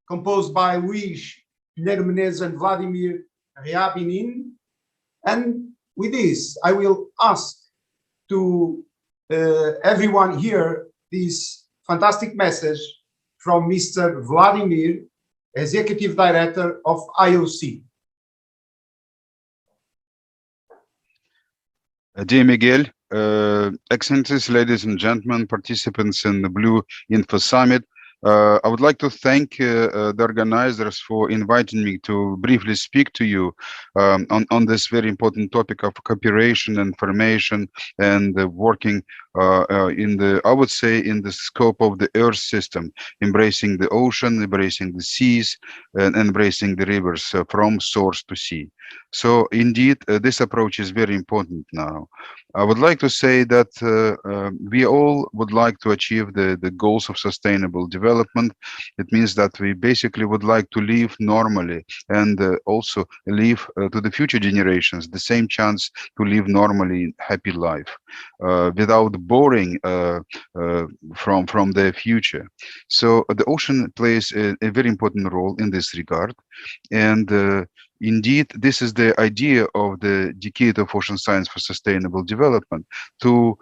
composed by Luís Pinheiro Menezes and Vladimir Ryabinin. And with this, I will ask to everyone here this fantastic message from Mr. Vladimir, Executive Director of IOC. Dear Miguel, Excellencies, ladies and gentlemen, participants in the Blue Info Summit, I would like to thank the organizers for inviting me to briefly speak to you on this very important topic of cooperation, information, and working in the, I would say, in the scope of the Earth system, embracing the ocean, embracing the seas, and embracing the rivers from source to sea. So indeed, this approach is very important now. I would like to say that we all would like to achieve the goals of sustainable development. It means that we basically would like to live normally and also leave to the future generations the same chance to live normally, happy life without boring from their future. So the ocean plays a very important role in this regard. And indeed, this is the idea of the Decade of Ocean Science for Sustainable Development, to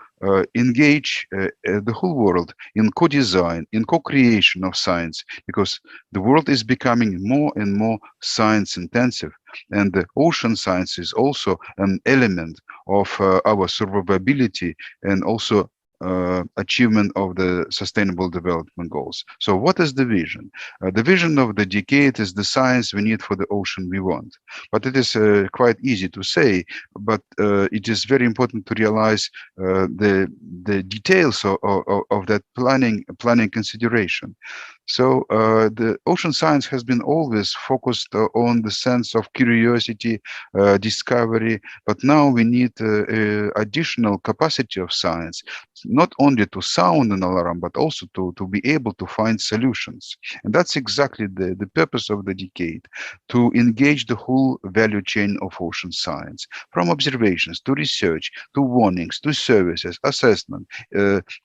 engage the whole world in co-design, in co-creation of science, because the world is becoming more and more science intensive. And the ocean science is also an element of our survivability and also achievement of the sustainable development goals. So what is the vision? The vision of the decade is the science we need for the ocean we want. But it is quite easy to say, but it is very important to realize the details of that planning consideration. So the ocean science has been always focused on the sense of curiosity, discovery, but now we need additional capacity of science, not only to sound an alarm, but also to be able to find solutions. And that's exactly the purpose of the decade, to engage the whole value chain of ocean science, from observations to research, to warnings, to services, assessment,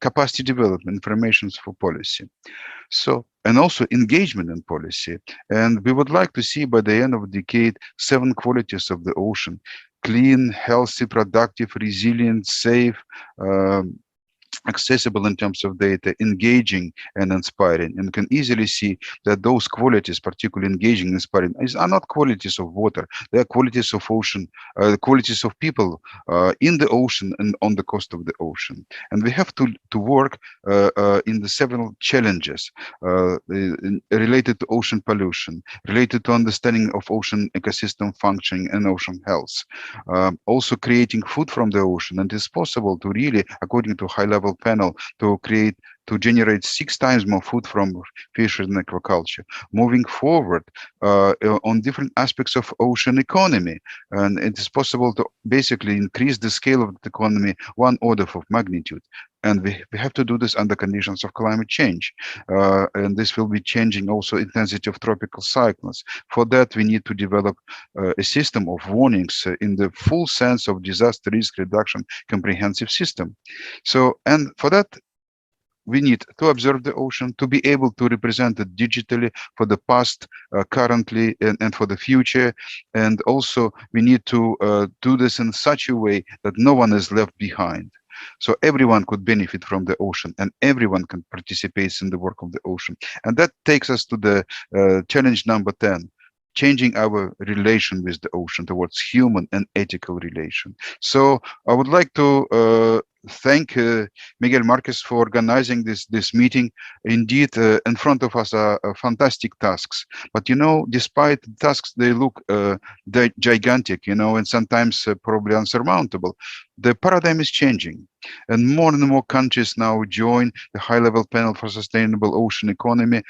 capacity development, information for policy. So, and also engagement in policy. And we would like to see by the end of the decade 7 qualities of the ocean: clean, healthy, productive, resilient, safe, accessible in terms of data, engaging and inspiring. And you can easily see that those qualities, particularly engaging, inspiring, are not qualities of water. They are qualities of ocean, qualities of people in the ocean and on the coast of the ocean. And we have to work in the several challenges related to ocean pollution, related to understanding of ocean ecosystem functioning and ocean health. Also creating food from the ocean. And it's possible to really, according to high-level panel, to generate 6 times more food from fish and aquaculture. Moving forward on different aspects of ocean economy, and it is possible to basically increase the scale of the economy 1 order of magnitude. And we have to do this under conditions of climate change. And this will be changing also intensity of tropical cyclones. For that, we need to develop a system of warnings in the full sense of disaster risk reduction comprehensive system. So, and for that, we need to observe the ocean, to be able to represent it digitally for the past, currently, and for the future. And also, we need to do this in such a way that no one is left behind. So everyone could benefit from the ocean, and everyone can participate in the work of the ocean. And that takes us to the challenge number 10. Changing our relation with the ocean towards human and ethical relation. So I would like to thank Miguel Marquez for organizing this meeting. Indeed, in front of us are fantastic tasks. But, you know, despite the tasks, they look gigantic, you know, and sometimes probably unsurmountable. The paradigm is changing, and more countries now join the high-level panel for sustainable ocean economy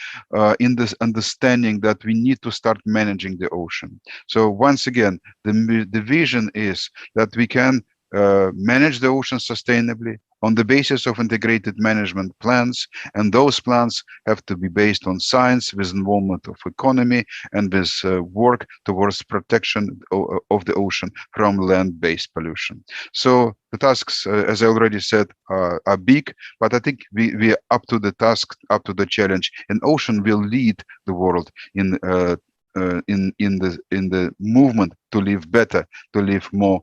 in this understanding that we need to start managing the ocean. So once again, the vision is that we can manage the ocean sustainably on the basis of integrated management plans, and those plans have to be based on science with involvement of economy and with work towards protection of the ocean from land-based pollution. So the tasks, as I already said, are big, but I think we are up to the task, up to the challenge, and ocean will lead the world in the movement to live better, to live more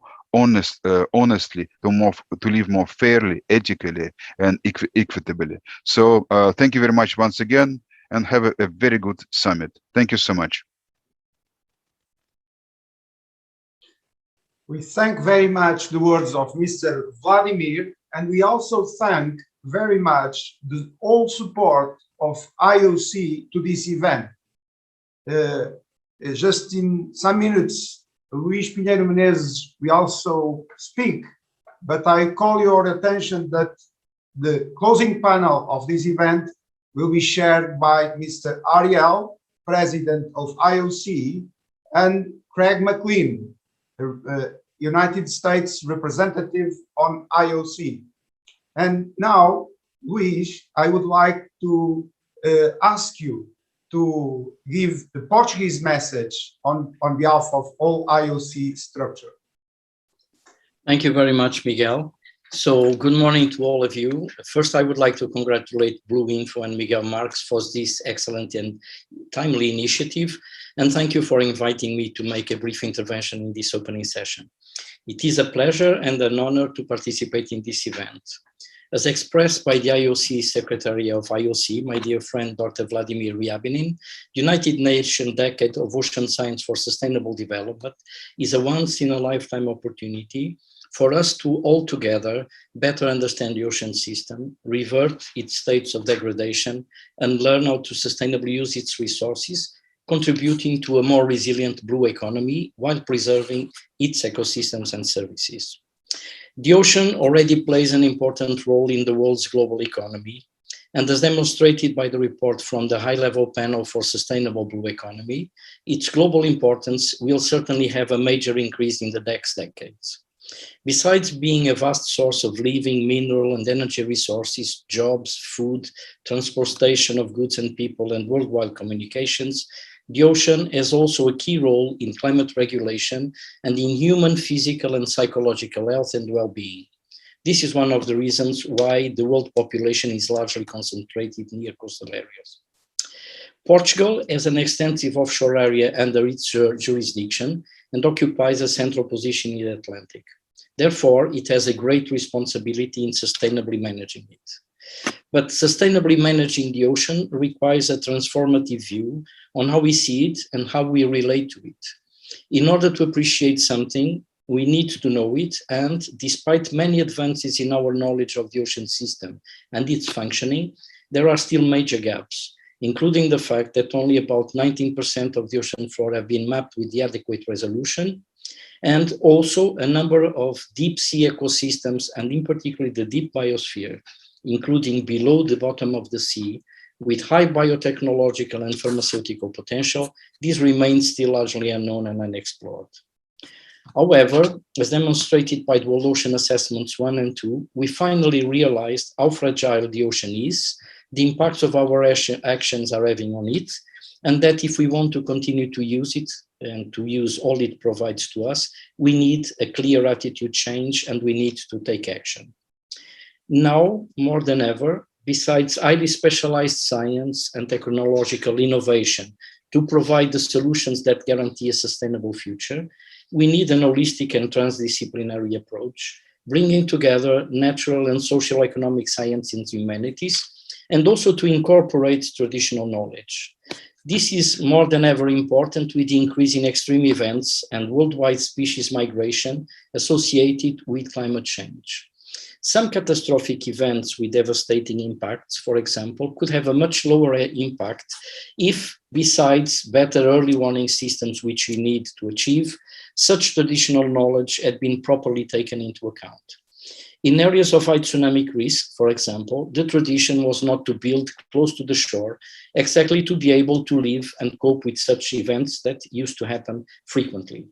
honestly, to live more fairly, ethically, and equitably. So thank you very much once again, and have a very good summit. Thank you so much. We thank very much the words of Mr. Vladimir, and we also thank very much the all support of IOC to this event. Just in some minutes, Luís Pinheiro Menezes will also speak, but I call your attention that the closing panel of this event will be shared by Mr. Ariel, President of IOC, and Craig McLean, United States representative on IOC. And now, Luís, I would like to ask you to give the Portuguese message on behalf of all IOC structure. Thank you very much, Miguel. So good morning to all of you. First, I would like to congratulate Blue Info and Miguel Marques for this excellent and timely initiative. And thank you for inviting me to make a brief intervention in this opening session. It is a pleasure and an honor to participate in this event. As expressed by the IOC Secretary of IOC, my dear friend, Dr. Vladimir Ryabinin, the United Nations Decade of Ocean Science for Sustainable Development is a once-in-a-lifetime opportunity for us to all together better understand the ocean system, revert its states of degradation, and learn how to sustainably use its resources, contributing to a more resilient blue economy while preserving its ecosystems and services. The ocean already plays an important role in the world's global economy, and as demonstrated by the report from the High-Level Panel for Sustainable Blue Economy, its global importance will certainly have a major increase in the next decades. Besides being a vast source of living, mineral and energy resources, jobs, food, transportation of goods and people, and worldwide communications, the ocean has also a key role in climate regulation and in human physical and psychological health and well-being. This is one of the reasons why the world population is largely concentrated near coastal areas. Portugal has an extensive offshore area under its jurisdiction and occupies a central position in the Atlantic. Therefore, it has a great responsibility in sustainably managing it. But sustainably managing the ocean requires a transformative view on how we see it and how we relate to it. In order to appreciate something, we need to know it, and despite many advances in our knowledge of the ocean system and its functioning, there are still major gaps, including the fact that only about 19% of the ocean floor have been mapped with the adequate resolution, and also a number of deep sea ecosystems, and in particular the deep biosphere, including below the bottom of the sea, with high biotechnological and pharmaceutical potential, these remain still largely unknown and unexplored. However, as demonstrated by the World Ocean Assessments 1 and 2, we finally realized how fragile the ocean is, the impacts of our actions are having on it, and that if we want to continue to use it and to use all it provides to us, we need a clear attitude change and we need to take action. Now, more than ever, besides highly specialized science and technological innovation to provide the solutions that guarantee a sustainable future, we need an holistic and transdisciplinary approach, bringing together natural and socio-economic science and humanities, and also to incorporate traditional knowledge. This is more than ever important with the increase in extreme events and worldwide species migration associated with climate change. Some catastrophic events with devastating impacts, for example, could have a much lower impact if, besides better early warning systems which we need to achieve, such traditional knowledge had been properly taken into account. In areas of high tsunami risk, for example, the tradition was not to build close to the shore, exactly to be able to live and cope with such events that used to happen frequently.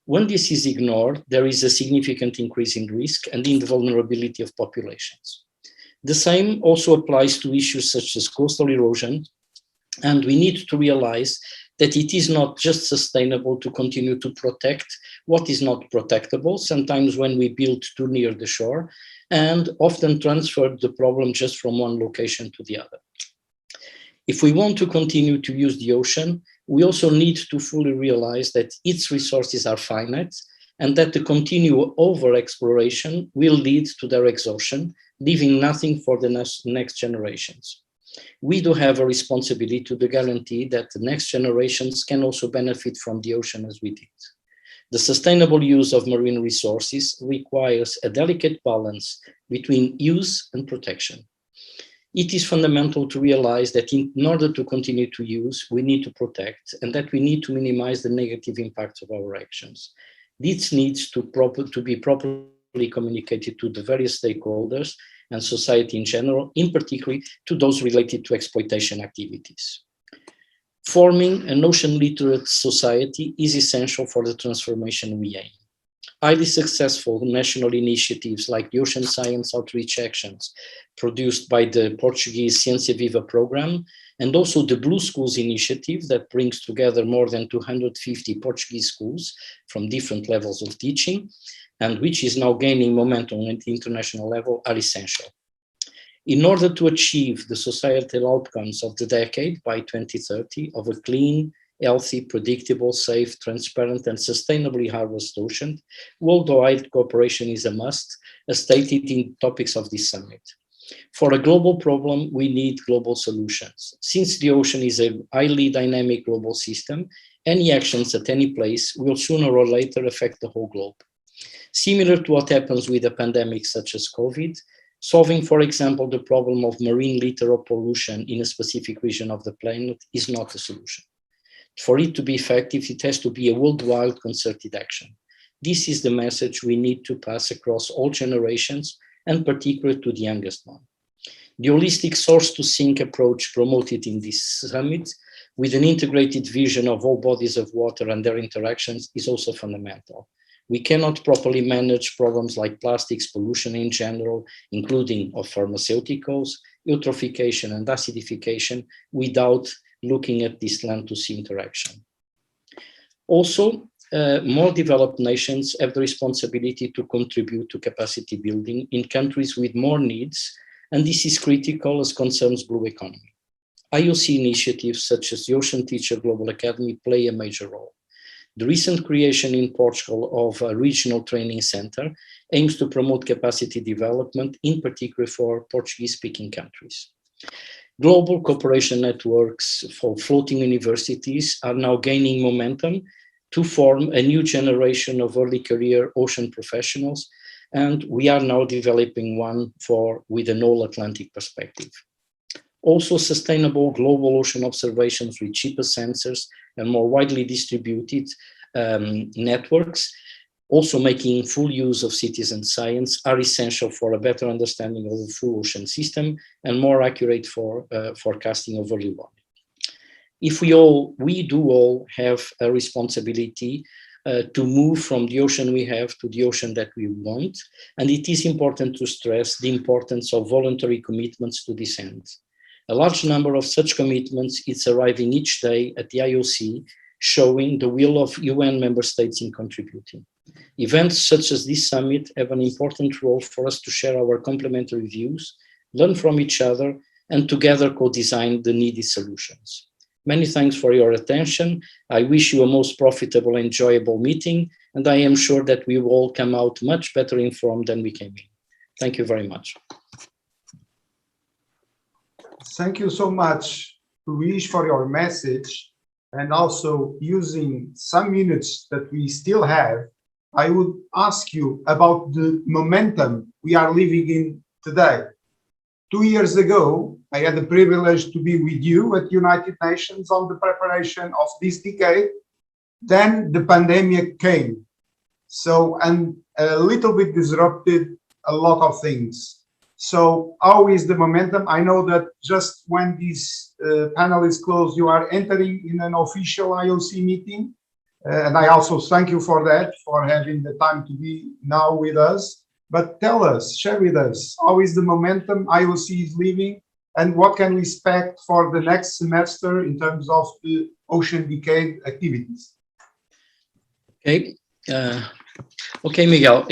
When this is ignored, there is a significant increase in risk and in the vulnerability of populations. The same also applies to issues such as coastal erosion, and we need to realize that it is not just sustainable to continue to protect what is not protectable, sometimes when we build too near the shore, and often transfer the problem just from one location to the other. If we want to continue to use the ocean, we also need to fully realize that its resources are finite and that the continued over-exploration will lead to their exhaustion, leaving nothing for the next generations. We do have a responsibility to guarantee that the next generations can also benefit from the ocean as we did. The sustainable use of marine resources requires a delicate balance between use and protection. It is fundamental to realize that in order to continue to use, we need to protect, and that we need to minimize the negative impacts of our actions. This needs to be properly communicated to the various stakeholders and society in general, in particular to those related to exploitation activities. Forming an ocean literate society is essential for the transformation we aim. Highly successful national initiatives like the Ocean Science Outreach Actions produced by the Portuguese Ciência Viva program, and also the Blue Schools initiative that brings together more than 250 Portuguese schools from different levels of teaching, and which is now gaining momentum at the international level, are essential. In order to achieve the societal outcomes of the decade by 2030 of a clean, healthy, predictable, safe, transparent, and sustainably harvested ocean, worldwide cooperation is a must, as stated in topics of this summit. For a global problem, we need global solutions. Since the ocean is a highly dynamic global system, any actions at any place will sooner or later affect the whole globe. Similar to what happens with a pandemic such as COVID, solving, for example, the problem of marine litter or pollution in a specific region of the planet is not a solution. For it to be effective, it has to be a worldwide concerted action. This is the message we need to pass across all generations, and particularly to the youngest one. The holistic source-to-sink approach promoted in this summit, with an integrated vision of all bodies of water and their interactions, is also fundamental. We cannot properly manage problems like plastics, pollution in general, including of pharmaceuticals, eutrophication and acidification, without looking at this land-to-sea interaction. Also, more developed nations have the responsibility to contribute to capacity building in countries with more needs, and this is critical as concerns blue economy. IOC initiatives such as the Ocean Teacher Global Academy play a major role. The recent creation in Portugal of a regional training center aims to promote capacity development, in particular for Portuguese-speaking countries. Global cooperation networks for floating universities are now gaining momentum to form a new generation of early career ocean professionals, and we are now developing one with an all-Atlantic perspective. Also, sustainable global ocean observations with cheaper sensors and more widely distributed networks, also making full use of citizen science, are essential for a better understanding of the full ocean system and more accurate forecasting of early warning. If we do all have a responsibility to move from the ocean we have to the ocean that we want, and it is important to stress the importance of voluntary commitments to this end. A large number of such commitments is arriving each day at the IOC, showing the will of UN member states in contributing. Events such as this summit have an important role for us to share our complementary views, learn from each other, and together co-design the needed solutions. Many thanks for your attention. I wish you a most profitable, enjoyable meeting, and I am sure that we will all come out much better informed than we came in. Thank you very much. Thank you so much, Luis, for your message, and also using some minutes that we still have, I would ask you about the momentum we are living in today. 2 years ago, I had the privilege to be with you at United Nations on the preparation of this decade. Then the pandemic came, and a little bit disrupted a lot of things. So how is the momentum? I know that just when this panel is closed, you are entering in an official IOC meeting. And I also thank you for that, for having the time to be now with us. But tell us, share with us, how is the momentum IOC is living, and what can we expect for the next semester in terms of the Ocean Decade activities? Okay. Okay, Miguel.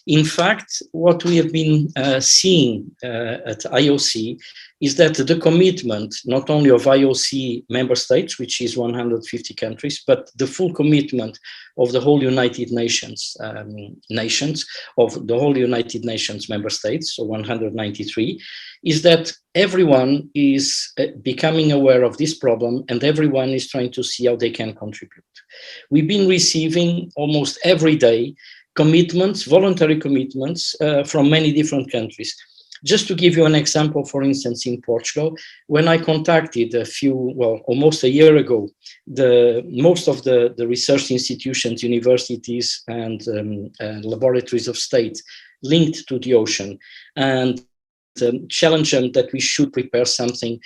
In fact, what we have been seeing at IOC is that the commitment, not only of IOC member states, which is 150 countries, but the full commitment of the whole United Nations, of the whole United Nations member states, so 193, is that everyone is becoming aware of this problem and everyone is trying to see how they can contribute. We've been receiving almost every day commitments, voluntary commitments from many different countries. Just to give you an example, for instance, in Portugal, when I contacted almost a year ago, most of the research institutions, universities, and laboratories of state linked to the ocean, and challenge them that we should prepare something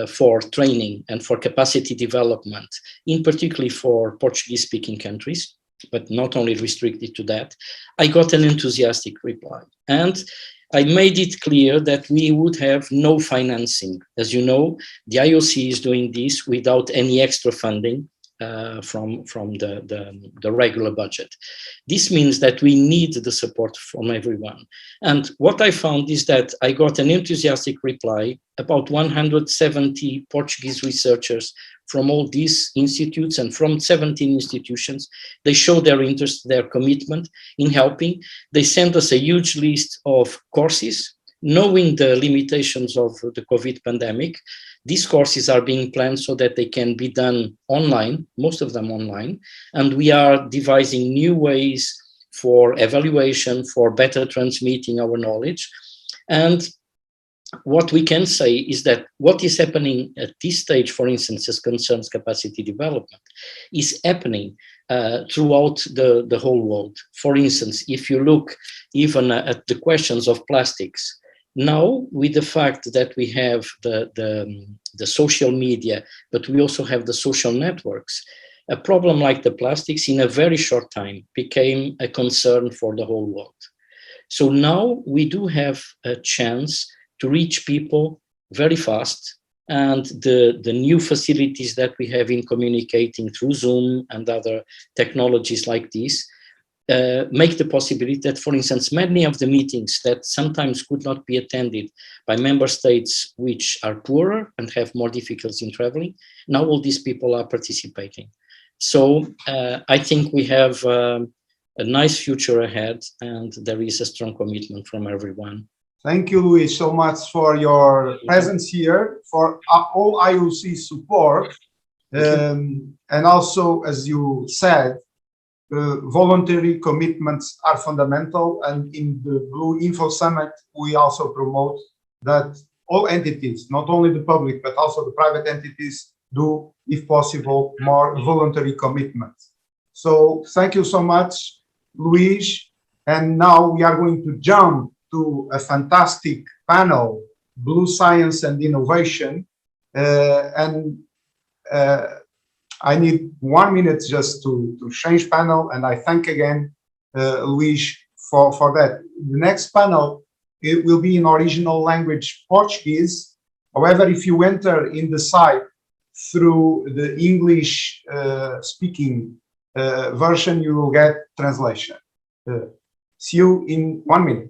for training and for capacity development, in particularly for Portuguese-speaking countries, but not only restricted to that, I got an enthusiastic reply. And I made it clear that we would have no financing. As you know, the IOC is doing this without any extra funding from the regular budget. This means that we need the support from everyone. And what I found is that I got an enthusiastic reply, about 170 Portuguese researchers from all these institutes and from 17 institutions. They show their interest, their commitment in helping. They sent us a huge list of courses, knowing the limitations of the COVID pandemic. These courses are being planned so that they can be done online, most of them online, and we are devising new ways for evaluation, for better transmitting our knowledge. And what we can say is that what is happening at this stage, for instance, as concerns capacity development, is happening throughout the whole world. For instance, if you look even at the questions of plastics, now, with the fact that we have the social media, but we also have the social networks, a problem like the plastics in a very short time became a concern for the whole world. So now we do have a chance to reach people very fast, and the new facilities that we have in communicating through Zoom and other technologies like this make the possibility that, for instance, many of the meetings that sometimes could not be attended by member states which are poorer and have more difficulties in traveling, now all these people are participating. So I think we have a nice future ahead, and there is a strong commitment from everyone. Thank you, Luis, so much for your presence here, for all IOC support. And also, as you said, voluntary commitments are fundamental, and in the Blue Info Summit, we also promote that all entities, not only the public, but also the private entities, do, if possible, more voluntary commitments. So thank you so much, Luis. And now we are going to jump to a fantastic panel, Blue Science and Innovation. I need 1 minute just to change panel, and I thank again Luis for that. The next panel, it will be in original language Portuguese. However, if you enter in the site through the English speaking version, you will get translation. See you in 1 minute.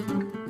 O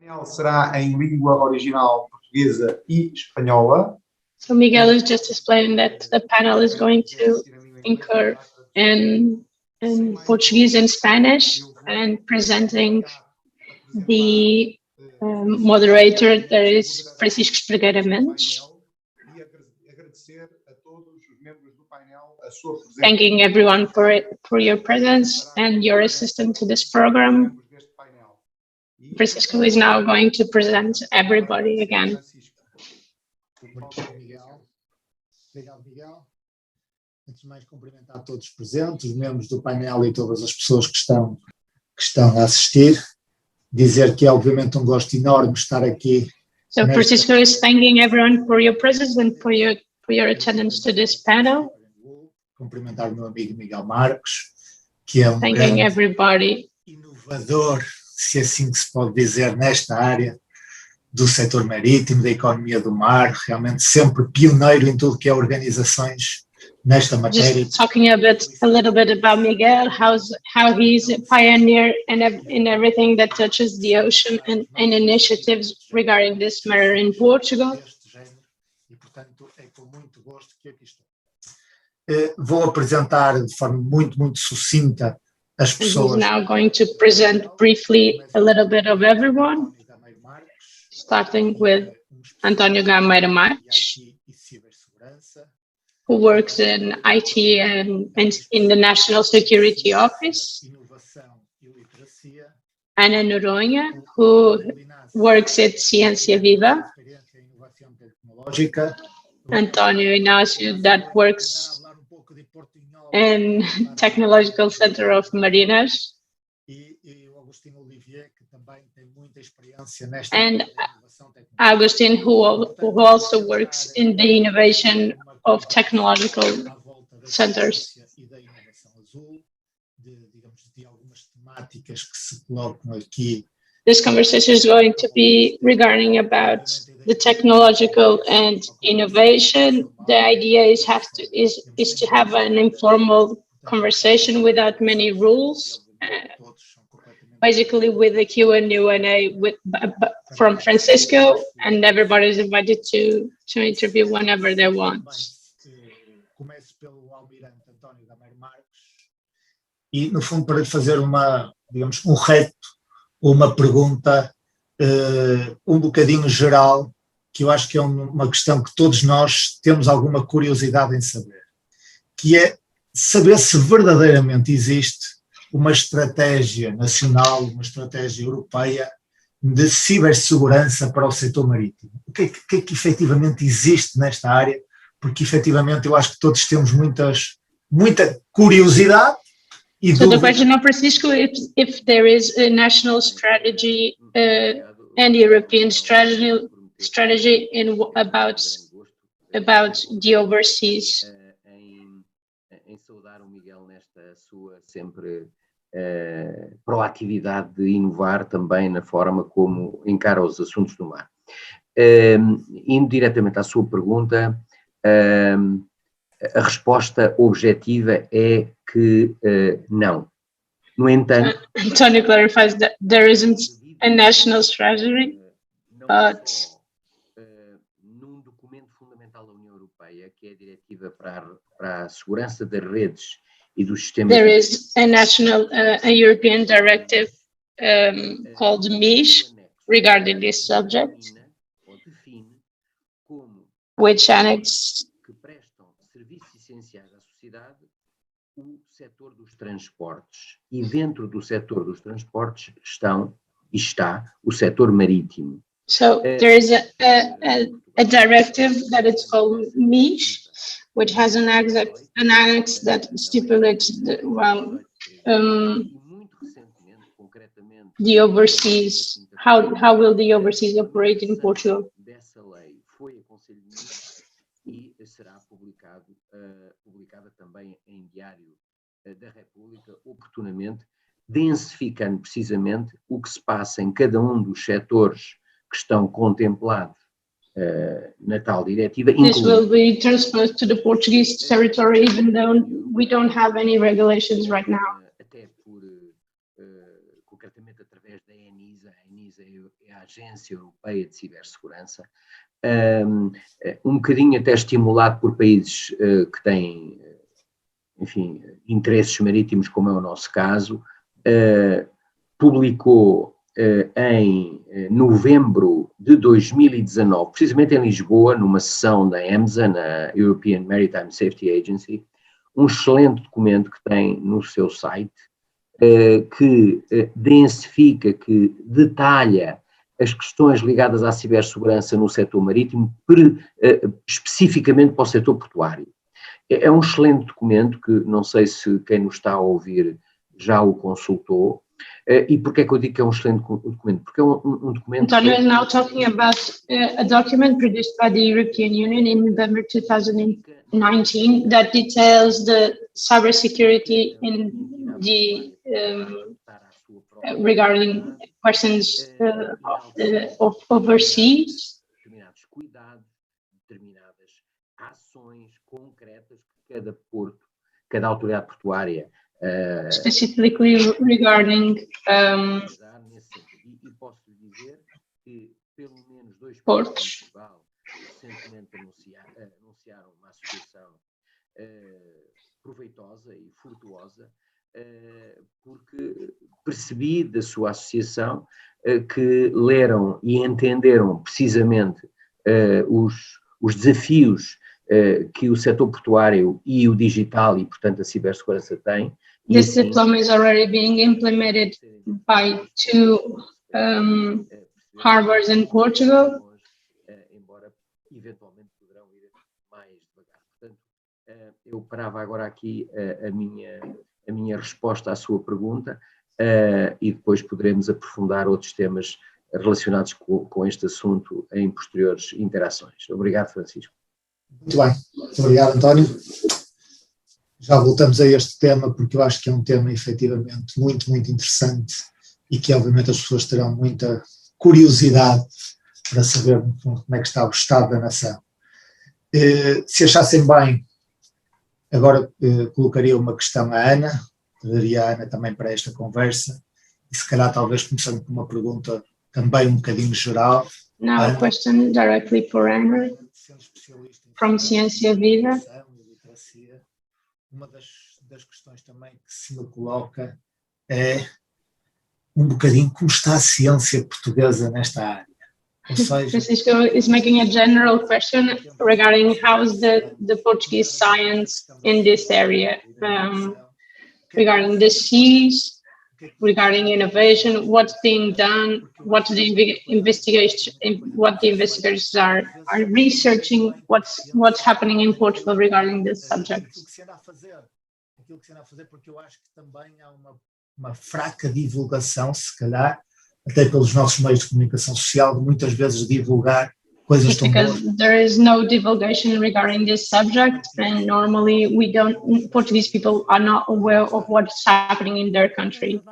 painel será em língua original portuguesa e espanhola. So Miguel is just explaining that the panel is going to incur in Portuguese and Spanish, and presenting the moderator, that is Francisco Espregueira Mendes. Thanking everyone for your presence and your assistance to this program. Francisco is now going to present everybody again. Obrigado, Miguel. Antes de mais, cumprimentar todos os presentes, os membros do painel e todas as pessoas que estão a assistir. Dizer que é obviamente um gosto enorme estar aqui. So Francisco is thanking everyone for your presence and for your attendance to this panel. Cumprimentar o meu amigo Miguel Marques, que é um Thanking everybody. Inovador, se assim que se pode dizer, nesta área do setor marítimo, da economia do mar, realmente sempre pioneiro em tudo que é organizações nesta matéria. Just talking a little bit about Miguel, how he's a pioneer in everything that touches the ocean and initiatives regarding this matter in Portugal. E, portanto, é com muito gosto que aqui estou. Vou apresentar de forma muito sucinta as pessoas. He's now going to present briefly a little bit of everyone, starting with António Gameiro Marques, who works in IT and in the National Security Office, Ana Noronha, who works at Ciência Vida, António Inácio, that works in Technological Center of Marinas, and Agustin, who also works in the innovation of technological centers. This conversation is going to be regarding about the technological and innovation. The idea is to have an informal conversation without many rules, basically with the Q&A from Francisco, and everybody is invited to interview whenever they want. Começo pelo almirante António Gameiro Marques e, no fundo, para lhe fazer um reto, uma pergunta um bocadinho geral, que eu acho que é uma questão que todos nós temos alguma curiosidade em saber, que é saber se verdadeiramente existe uma estratégia nacional, uma estratégia europeia de cibersegurança para o setor marítimo. O que é que efetivamente existe nesta área? Porque efetivamente eu acho que todos temos muita curiosidade e So the question of Francisco, if there is a national strategy and European strategy in about the overseas. Em saudar o Miguel nesta sua sempre proatividade de inovar também na forma como encara os assuntos do mar. Indo diretamente à sua pergunta, a resposta objetiva é que não. No entanto, António clarifies that there isn't a national strategy, but num documento fundamental da União Europeia, que é a Diretiva para a Segurança das Redes e dos Sistemas... There is a European directive called MIS regarding this subject, which annexes que prestam serviços essenciais à sociedade o setor dos transportes. E dentro do setor dos transportes está o setor marítimo. So there is a directive that it's called MIS, which has an annex that stipulates the overseas, how will the overseas operate in Portugal. Dessa lei foi a Conselho de Ministros e será publicada também em Diário da República, oportunamente, densificando precisamente o que se passa em cada um dos setores que estão contemplados na tal diretiva. This will be transferred to the Portuguese territory, even though we don't have any regulations right now. Até concretamente através da ENISA. A ENISA é a Agência Europeia de Cibersegurança, um bocadinho até estimulado por países que têm, enfim, interesses marítimos, como é o nosso caso, publicou em novembro de 2019, precisamente em Lisboa, numa sessão da EMSA, na European Maritime Safety Agency, um excelente documento que tem no seu site, que densifica, que detalha as questões ligadas à cibersegurança no setor marítimo, especificamente para o setor portuário. É um excelente documento que não sei se quem nos está a ouvir já o consultou. E porquê é que eu digo que é um excelente documento? Porque é um documento... Antonio is now talking about a document produced by the European Union in November 2019 that details the cybersecurity in the regarding questions of overseas. Determinados cuidados, determinadas ações concretas que cada porto, cada autoridade portuária specifically regarding e posso dizer que pelo menos 2 portos de Portugal recentemente anunciaram uma associação proveitosa e frutuosa, porque percebi da sua associação que leram e entenderam precisamente os desafios que o setor portuário e o digital e, portanto, a cibersegurança têm. This diploma is already being implemented by 2 harbors in Portugal. Embora eventualmente poderão ir mais devagar. Portanto, eu parava agora aqui a minha resposta à sua pergunta e depois poderemos aprofundar outros temas relacionados com este assunto em posteriores interações. Obrigado, Francisco. Muito bem, muito obrigado, António. Já voltamos a este tema porque eu acho que é um tema efetivamente muito, muito interessante e que obviamente as pessoas terão muita curiosidade para saber como é que está o estado da nação. Se achassem bem, agora colocaria uma questão à Ana, daria à Ana também para esta conversa e se calhar talvez começando com uma pergunta também um bocadinho geral. Now a question directly for Anna from Ciência, Vida. Uma das questões também que se me coloca é um bocadinho como está a ciência portuguesa nesta área. Ou seja, Francisco is making a general question regarding how is the Portuguese science in this area, regarding the seas, regarding innovation, what's being done, what the investigators are researching, what's happening in Portugal regarding this subject. Aquilo que se anda a fazer, porque eu acho que também há uma fraca divulgação, se calhar, até pelos nossos meios de comunicação social, de muitas vezes divulgar coisas tão boas. Because there is no divulgation regarding this subject, and normally Portuguese people are not aware of what's happening in their country.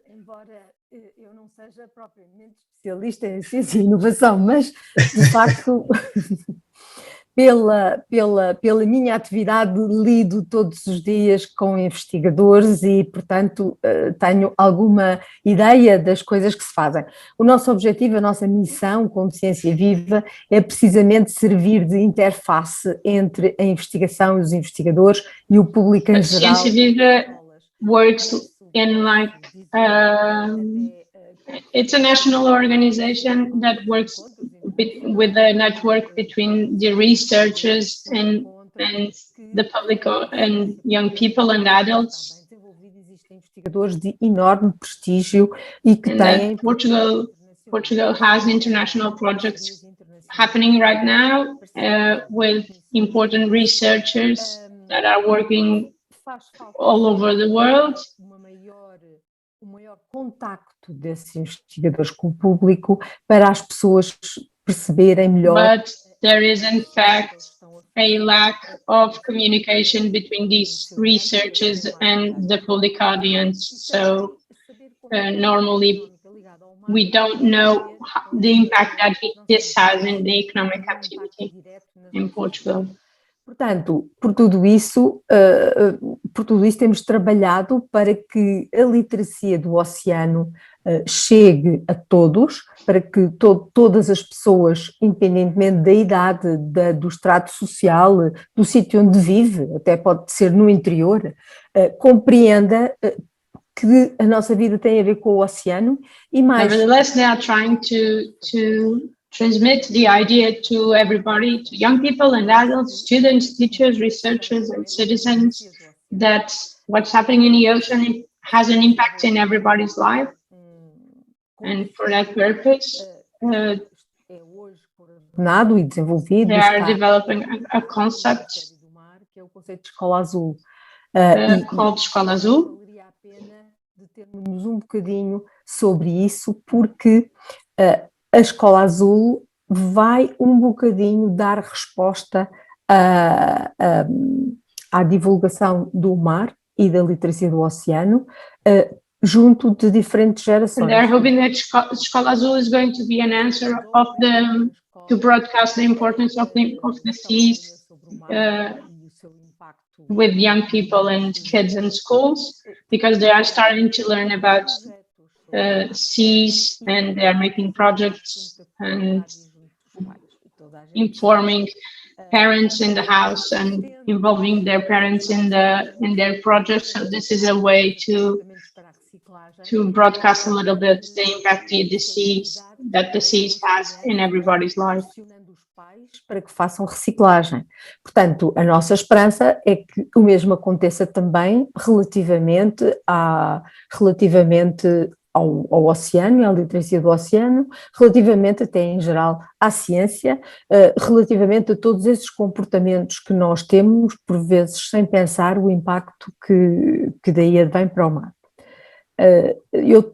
Embora eu não seja propriamente especialista em ciência e inovação, mas de facto pela minha atividade lido todos os dias com investigadores e, portanto, tenho alguma ideia das coisas que se fazem. O nosso objetivo, a nossa missão como Ciência Viva é precisamente servir de interface entre a investigação e os investigadores e o público em geral. Ciência Viva works in like it's a national organization that works with a network between the researchers and the public and young people and adults. Existem investigadores de enorme prestígio e que têm... Portugal has international projects happening right now with important researchers that are working all over the world. O maior contacto desses investigadores com o público para as pessoas perceberem melhor. But there is in fact a lack of communication between these researchers and the public audience. So normally we don't know the impact that this has in the economic activity in Portugal. Portanto, por tudo isso temos trabalhado para que a literacia do oceano chegue a todos, para que todas as pessoas, independentemente da idade, do estrato social, do sítio onde vive, até pode ser no interior, compreenda que a nossa vida tem a ver com o oceano e mais. Nevertheless, they are trying to transmit the idea to everybody, to young people and adults, students, teachers, researchers, and citizens, that what's happening in the ocean has an impact in everybody's life. And for that purpose, E desenvolvido, they are developing a concept que é o conceito de escola azul. called Escola Azul. Valeria a pena determos um bocadinho sobre isso, porque a escola azul vai um bocadinho dar resposta à divulgação do mar e da literacia do oceano junto de diferentes gerações. They're hoping that Escola Azul is going to be an answer to broadcast the importance of the seas with young people and kids in schools, because they are starting to learn about seas, and they are making projects and informing parents in the house and involving their parents in their projects. So this is a way to broadcast a little bit the impact that the seas has in everybody's life. Para que façam reciclagem. Portanto, a nossa esperança é que o mesmo aconteça também relativamente ao oceano e à literacia do oceano, relativamente até em geral à ciência, relativamente a todos esses comportamentos que nós temos, por vezes sem pensar o impacto que daí advém para o mar. Eu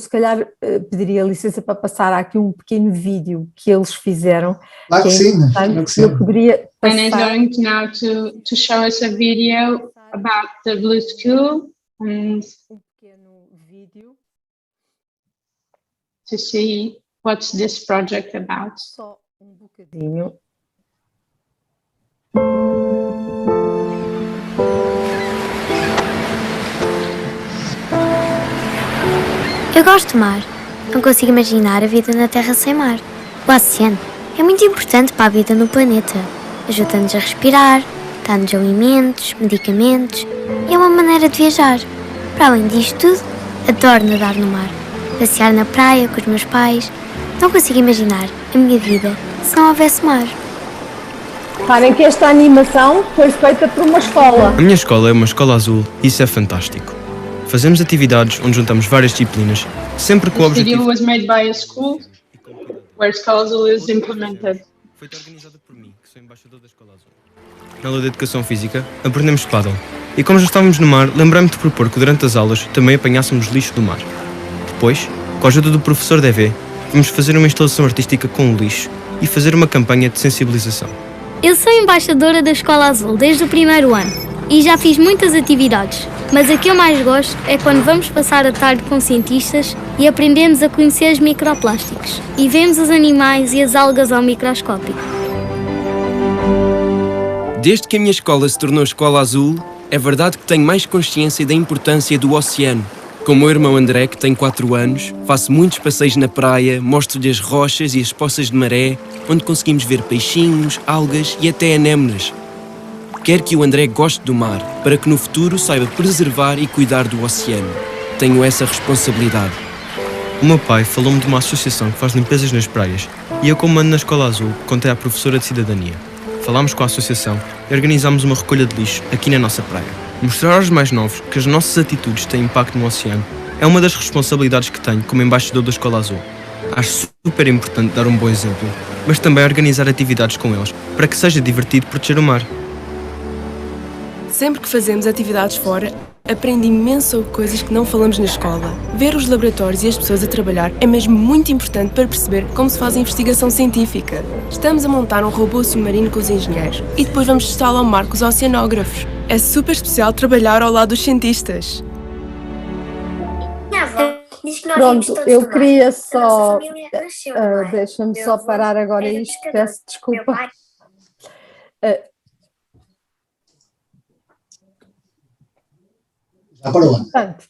se calhar pediria licença para passar aqui um pequeno vídeo que eles fizeram. Claro que sim. Eu poderia And is going now to show us a video about the Blue School and pequeno vídeo to see what's this project about. só bocadinho. Eu gosto do mar. Não consigo imaginar a vida na Terra sem mar. O oceano é muito importante para a vida no planeta. Ajuda-nos a respirar, dá-nos alimentos, medicamentos e é uma maneira de viajar. Para além disto tudo, adoro nadar no mar. Passear na praia com os meus pais. Não consigo imaginar a minha vida se não houvesse mar. Reparem que esta animação foi feita por uma escola. A minha escola é uma escola azul e isso é fantástico. Fazemos atividades onde juntamos várias disciplinas, sempre com o This video objetivo... was made by a school where Escola Azul is implemented. Foi organizada por mim, que sou embaixador da Escola Azul. Na aula de Educação Física, aprendemos paddle. E como já estávamos no mar, lembrei-me de propor que durante as aulas também apanhássemos lixo do mar. Depois, com a ajuda do professor Devé, vamos fazer uma instalação artística com o lixo e fazer uma campanha de sensibilização. Eu sou embaixadora da Escola Azul desde o primeiro ano e já fiz muitas atividades, mas a que eu mais gosto é quando vamos passar a tarde com cientistas e aprendemos a conhecer os microplásticos e vemos os animais e as algas ao microscópio. Desde que a minha escola se tornou Escola Azul, é verdade que tenho mais consciência da importância do oceano. Com o meu irmão André, que tem 4 anos, faço muitos passeios na praia, mostro-lhe as rochas e as poças de maré, onde conseguimos ver peixinhos, algas e até anémonas. Quero que o André goste do mar, para que no futuro saiba preservar e cuidar do oceano. Tenho essa responsabilidade. O meu pai falou-me de uma associação que faz limpezas nas praias e eu, como ando na Escola Azul, contei à professora de Cidadania. Falámos com a associação e organizámos uma recolha de lixo aqui na nossa praia. Mostrar aos mais novos que as nossas atitudes têm impacto no oceano é uma das responsabilidades que tenho como embaixador da Escola Azul. Acho super importante dar um bom exemplo, mas também organizar atividades com eles para que seja divertido proteger o mar. Sempre que fazemos atividades fora, aprendo imenso sobre coisas que não falamos na escola. Ver os laboratórios e as pessoas a trabalhar é mesmo muito importante para perceber como se faz a investigação científica. Estamos a montar um robô submarino com os engenheiros e depois vamos testá-lo ao mar com os oceanógrafos. É super especial trabalhar ao lado dos cientistas. Minha avó diz que nós Pronto, eu queria só... deixa-me só parar agora isto, peço desculpa. Para onde? Portanto,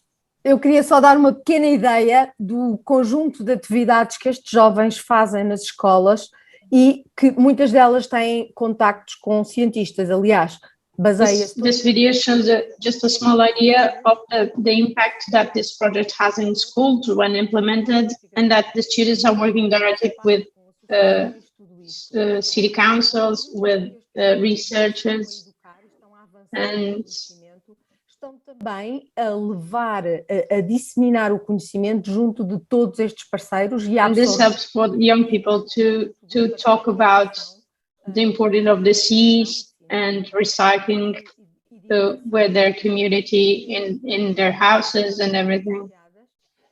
eu queria só dar uma pequena ideia do conjunto de atividades que estes jovens fazem nas escolas e que muitas delas têm contactos com cientistas. Aliás, baseia-se... This video shows just a small idea of the impact that this project has in schools when implemented, and that the students are working directly with city councils, with researchers, and estão também a levar, a disseminar o conhecimento junto de todos estes parceiros e this helps for young people to talk about the importance of the seas and recycling with their community in their houses and everything.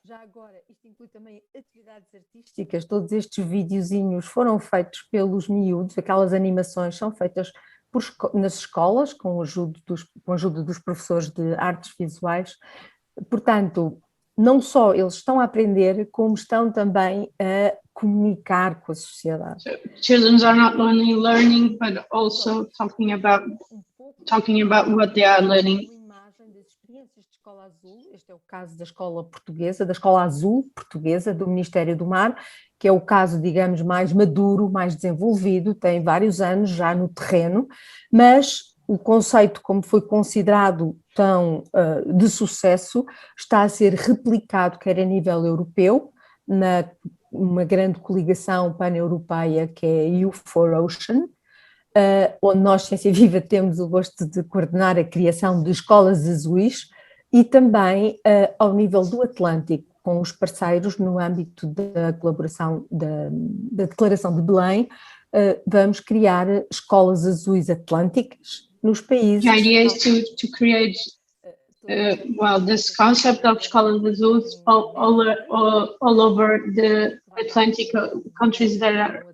Já agora, isto inclui também atividades artísticas, todos estes videozinhos foram feitos pelos miúdos, aquelas animações são feitas nas escolas, com a ajuda dos professores de artes visuais. Portanto, não só eles estão a aprender, como estão também a comunicar com a sociedade. So, children are not only learning, but also talking about what they are learning. Uma imagem das experiências de escola azul, este é o caso da escola portuguesa, da escola azul portuguesa, do Ministério do Mar, que é o caso, digamos, mais maduro, mais desenvolvido, tem vários anos já no terreno, mas o conceito, como foi considerado tão de sucesso, está a ser replicado, quer a nível europeu, uma grande coligação pan-europeia que é EU4Ocean, onde nós, Ciência Viva, temos o gosto de coordenar a criação de escolas azuis, e também ao nível do Atlântico, com os parceiros no âmbito da colaboração da Declaração de Belém, vamos criar escolas azuis atlânticas nos países. The idea is to create this concept of escolas azuis all over the Atlantic countries that are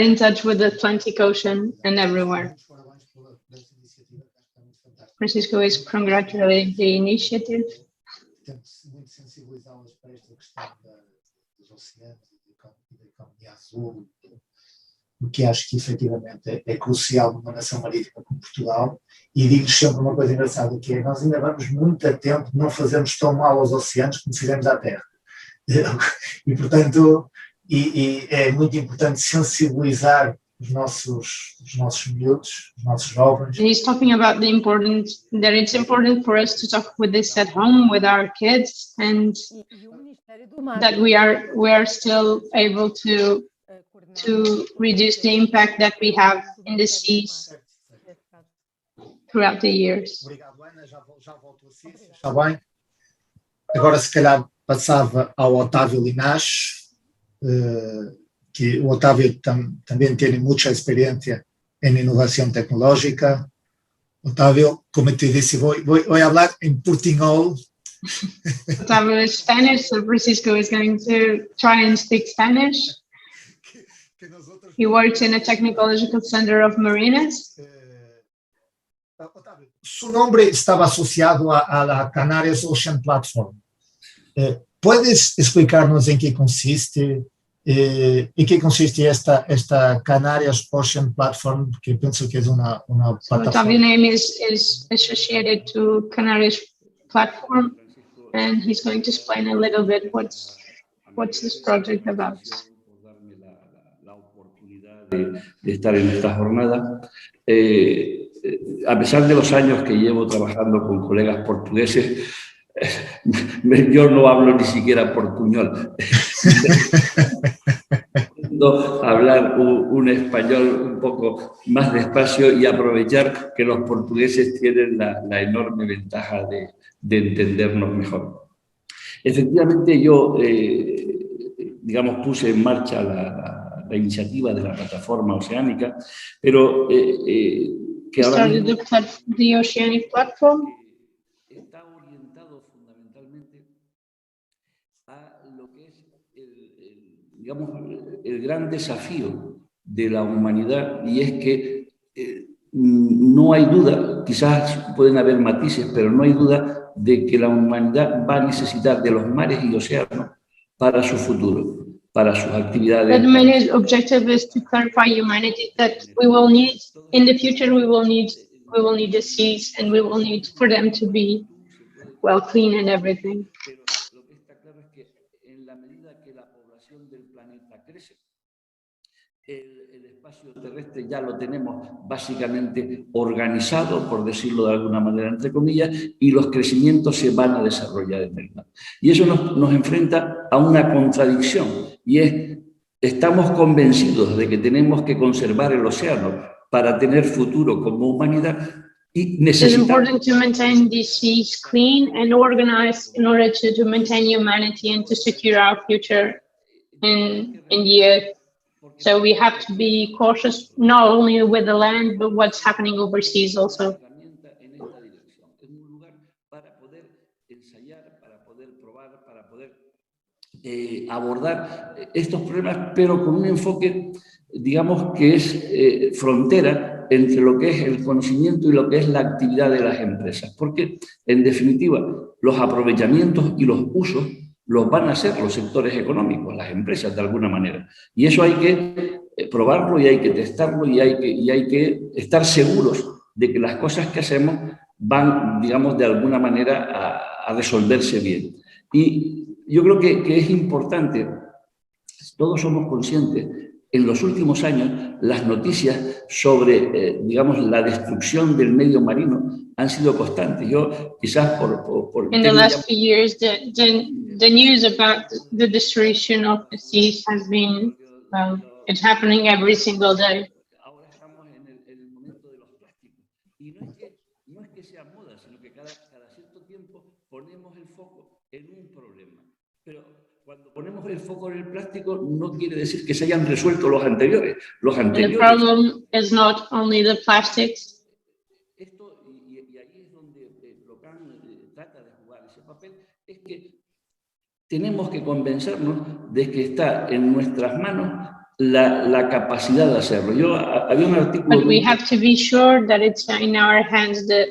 in touch with the Atlantic Ocean and everywhere. Francisco is congratulating the initiative. Temos muito sensibilizá-las para esta questão dos oceanos e da economia azul, o que acho que efetivamente é crucial numa nação marítima como Portugal. E digo-lhes sempre uma coisa engraçada, que é: nós ainda vamos muito a tempo de não fazermos tão mal aos oceanos como fizemos à Terra. E portanto, é muito importante sensibilizar os nossos miúdos, os nossos jovens. And he's talking about the importance, that it's important for us to talk with this at home with our kids, and that we are still able to reduce the impact that we have in the seas throughout the years. Obrigado, Ana. Já volto a Ciência, está bem? Agora, se calhar, passava ao Otávio Linares, que o Otávio também tem muita experiência em inovação tecnológica. Otávio, como te disse, vou falar em portunhol. Otávio is Spanish, so Francisco is going to try and speak Spanish. He works in a technological center of marinas. Otávio, su nombre estaba asociado a la Canarias Ocean Platform. ¿Puedes explicarnos en qué consiste? ¿En qué consiste esta Canarias Ocean Platform? Que pienso que es una plataforma. Otávio's name is associated to Canarias Platform, and he's going to explain a little bit what's this project about. De estar en esta jornada. A pesar de los años que llevo trabajando con colegas portugueses, yo no hablo ni siquiera portuñol. Hablar un español un poco más despacio y aprovechar que los portugueses tienen la enorme ventaja de entendernos mejor. Efectivamente, yo, puse en marcha la iniciativa de la plataforma oceánica, pero que ahora mismo the Oceanic Platform está orientado fundamentalmente a lo que es el gran desafío de la humanidad, y es que no hay duda, quizás pueden haber matices, pero no hay duda de que la humanidad va a necesitar de los mares y océanos para su futuro, para sus actividades. The main objective is to clarify humanity, that we will need, in the future, we will need we will need the seas, and we will need for them to be well clean and everything. Pero lo que está claro es que en la medida que la población del planeta crece, el espacio terrestre ya lo tenemos básicamente organizado, por decirlo de alguna manera, entre comillas, y los crecimientos se van a desarrollar en el mar. Y eso nos enfrenta a una contradicción, y es, estamos convencidos de que tenemos que conservar el océano para tener futuro como humanidad, y necesitamos... It's important to maintain these seas clean and organized in order to maintain humanity and to secure our future in the earth. So we have to be cautious not only with the land, but what's happening overseas also. Es un lugar para poder ensayar, para poder probar, para poder abordar estos problemas, pero con un enfoque, digamos, que es frontera entre lo que es el conocimiento y lo que es la actividad de las empresas. Porque, en definitiva, los aprovechamientos y los usos los van a hacer los sectores económicos, las empresas, de alguna manera. Y eso hay que probarlo y hay que testarlo y hay que estar seguros de que las cosas que hacemos van, digamos, de alguna manera a resolverse bien. Y yo creo que es importante, todos somos conscientes, en los últimos años las noticias sobre, digamos, la destrucción del medio marino han sido constantes. Yo quizás por in the last few years, the news about the destruction of the seas has been, well, it's happening every single day. Ahora estamos en el momento de los plásticos. Y no es que sea moda, sino que cada cierto tiempo ponemos el foco en un problema. Pero cuando ponemos el foco en el plástico no quiere decir que se hayan resuelto los anteriores. And the problem is not only the plastics. Esto, y ahí es donde Locan trata de jugar ese papel, es que tenemos que convencernos de que está en nuestras manos la capacidad de hacerlo. Había un artículo... But we have to be sure that it's in our hands the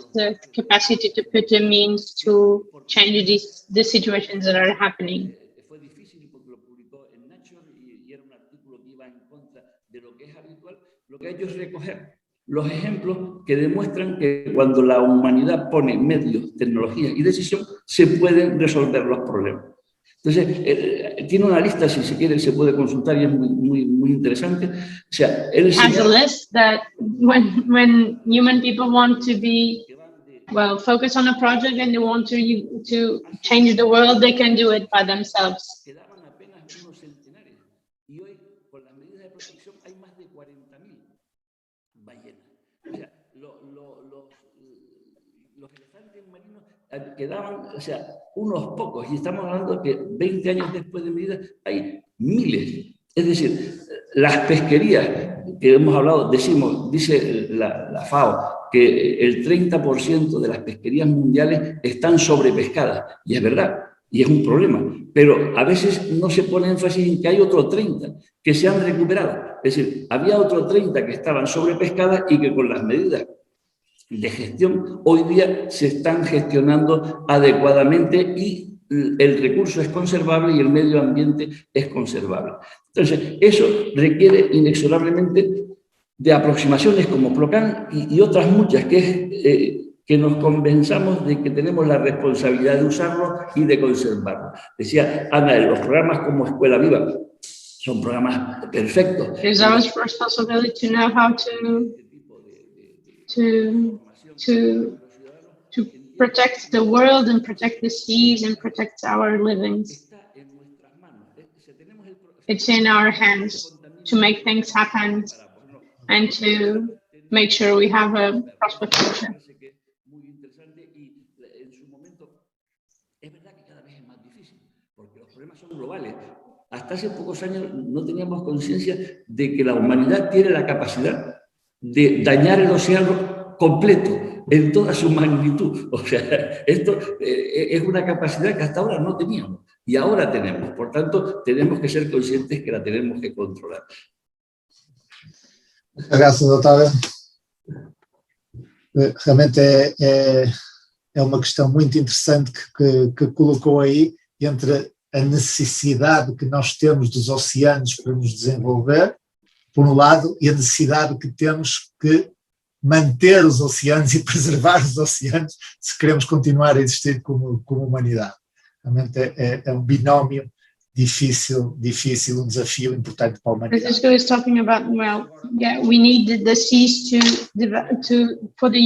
capacity to put the means to change the situations that are happening. Fue difícil porque lo publicó en Nature y era un artículo que iba en contra de lo que es habitual. Lo que ha hecho es recoger los ejemplos que demuestran que cuando la humanidad pone medios, tecnologías y decisión, se pueden resolver los problemas. Entonces, tiene una lista, si se quiere, se puede consultar y es muy interesante. O sea, él has a list that when human people want to be, well, focus on a project and they want to change the world, they can do it by themselves. Quedaban apenas unos centenares y hoy, con las medidas de protección, hay más de 40.000 ballenas. O sea, los elefantes marinos quedaban, o sea, unos pocos, y estamos hablando de que 20 años después de medidas hay miles. Es decir, las pesquerías que hemos hablado, dice la FAO, que el 30% de las pesquerías mundiales están sobrepescadas, y es verdad, y es un problema, pero a veces no se pone énfasis en que hay otro 30 que se han recuperado. Es decir, había otro 30 que estaban sobrepescadas y que con las medidas de gestión hoy día se están gestionando adecuadamente y el recurso es conservable y el medio ambiente es conservable. Entonces, eso requiere inexorablemente de aproximaciones como Plocan y otras muchas, que nos convenzamos de que tenemos la responsabilidad de usarlo y de conservarlo. Decía Ana, los programas como Escuela Viva son programas perfectos. It's our responsibility to know how to protect the world and protect the seas and protect our livings. It's in our hands to make things happen and to make sure we have a prosperous future. Es verdad que cada vez es más difícil, porque los problemas son globales. Hasta hace pocos años no teníamos conciencia de que la humanidad tiene la capacidad de dañar el océano completo, en toda su magnitud. O sea, esto es una capacidad que hasta ahora no teníamos y ahora tenemos. Por tanto, tenemos que ser conscientes que la tenemos que controlar. Graças, Otávio. Realmente é uma questão muito interessante que colocou aí entre a necessidade que nós temos dos oceanos para nos desenvolver, por um lado, e a necessidade que temos que manter os oceanos e preservar os oceanos se queremos continuar a existir como humanidade. Realmente é um binómio difícil, um desafio importante para a humanidade. Francisco is talking about, well, yeah, we need the seas for the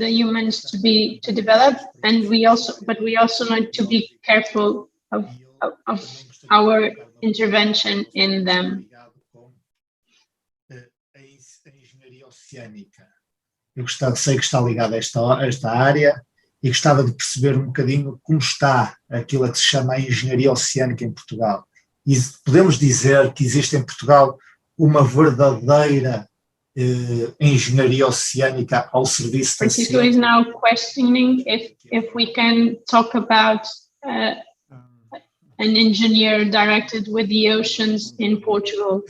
humans to develop, and we also need to be careful of our intervention in them. A engenharia oceânica. Eu sei que está ligado a esta área e gostava de perceber um bocadinho como está aquilo a que se chama a engenharia oceânica em Portugal. E podemos dizer que existe em Portugal uma verdadeira engenharia oceânica ao serviço da Francisco ciência. is now questioning if we can talk about an engineer directed with the oceans in Portugal.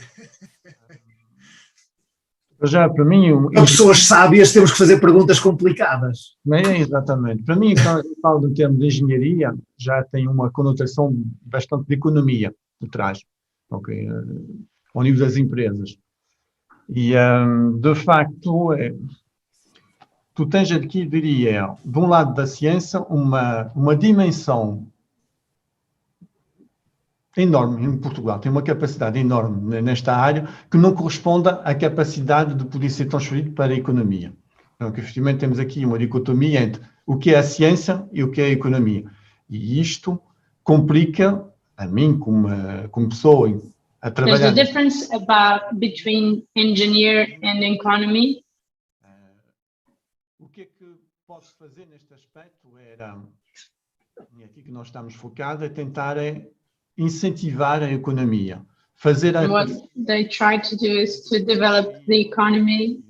Já, para mim... Para pessoas sábias temos que fazer perguntas complicadas. Exatamente. Para mim, quando eu falo do termo de engenharia, já tem uma conotação bastante de economia por trás, okay? Ao nível das empresas. E, de facto, tu tens aqui, diria, de um lado da ciência, uma dimensão enorme em Portugal, tem uma capacidade enorme nesta área que não corresponde à capacidade de poder ser transferido para a economia. Então, efetivamente, temos aqui uma dicotomia entre o que é a ciência e o que é a economia. E isto complica a mim, como pessoa, a trabalhar... There's a difference between engineer and economy. O que é que posso fazer neste aspecto era, e aqui que nós estamos focados, é tentar incentivar a economia. What they try to do is to develop the economy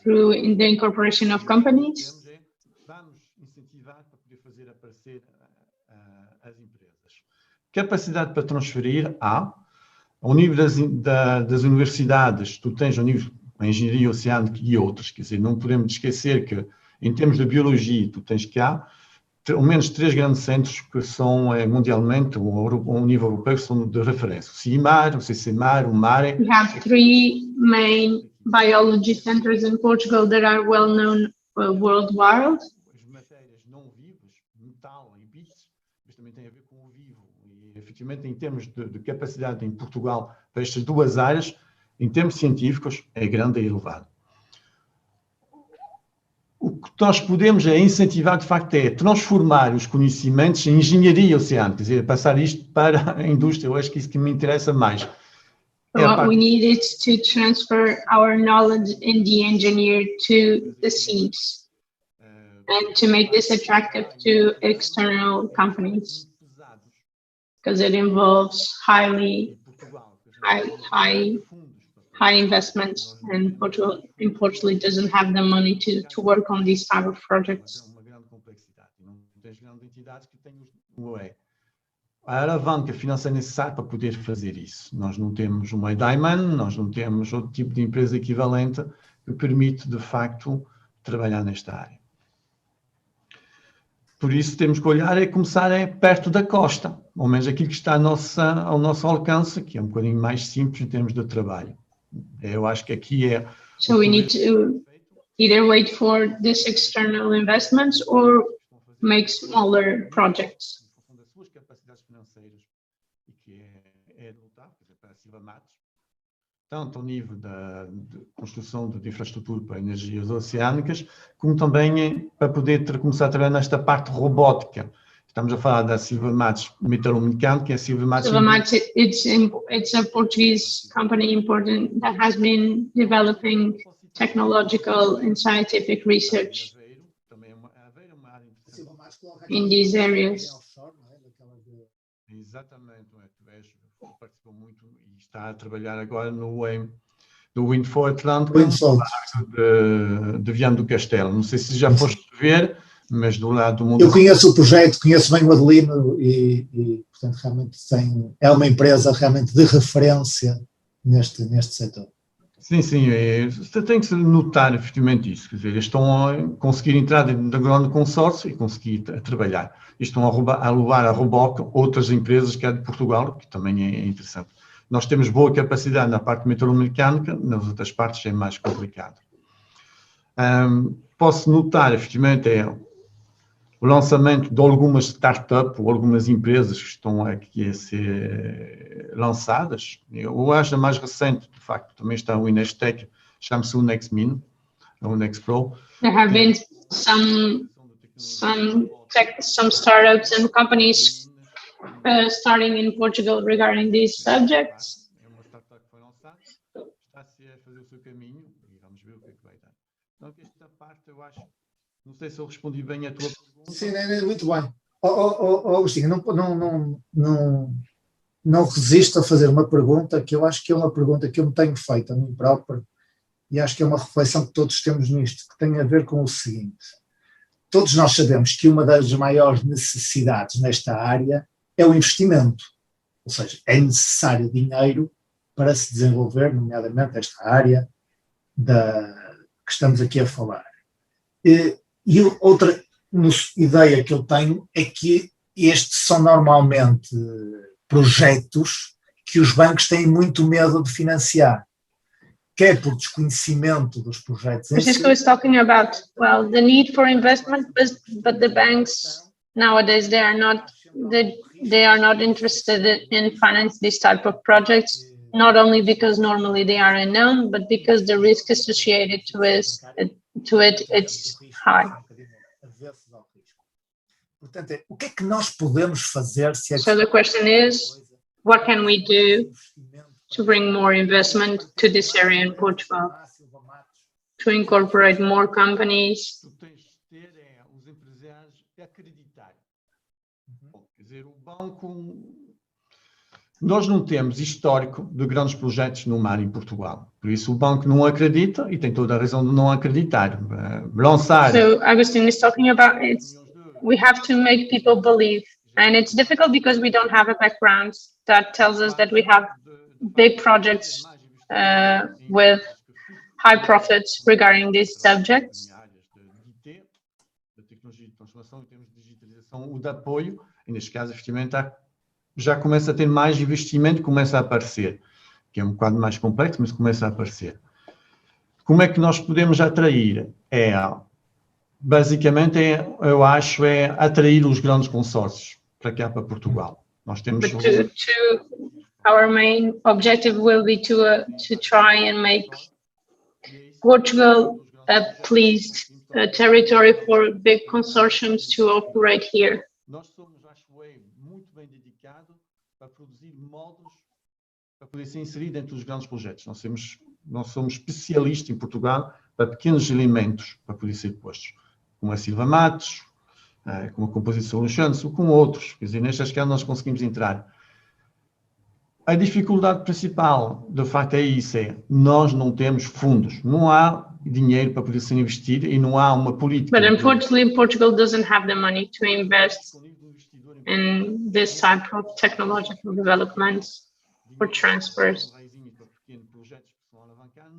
through the incorporation of companies. Vamos incentivar para poder fazer aparecer as empresas. Capacidade para transferir ao nível das universidades, tu tens ao nível da engenharia oceânica e outros, quer dizer, não podemos esquecer que em termos de biologia, tu tens que há ao menos 3 grandes centros que são mundialmente, ao nível europeu, são de referência. O CIMAR, o CCMAR, o MARE. We have 3 main biology centers in Portugal that are well known worldwide. As matérias não vivas, metal e bits, mas também tem a ver com o vivo. E, efetivamente, em termos de capacidade em Portugal para estas duas áreas, em termos científicos, é grande e elevado. O que nós podemos incentivar, de facto, é transformar os conhecimentos em engenharia oceânica, quer dizer, passar isto para a indústria. Eu acho que isso que me interessa mais. What we need is to transfer our knowledge in the engineer to the seas and to make this attractive to external companies, because it involves high investments, and Portugal doesn't have the money to work on these type of projects. Uma grande complexidade. Não tens grandes entidades que têm a alavanca financeira necessária para poder fazer isso. Nós não temos uma Diamond, nós não temos outro tipo de empresa equivalente que permite, de facto, trabalhar nesta área. Por isso, temos que olhar começar perto da costa, ou menos aquilo que está ao nosso alcance, que é um bocadinho mais simples em termos de trabalho. Eu acho que aqui é... So we need to either wait for this external investments or make smaller projects. Das suas capacidades financeiras, e que é lutar, por exemplo, a Silva Matos, tanto ao nível de construção de infraestrutura para energias oceânicas, como também para poder começar a trabalhar nesta parte robótica. Estamos a falar da Silva Matos metalomecânica, que é a Silva Matos... Silva Matos, it's a Portuguese company important that has been developing technological and scientific research in these areas. Exatamente, participou muito e está a trabalhar agora no Wind for Atlântico, de Viana do Castelo. Não sei se já foste ver, mas do lado do mundo... Eu conheço o projeto, conheço bem o Adelino e portanto, realmente é uma empresa realmente de referência neste setor. Sim, você tem que notar efetivamente isso, quer dizer, eles estão a conseguir entrar dentro do grande consórcio e conseguir trabalhar. E estão a levar a reboque outras empresas que é de Portugal, que também é interessante. Nós temos boa capacidade na parte metalomecânica, nas outras partes é mais complicado. Posso notar, efetivamente, o lançamento de algumas startups ou algumas empresas que estão aqui a ser lançadas. Eu acho a mais recente, de facto, também está o Neste, chama-se o Next ou Next Pro. There have been some startups and companies starting in Portugal regarding these subjects. É uma startup que foi lançada, está-se a fazer o seu caminho e vamos ver o que é que vai dar. Então, esta parte eu acho, não sei se eu respondi bem a tua pergunta. Sim, muito bem. Agostinho, não resisto a fazer uma pergunta que eu acho que é uma pergunta que eu me tenho feito a mim próprio e acho que é uma reflexão que todos temos nisto, que tem a ver com o seguinte. Todos nós sabemos que uma das maiores necessidades nesta área é o investimento, ou seja, é necessário dinheiro para se desenvolver, nomeadamente esta área que estamos aqui a falar. E outra ideia que eu tenho é que estes são normalmente projetos que os bancos têm muito medo de financiar, quer por desconhecimento dos projetos. Francisco is talking about, well, the need for investment, but the banks nowadays they are not interested in finance this type of projects, not only because normally they are unknown, but because the risk associated to it it's high. Portanto, o que é que nós podemos fazer se So the question is, what can we do to bring more investment to this area in Portugal, to incorporate more companies? Tu tens de ter os empresários acreditarem. Quer dizer, o banco... Nós não temos histórico de grandes projetos no mar em Portugal. Por isso o banco não acredita e tem toda a razão de não acreditar. Lançar... So Agustin is talking about we have to make people believe. And it's difficult because we don't have a background that tells us that we have big projects with high profits regarding these subjects. Da tecnologia de transformação em termos de digitalização, o de apoio, e neste caso, efetivamente, já começa a ter mais investimento, começa a aparecer, que é um bocado mais complexo, mas começa a aparecer. Como é que nós podemos atrair? Basicamente, eu acho, atrair os grandes consórcios para cá, para Portugal. Nós temos... Our main objective will be to try and make Portugal a pleased territory for big consortiums to operate here. Nós somos, acho muito bem dedicados para produzir módulos para poder ser inserido dentro dos grandes projetos. Nós somos especialistas em Portugal para pequenos elementos para poder ser postos, como a Silva Matos, como a composição do Oceano, ou com outros. Quer dizer, nestas que nós conseguimos entrar. A dificuldade principal, de facto, é isso, nós não temos fundos, não há dinheiro para poder ser investido e não há uma política. But unfortunately, Portugal doesn't have the money to invest in this type of technological developments or transfers.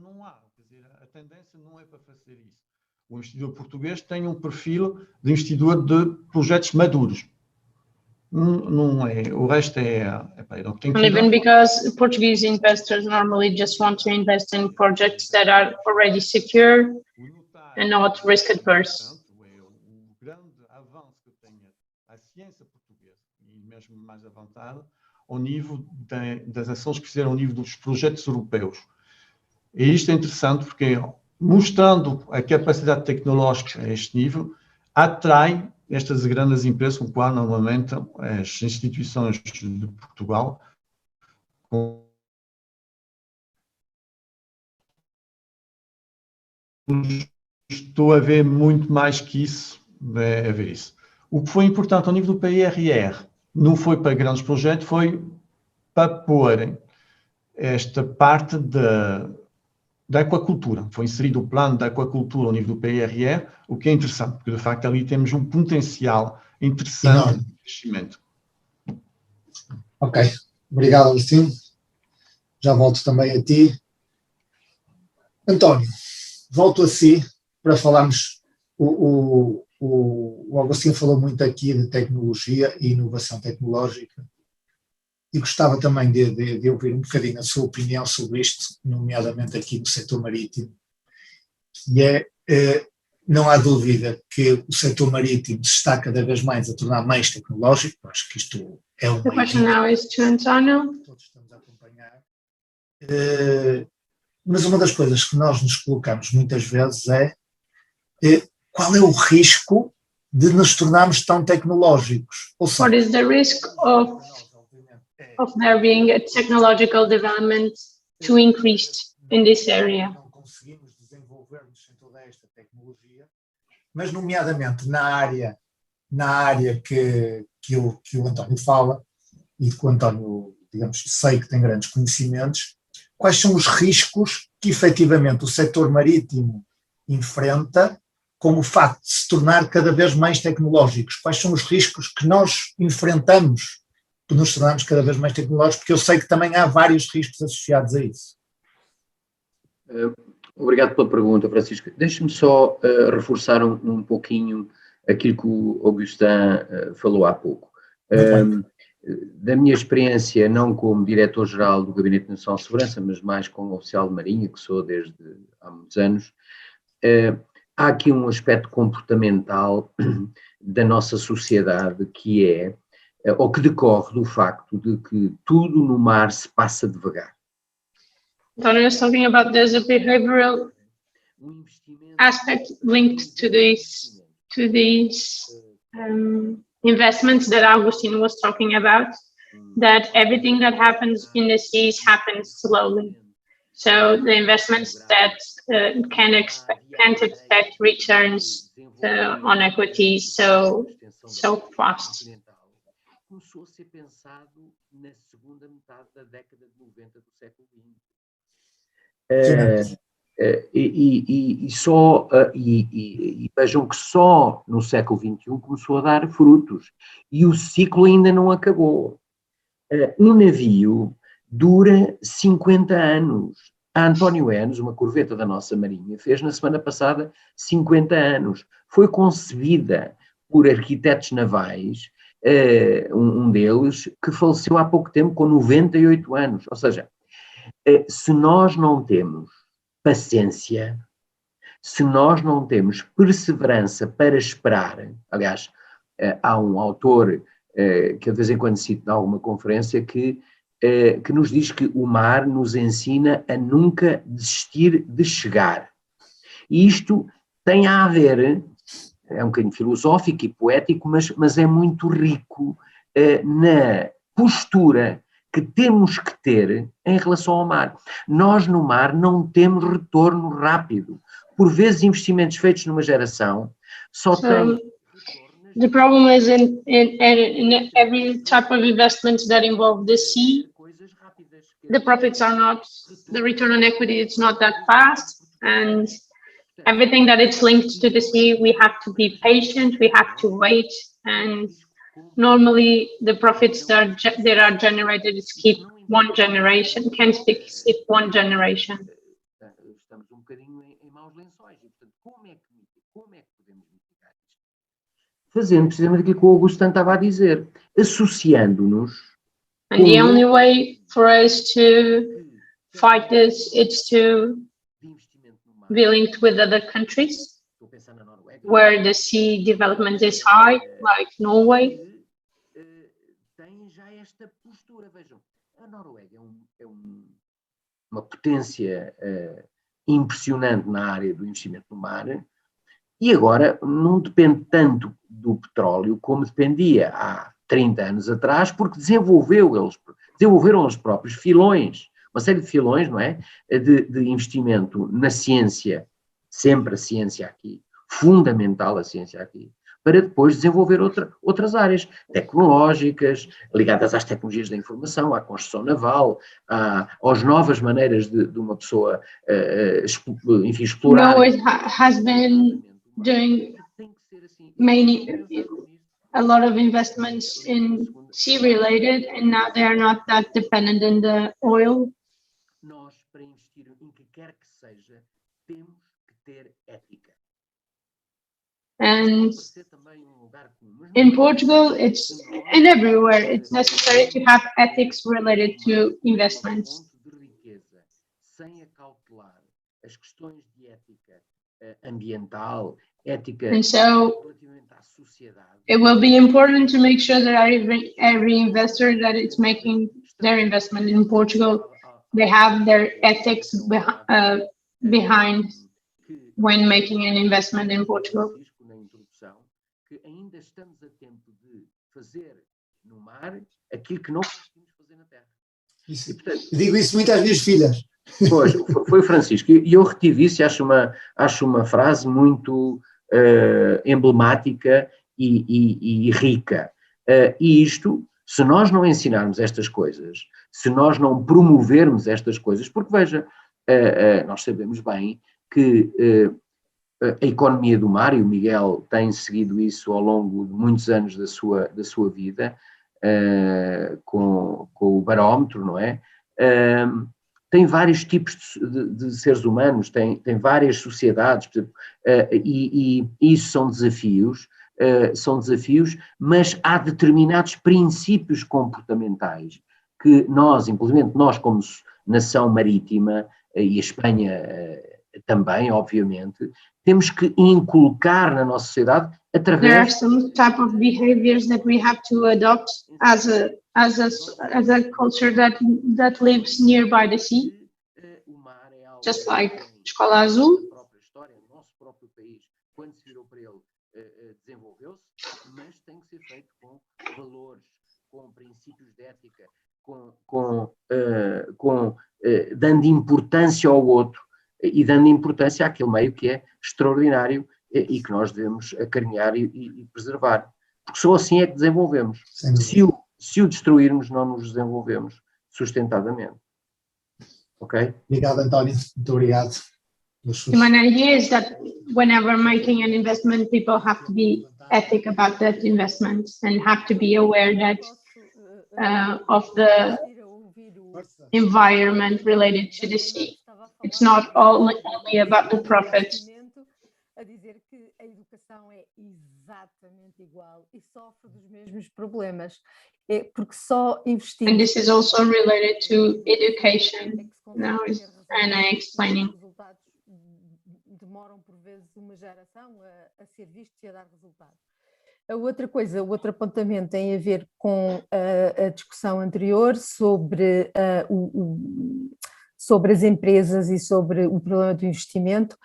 Não há, quer dizer, a tendência não é para fazer isso. O investidor português tem um perfil de investidor de projetos maduros. Não é, o resto And even because Portuguese investors normally just want to invest in projects that are already secure and not risk adverse. O grande avanço que tem a ciência portuguesa, e mesmo mais avançada, ao nível das ações que fizeram ao nível dos projetos europeus. E isto é interessante porque, mostrando a capacidade tecnológica a este nível, atrai estas grandes empresas, com qual normalmente as instituições de Portugal estou a ver muito mais que isso, a ver isso. O que foi importante ao nível do PRR não foi para grandes projetos, foi para pôr esta parte da aquacultura. Foi inserido o plano da aquacultura ao nível do PRR, o que é interessante, porque de facto ali temos um potencial interessante de crescimento. Ok, obrigado, Agostinho. Já volto também a ti. António, volto a si para falarmos. O Agostinho falou muito aqui de tecnologia e inovação tecnológica. E gostava também de ouvir um bocadinho a sua opinião sobre isto, nomeadamente aqui no setor marítimo, não há dúvida que o setor marítimo se está cada vez mais a tornar mais tecnológico. Acho que isto é uma The question now is to Antonio. todos estamos a acompanhar. Mas uma das coisas que nós nos colocamos muitas vezes é qual é o risco de nos tornarmos tão tecnológicos? Ou seja, What is the risk of there being a technological development to increase in this area? não conseguimos desenvolver-nos sem toda esta tecnologia, mas nomeadamente na área que o António fala e que o António, digamos, sei que tem grandes conhecimentos, quais são os riscos que efetivamente o setor marítimo enfrenta com o facto de se tornar cada vez mais tecnológicos? Quais são os riscos que nós enfrentamos por nos tornarmos cada vez mais tecnológicos? Porque eu sei que também há vários riscos associados a isso. Obrigado pela pergunta, Francisco. Deixe-me só reforçar um pouquinho aquilo que o Augustin falou há pouco. Da minha experiência, não como diretor-geral do Gabinete Nacional de Segurança, mas mais como oficial de marinha, que sou desde há muitos anos, há aqui um aspecto comportamental da nossa sociedade que ou que decorre do facto de que tudo no mar se passa devagar. Antonio is talking about there's a behavioral aspect linked to these investments that Augustine was talking about, that everything that happens in the seas happens slowly. So the investments that can't expect returns on equity so fast. Começou a ser pensado na segunda metade da década de 90 do século XX. E vejam que só no século XXI começou a dar frutos e o ciclo ainda não acabou. Um navio dura 50 anos. A António Enos, uma corveta da nossa marinha, fez na semana passada 50 anos. Foi concebida por arquitetos navais, um deles que faleceu há pouco tempo com 98 anos. Ou seja, se nós não temos paciência, se nós não temos perseverança para esperar, aliás, há um autor que eu de vez em quando cito em alguma conferência que nos diz que o mar nos ensina a nunca desistir de chegar. E isto tem a ver, é um bocadinho filosófico e poético, mas é muito rico na postura que temos que ter em relação ao mar. Nós no mar não temos retorno rápido. Por vezes investimentos feitos numa geração só têm... The problem is in every type of investment that involve the sea, the profits are not, the return on equity is not that fast, and everything that is linked to the sea, we have to be patient, we have to wait, and normally the profits that are generated skip one generation, can skip one generation. Estamos um bocadinho em maus lençóis, e portanto, como é que podemos mitigar isto? Fazendo precisamente aquilo que o Augustin estava a dizer, associando-nos. And the only way for us to fight this is to be linked with other countries where the sea development is high, like Norway. Tem já esta postura, vejam, a Noruega é uma potência impressionante na área do investimento no mar e agora não depende tanto do petróleo como dependia há 30 anos atrás, porque desenvolveram eles próprios filões, uma série de filões, não é, de investimento na ciência, sempre a ciência aqui, fundamental a ciência aqui, para depois desenvolver outras áreas tecnológicas, ligadas às tecnologias da informação, à construção naval, às novas maneiras de uma pessoa, enfim, explorar. Norway has been doing a lot of investments in sea-related, and now they are not that dependent on the oil. Nós, para investir em que quer que seja, temos que ter ética. And in Portugal, and everywhere, it's necessary to have ethics related to investments. Sem acautelar as questões de ética ambiental, ética And so relativamente à sociedade. it will be important to make sure that every investor that is making their investment in Portugal, they have their ethics behind when making an investment in Portugal. Na introdução, que ainda estamos a tempo de fazer no mar aquilo que não conseguimos fazer na terra. Isso, E, portanto, digo isso muito às minhas filhas. Pois, foi o Francisco, e eu retive isso e acho uma frase muito emblemática e rica. E isto, se nós não ensinarmos estas coisas, se nós não promovermos estas coisas, porque veja, nós sabemos bem que a economia do mar, e o Miguel tem seguido isso ao longo de muitos anos da sua vida, com o barómetro, não é? Tem vários tipos de seres humanos, tem várias sociedades, por exemplo, e isso são desafios, mas há determinados princípios comportamentais que nós, infelizmente, nós como nação marítima, e a Espanha também, obviamente, temos que inculcar na nossa sociedade através... There are some type of behaviors that we have to adopt as a culture that lives nearby the sea, just like Escola Azul. A própria história, o nosso próprio país, quando se virou para ele, desenvolveu-se, mas tem que ser feito com valores, com princípios de ética, dando importância ao outro e dando importância àquele meio que é extraordinário e que nós devemos acarinhar e preservar. Porque só assim é que desenvolvemos. Se o destruirmos, não nos desenvolvemos sustentadamente. Ok? Obrigado, António. Muito obrigado. The main idea is that whenever making an investment, people have to be ethic about that investment and have to be aware that of the environment related to the sea. It's not only about the profit. A dizer que a educação é exatamente igual e sofre dos mesmos problemas, porque só investir. And this is also related to education. Now is Anna explaining. Os resultados demoram por vezes uma geração a ser vistos e a dar resultados. A outra coisa, o outro apontamento tem a ver com a discussão anterior sobre sobre as empresas e sobre o problema do investimento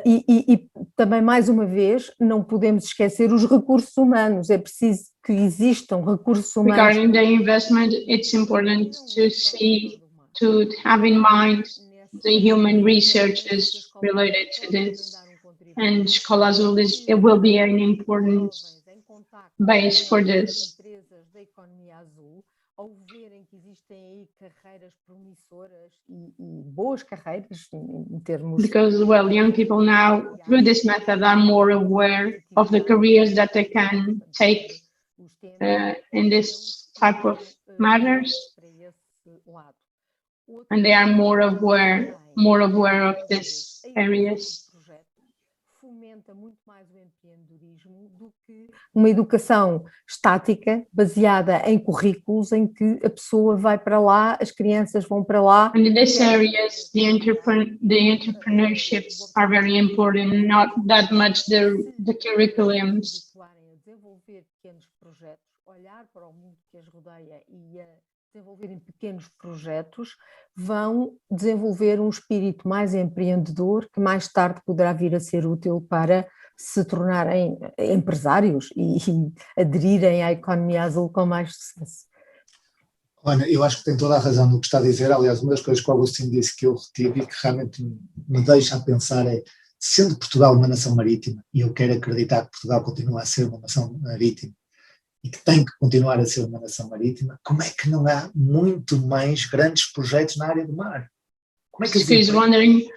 e também, mais uma vez, não podemos esquecer os recursos humanos, é preciso que existam recursos humanos. Regarding the investment, it's important to have in mind the human researches related to this, and Escola Azul will be an important base for this. Da economia azul, ao verem que existem aí carreiras promissoras e boas carreiras em termos... Because, well, young people now, through this method, are more aware of the careers that they can take in this type of matters, and they are more aware of these areas. Fomenta muito mais o empreendedorismo do que uma educação estática, baseada em currículos, em que a pessoa vai para lá, as crianças vão para lá. And in these areas, the entrepreneurships are very important, not that much the curriculums. Desenvolver pequenos projetos, olhar para o mundo que as rodeia e desenvolverem pequenos projetos, vão desenvolver um espírito mais empreendedor que mais tarde poderá vir a ser útil para se tornarem empresários e aderirem à economia azul com mais sucesso. Ana, eu acho que tem toda a razão no que está a dizer. Aliás, uma das coisas que o Agostinho disse que eu retive e que realmente me deixa a pensar é, sendo Portugal uma nação marítima, e eu quero acreditar que Portugal continua a ser uma nação marítima, e que tem que continuar a ser uma nação marítima, como é que não há muito mais grandes projetos na área do mar? Como é que She's wondering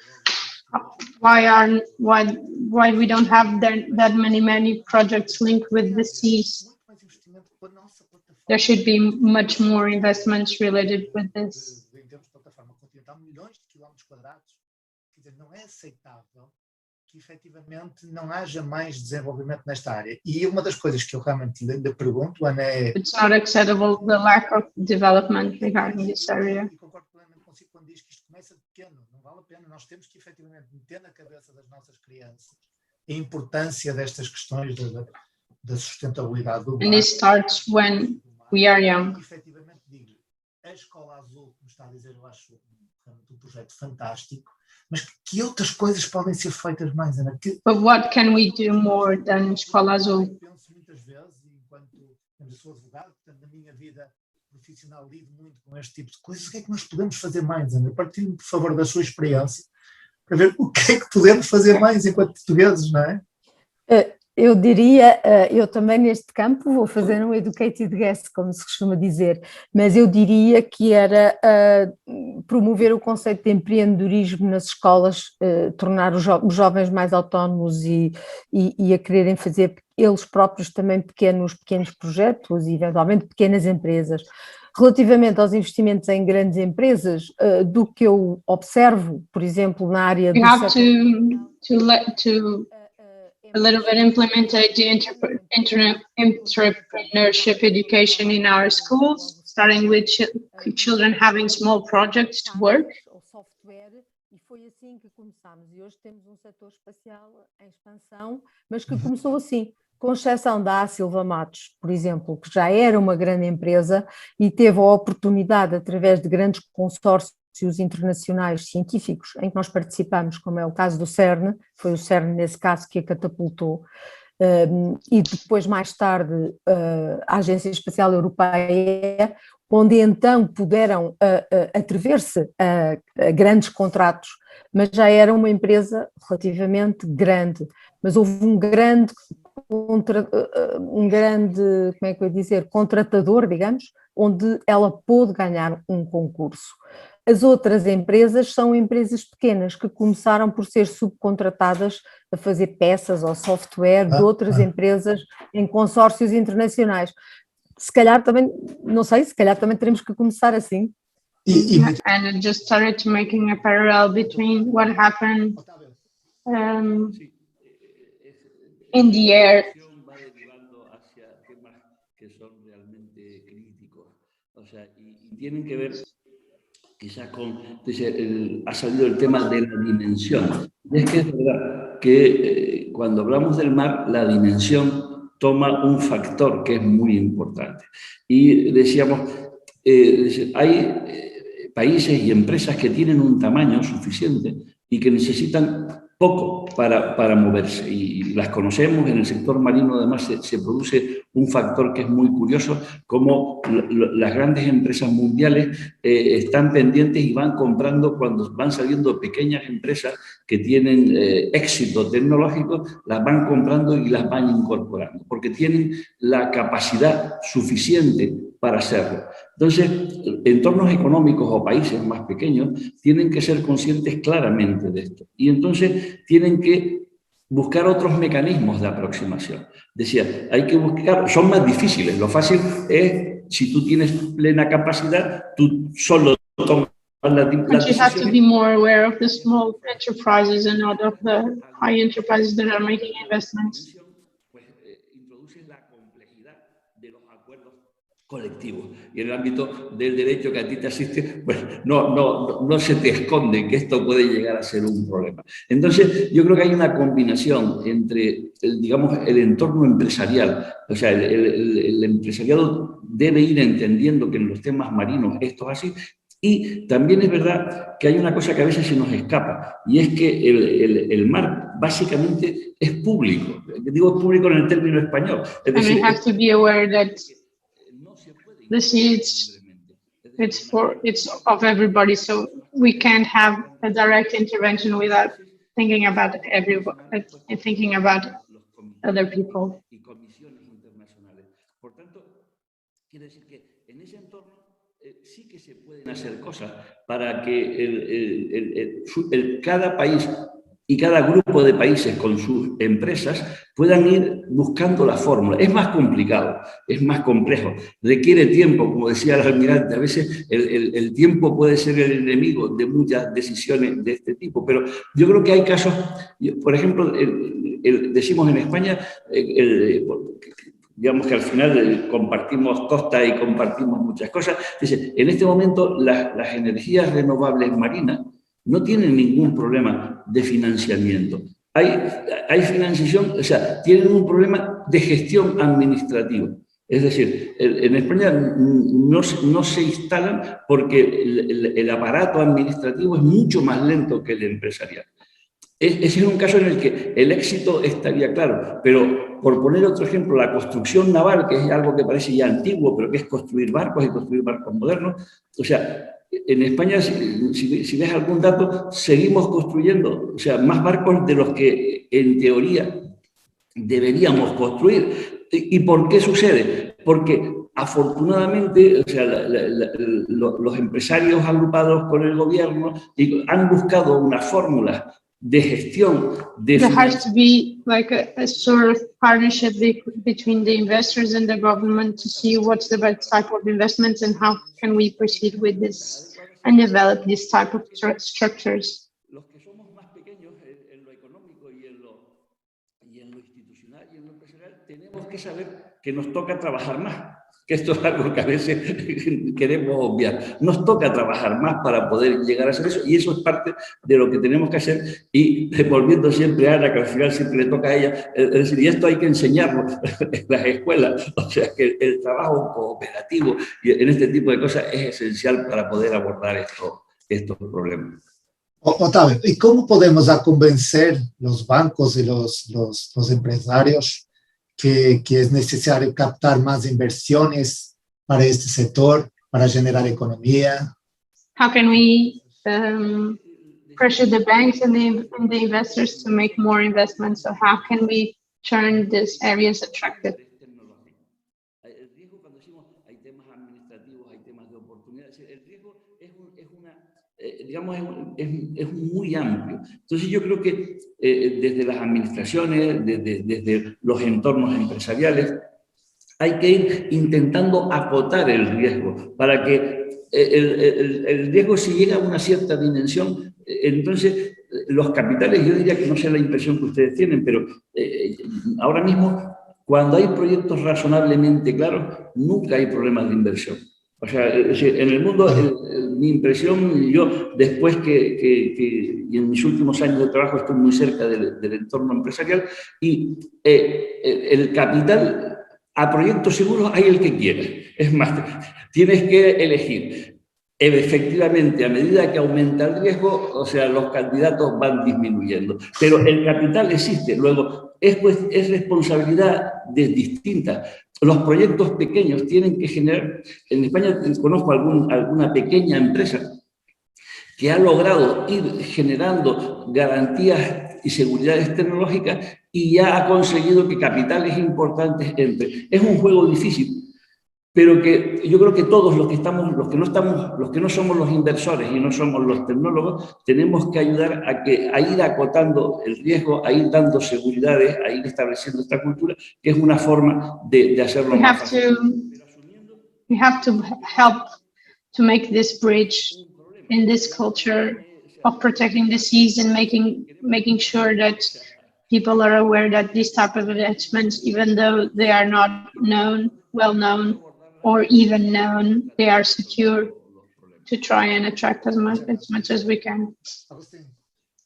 why we don't have that many projects linked with the seas. There should be much more investments related with this. Em termos de plataforma continental, milhões de quilómetros quadrados. Quer dizer, não é aceitável que efetivamente não haja mais desenvolvimento nesta área. E uma das coisas que eu realmente lhe pergunto, Ana, é... It's not acceptable, the lack of development regarding this area. E concordo plenamente consigo quando diz que isto começa pequeno, não vale a pena, nós temos que efetivamente meter na cabeça das nossas crianças a importância destas questões da sustentabilidade do mar. And it starts when we are young. Efetivamente digo, a Escola Azul, como está a dizer, eu acho um projeto fantástico, mas que outras coisas podem ser feitas mais, Ana? But what can we do more than Escola Azul? Penso muitas vezes, enquanto eu sou advogado, portanto, na minha vida profissional lido muito com este tipo de coisas, o que é que nós podemos fazer mais, Ana? Partilhe-me, por favor, da sua experiência, para ver o que é que podemos fazer mais enquanto portugueses, não é? Eu diria, eu também neste campo vou fazer um educated guess, como se costuma dizer, mas eu diria que era promover o conceito de empreendedorismo nas escolas, tornar os jovens mais autónomos e a quererem fazer eles próprios também pequenos projetos e eventualmente pequenas empresas. Relativamente aos investimentos em grandes empresas, do que eu observo, por exemplo, na área do a little bit implemented the entrepreneurship education in our schools, starting with children having small projects to work. E foi assim que começámos. E hoje temos um setor espacial em expansão, mas que começou assim, com exceção da A. Silva Matos, por exemplo, que já era uma grande empresa e teve a oportunidade, através de grandes consórcios internacionais científicos em que nós participamos, como é o caso do CERN, foi o CERN nesse caso que a catapultou, e depois mais tarde a Agência Espacial Europeia, onde então puderam atrever-se a grandes contratos, mas já era uma empresa relativamente grande, mas houve um grande, como é que eu ia dizer, contratador, digamos, onde ela pôde ganhar um concurso. As outras empresas são empresas pequenas que começaram por ser subcontratadas a fazer peças ou software de outras empresas em consórcios internacionais. Se calhar também, não sei, se calhar também teremos que começar assim. And it just started to making a parallel between what happened in the air. Va derivando hacia temas que son realmente críticos, o sea, y tienen que ver quizás con, ha salido el tema de la dimensión. Y es que es verdad que cuando hablamos del mar, la dimensión toma un factor que es muy importante. Y decíamos, hay países y empresas que tienen un tamaño suficiente y que necesitan poco para moverse, y las conocemos. En el sector marino además se produce un factor que es muy curioso, como las grandes empresas mundiales están pendientes y van comprando, cuando van saliendo pequeñas empresas que tienen éxito tecnológico, las van comprando y las van incorporando, porque tienen la capacidad suficiente para hacerlo. Entonces, entornos económicos o países más pequeños tienen que ser conscientes claramente de esto, y entonces tienen que buscar otros mecanismos de aproximación. Decía, hay que buscar, son más difíciles. Lo fácil es, si tú tienes plena capacidad, tú solo tomas la decisión. But you have to be more aware of the small enterprises and not of the high enterprises that are making investments. Introduces la complejidad de los acuerdos colectivos. Y en el ámbito del derecho que a ti te asiste, pues no se te esconde que esto puede llegar a ser un problema. Entonces, yo creo que hay una combinación entre, digamos, el entorno empresarial. O sea, el empresariado debe ir entendiendo que en los temas marinos esto es así. Y también es verdad que hay una cosa que a veces se nos escapa, y es que el mar básicamente es público. Digo público en el término español. Es decir, and we have to be aware that the sea, it's of everybody, so we can't have a direct intervention without thinking about everyone and thinking about other people. Y comisiones internacionales. Por tanto, quiere decir que en ese entorno sí que se pueden hacer cosas para que cada país y cada grupo de países con sus empresas puedan ir buscando la fórmula. Es más complicado, es más complejo, requiere tiempo, como decía el almirante. A veces el tiempo puede ser el enemigo de muchas decisiones de este tipo, pero yo creo que hay casos, por ejemplo, decimos en España, digamos que al final compartimos costa y compartimos muchas cosas. Entonces, en este momento las energías renovables marinas no tienen ningún problema de financiamiento. Hay financiación, o sea, tienen un problema de gestión administrativa. Es decir, en España no se instalan porque el aparato administrativo es mucho más lento que el empresarial. Ese es un caso en el que el éxito estaría claro, pero por poner otro ejemplo, la construcción naval, que es algo que parece ya antiguo, pero que es construir barcos y construir barcos modernos, o sea, en España, si ves algún dato, seguimos construyendo, o sea, más barcos de los que en teoría deberíamos construir. ¿Y por qué sucede? Porque afortunadamente, o sea, los empresarios agrupados con el gobierno han buscado una fórmula de gestión de... There has to be like a sort of partnership between the investors and the government to see what's the best type of investments and how can we proceed with this and develop this type of structures. Los que somos más pequeños en lo económico y en lo institucional y en lo empresarial, tenemos que saber que nos toca trabajar más, que esto es algo que a veces queremos obviar. Nos toca trabajar más para poder llegar a hacer eso, y eso es parte de lo que tenemos que hacer, y volviendo siempre a Ana, que al final siempre le toca a ella, es decir, y esto hay que enseñarlo en las escuelas, o sea, que el trabajo cooperativo y en este tipo de cosas es esencial para poder abordar estos problemas. Otávio, ¿y cómo podemos convencer los bancos y los empresarios que es necesario captar más inversiones para este sector, para generar economía? How can we pressure the banks and the investors to make more investments? So how can we turn these areas attractive? El riesgo, cuando decimos hay temas administrativos, hay temas de oportunidades, el riesgo es muy amplio. Entonces yo creo que desde las administraciones, desde los entornos empresariales, hay que ir intentando acotar el riesgo para que el riesgo, si llega a una cierta dimensión, entonces los capitales, yo diría que no sé la impresión que ustedes tienen, pero ahora mismo, cuando hay proyectos razonablemente claros, nunca hay problemas de inversión. O sea, en el mundo, mi impresión, yo después y en mis últimos años de trabajo estoy muy cerca del entorno empresarial, y el capital a proyectos seguros hay el que quiere. Es más, tienes que elegir. Efectivamente, a medida que aumenta el riesgo, o sea, los candidatos van disminuyendo. Pero el capital existe. Luego, es responsabilidad distinta. Los proyectos pequeños tienen que generar... En España conozco alguna pequeña empresa que ha logrado ir generando garantías y seguridades tecnológicas y ya ha conseguido que capitales importantes entren. Es un juego difícil, pero que yo creo que todos los que no somos los inversores y no somos los tecnólogos, tenemos que ayudar a ir acotando el riesgo, a ir dando seguridades, a ir estableciendo esta cultura, que es una forma de hacerlo más fácil. We have to help to make this bridge in this culture of protecting the seas and making sure that people are aware that these type of investments, even though they are not well known, or even known, they are secure, to try and attract as much as we can. Agostinho,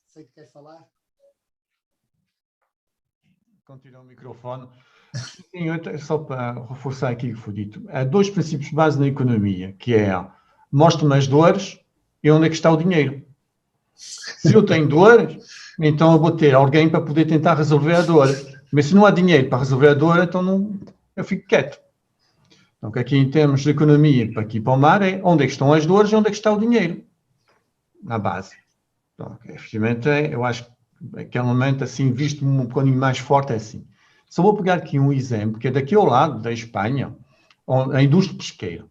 sei que quer falar? Continua o microfone. Sim, só para reforçar aqui o que foi dito. Há dois princípios base na economia, que é mostra-me as dores e onde é que está o dinheiro. Se eu tenho dores, então eu vou ter alguém para poder tentar resolver a dor. Mas se não há dinheiro para resolver a dor, então eu fico quieto. Então, aqui em termos de economia, para aqui para o mar, é onde é que estão as dores e onde é que está o dinheiro. Na base. Então, efetivamente, eu acho que aquele momento, assim, visto um bocadinho mais forte, é assim. Só vou pegar aqui um exemplo, que é daqui ao lado da Espanha, a indústria pesqueira.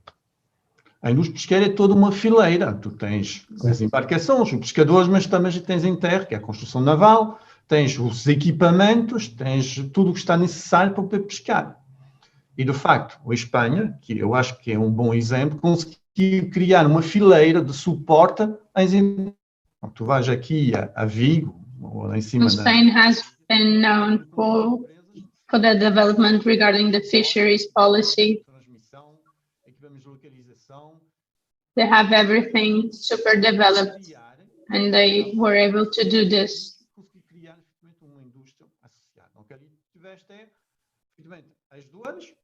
A indústria pesqueira é toda uma fileira. Tu tens as embarcações, os pescadores, mas também tens em terra, que é a construção naval, tens os equipamentos, tens tudo o que está necessário para poder pescar. E, de facto, a Espanha, que eu acho que é um bom exemplo, conseguiu criar uma fileira de suporte às empresas. Tu vais aqui a Vigo, ou lá em cima... Spain has been known for for the development regarding the fisheries policy. transmissão, equipamentos de localização, They have everything super developed, and they were able to do this. conseguir criar efetivamente uma indústria associada. O que ali tiveste é, efetivamente, as duas,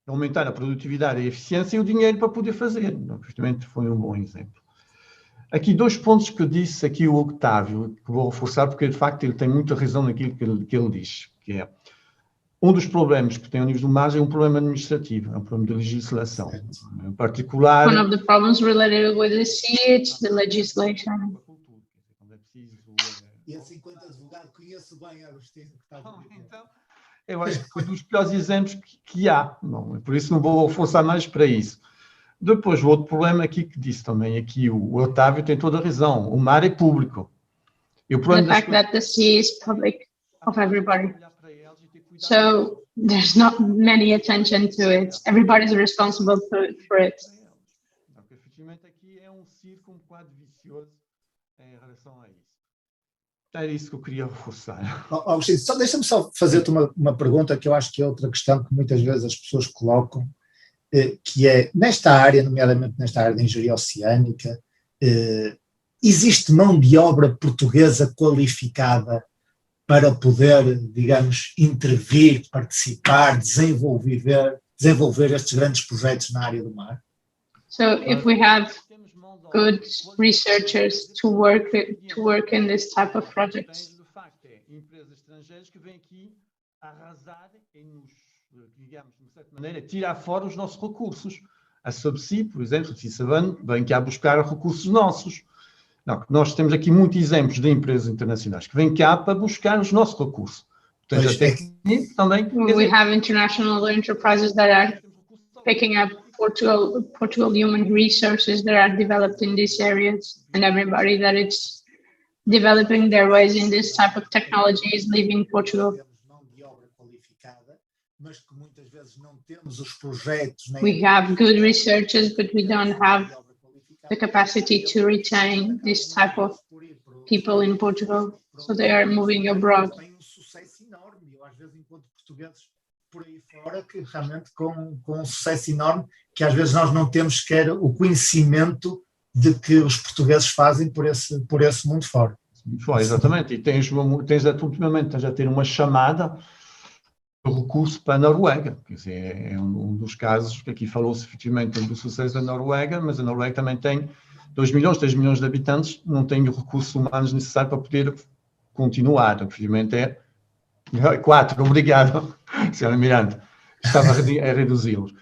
aumentar a produtividade e a eficiência e o dinheiro para poder fazer. Efetivamente foi um bom exemplo. Aqui dois pontos que eu disse aqui o Octávio, que vou reforçar porque de facto ele tem muita razão naquilo que ele diz, que é um dos problemas que tem ao nível do mar é um problema administrativo, é um problema de legislação. Em particular... One of the problems related with the sea, it's the legislation. E assim, enquanto advogado, conheço bem a Agostinho que está a dizer. Então, eu acho que foi um dos piores exemplos que há. Bom, por isso não vou reforçar mais para isso. Depois, o outro problema aqui que disse também, aqui o Otávio tem toda a razão, o mar é público. E o The fact that the sea is public of everybody. So there's not many attention to it. Everybody's responsible for it. Porque, efetivamente, aqui é um círculo um bocado vicioso em relação a isso. Era isso que eu queria reforçar. Agostinho, deixa-me só fazer-te uma pergunta que eu acho que é outra questão que muitas vezes as pessoas colocam, que é, nesta área, nomeadamente nesta área de engenharia oceânica, existe mão de obra portuguesa qualificada para poder, digamos, intervir, participar, desenvolver estes grandes projetos na área do mar? So if we have good researchers to work in this type of projects. De facto, é empresas estrangeiras que vêm aqui arrasar e nos, digamos, de certa maneira, tirar fora os nossos recursos. A Subsea, por exemplo, a Cisavan, vem cá buscar recursos nossos. Não, nós temos aqui muitos exemplos de empresas internacionais que vêm cá para buscar os nossos recursos. Portanto, até também... We have international enterprises that are picking up Portugal human resources that are developed in these areas, and everybody that is developing their ways in this type of technology is leaving Portugal. We have good researchers, but we don't have the capacity to retain this type of people in Portugal, so they are moving abroad. Por aí fora, que realmente com um sucesso enorme, que às vezes nós não temos sequer o conhecimento de que os portugueses fazem por esse mundo fora. Exatamente, e tens ultimamente a ter uma chamada de recurso para a Noruega, quer dizer, é um dos casos que aqui falou-se efetivamente do sucesso da Noruega, mas a Noruega também tem 2 milhões, 3 milhões de habitantes, não tem os recursos humanos necessários para poder continuar, efetivamente é 4, obrigado, Sr. Almirante, estava a reduzi-los.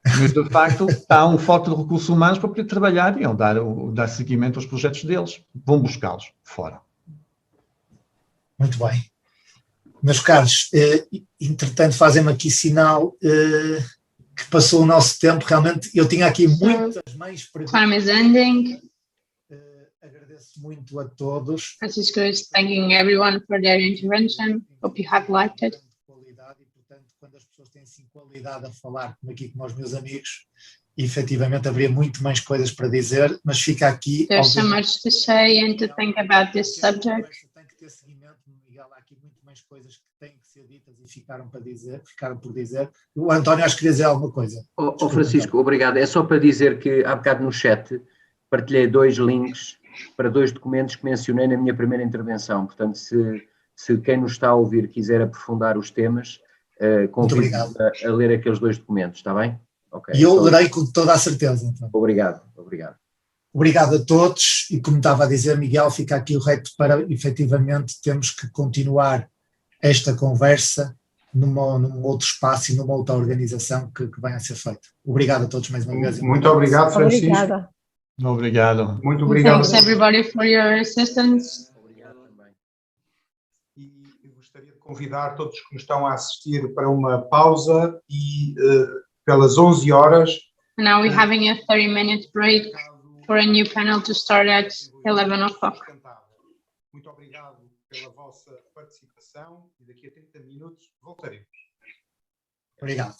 Mas, de facto, há um falta de recursos humanos para poder trabalhar e dar seguimento aos projetos deles. Vão buscá-los fora. Muito bem. Meus caros, entretanto, fazem-me aqui sinal que passou o nosso tempo. Realmente, eu tinha aqui muitas mais perguntas. Time is ending. Agradeço muito a todos. Francisco is thanking everyone for their intervention. Hope you have liked it. Quando as pessoas têm assim qualidade a falar, como aqui com os meus amigos, efetivamente haveria muito mais coisas para dizer, mas fica aqui... There's so much to say and to think about this subject. Tem que ter seguimento, Miguel, há aqui muito mais coisas que têm que ser ditas e ficaram por dizer. O António acho que queria dizer alguma coisa. Francisco, obrigado. É só para dizer que há bocado no chat partilhei 2 links para 2 documentos que mencionei na minha primeira intervenção. Portanto, se quem nos está a ouvir quiser aprofundar os temas, convido a ler aqueles 2 documentos, está bem? Okay, e eu lerei com toda a certeza. Então. Obrigado. Obrigado a todos e como estava a dizer Miguel, fica aqui o reto para efetivamente temos que continuar esta conversa num outro espaço e numa outra organização que venha a ser feita. Obrigado a todos mais uma vez. Muito obrigado, Francisco. Obrigado. Muito obrigado. Thanks everybody for your assistance. E gostaria de convidar todos que nos estão a assistir para uma pausa e pelas 11 horas. Now we're having a 30-minute break for a new panel to start at 11 o'clock. Muito obrigado pela vossa participação e daqui a 30 minutos voltaremos. Obrigado.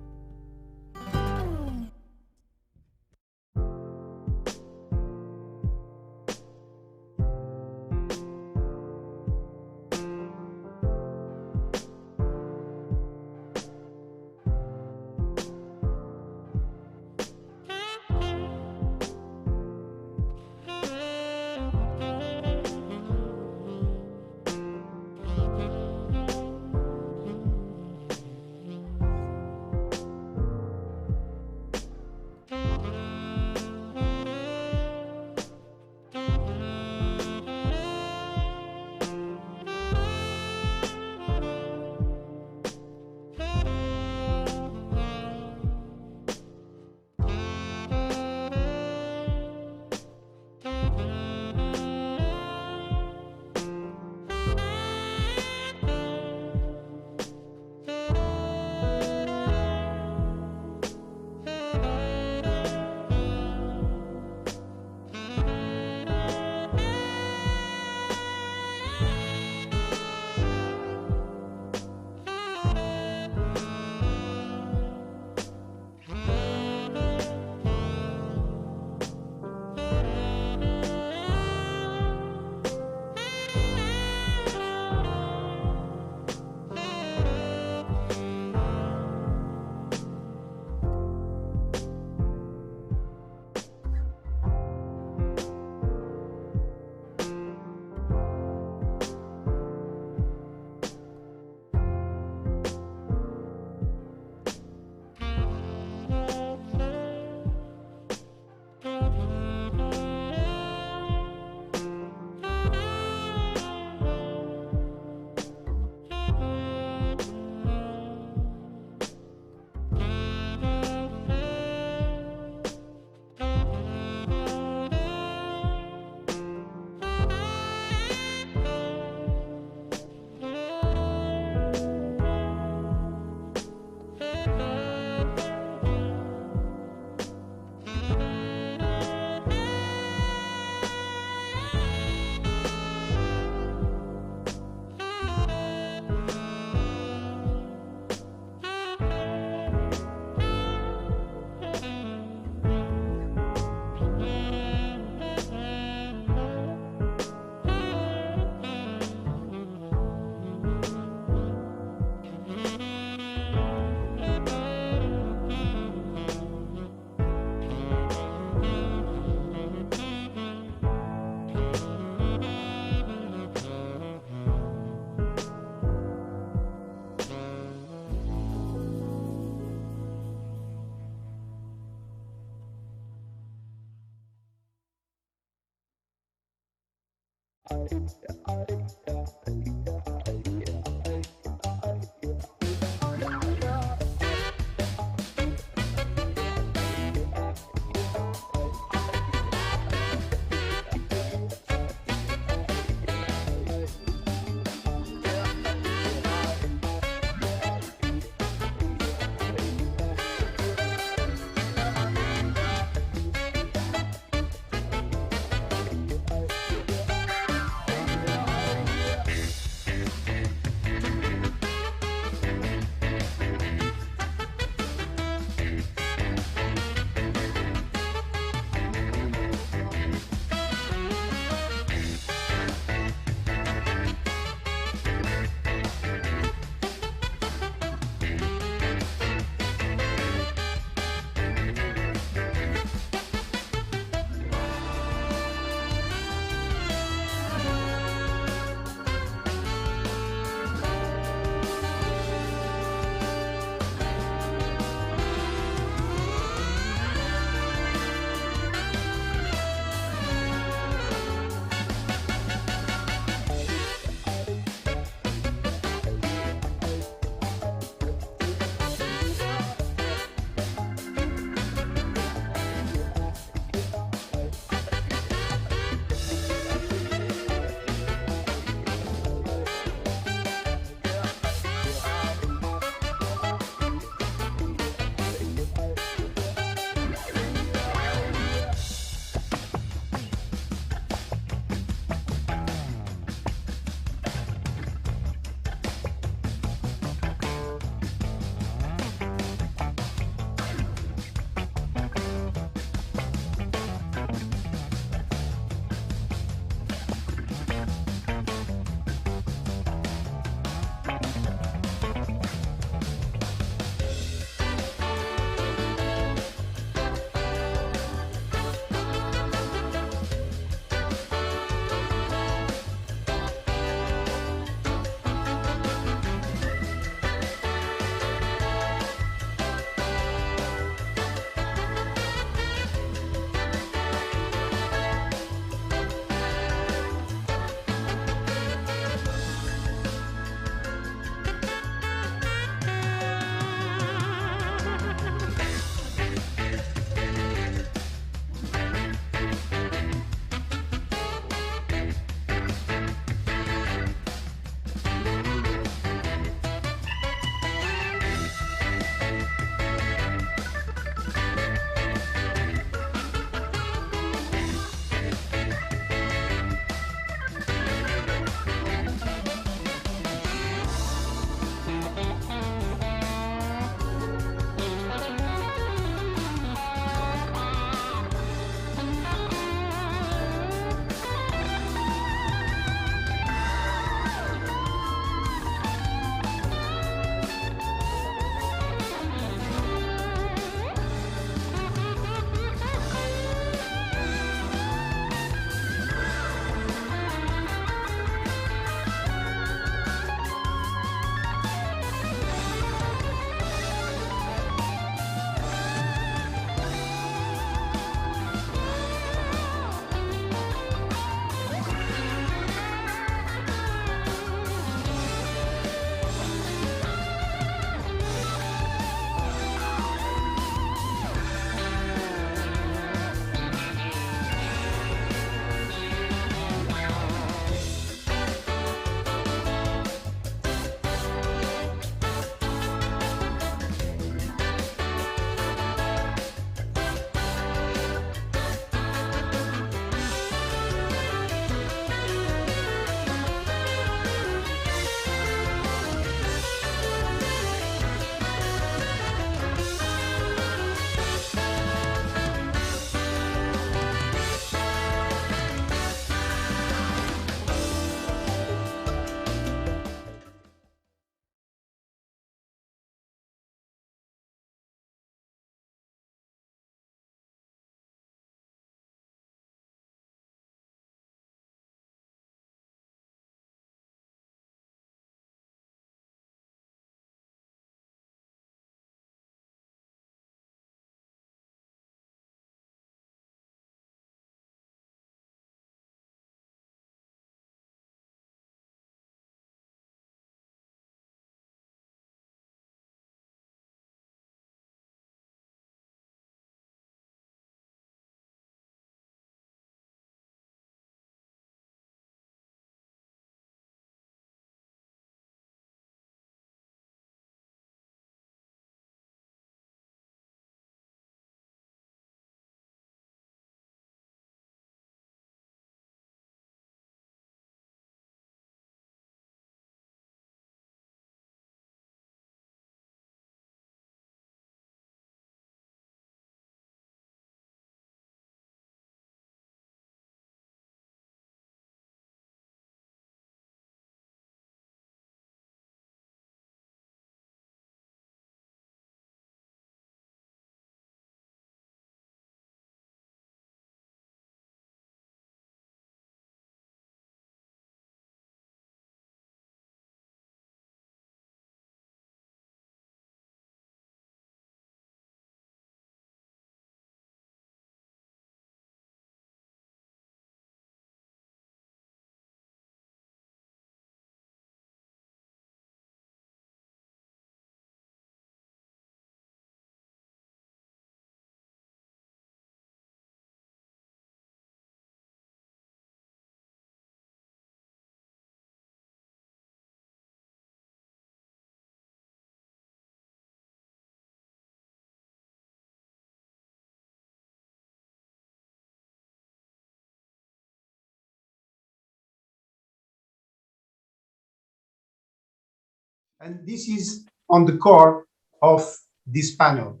And this is on the core of this panel.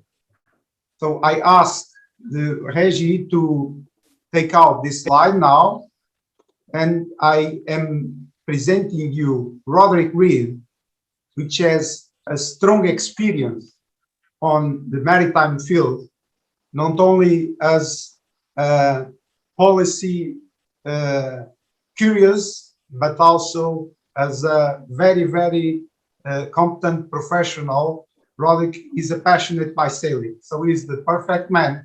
So I asked the Régie to take out this slide now, and I am presenting you Roderick Reed, which has a strong experience on the maritime field, not only as policy curious, but also as a very, very competent professional. Roderick is a passionate by sailing, so he's the perfect man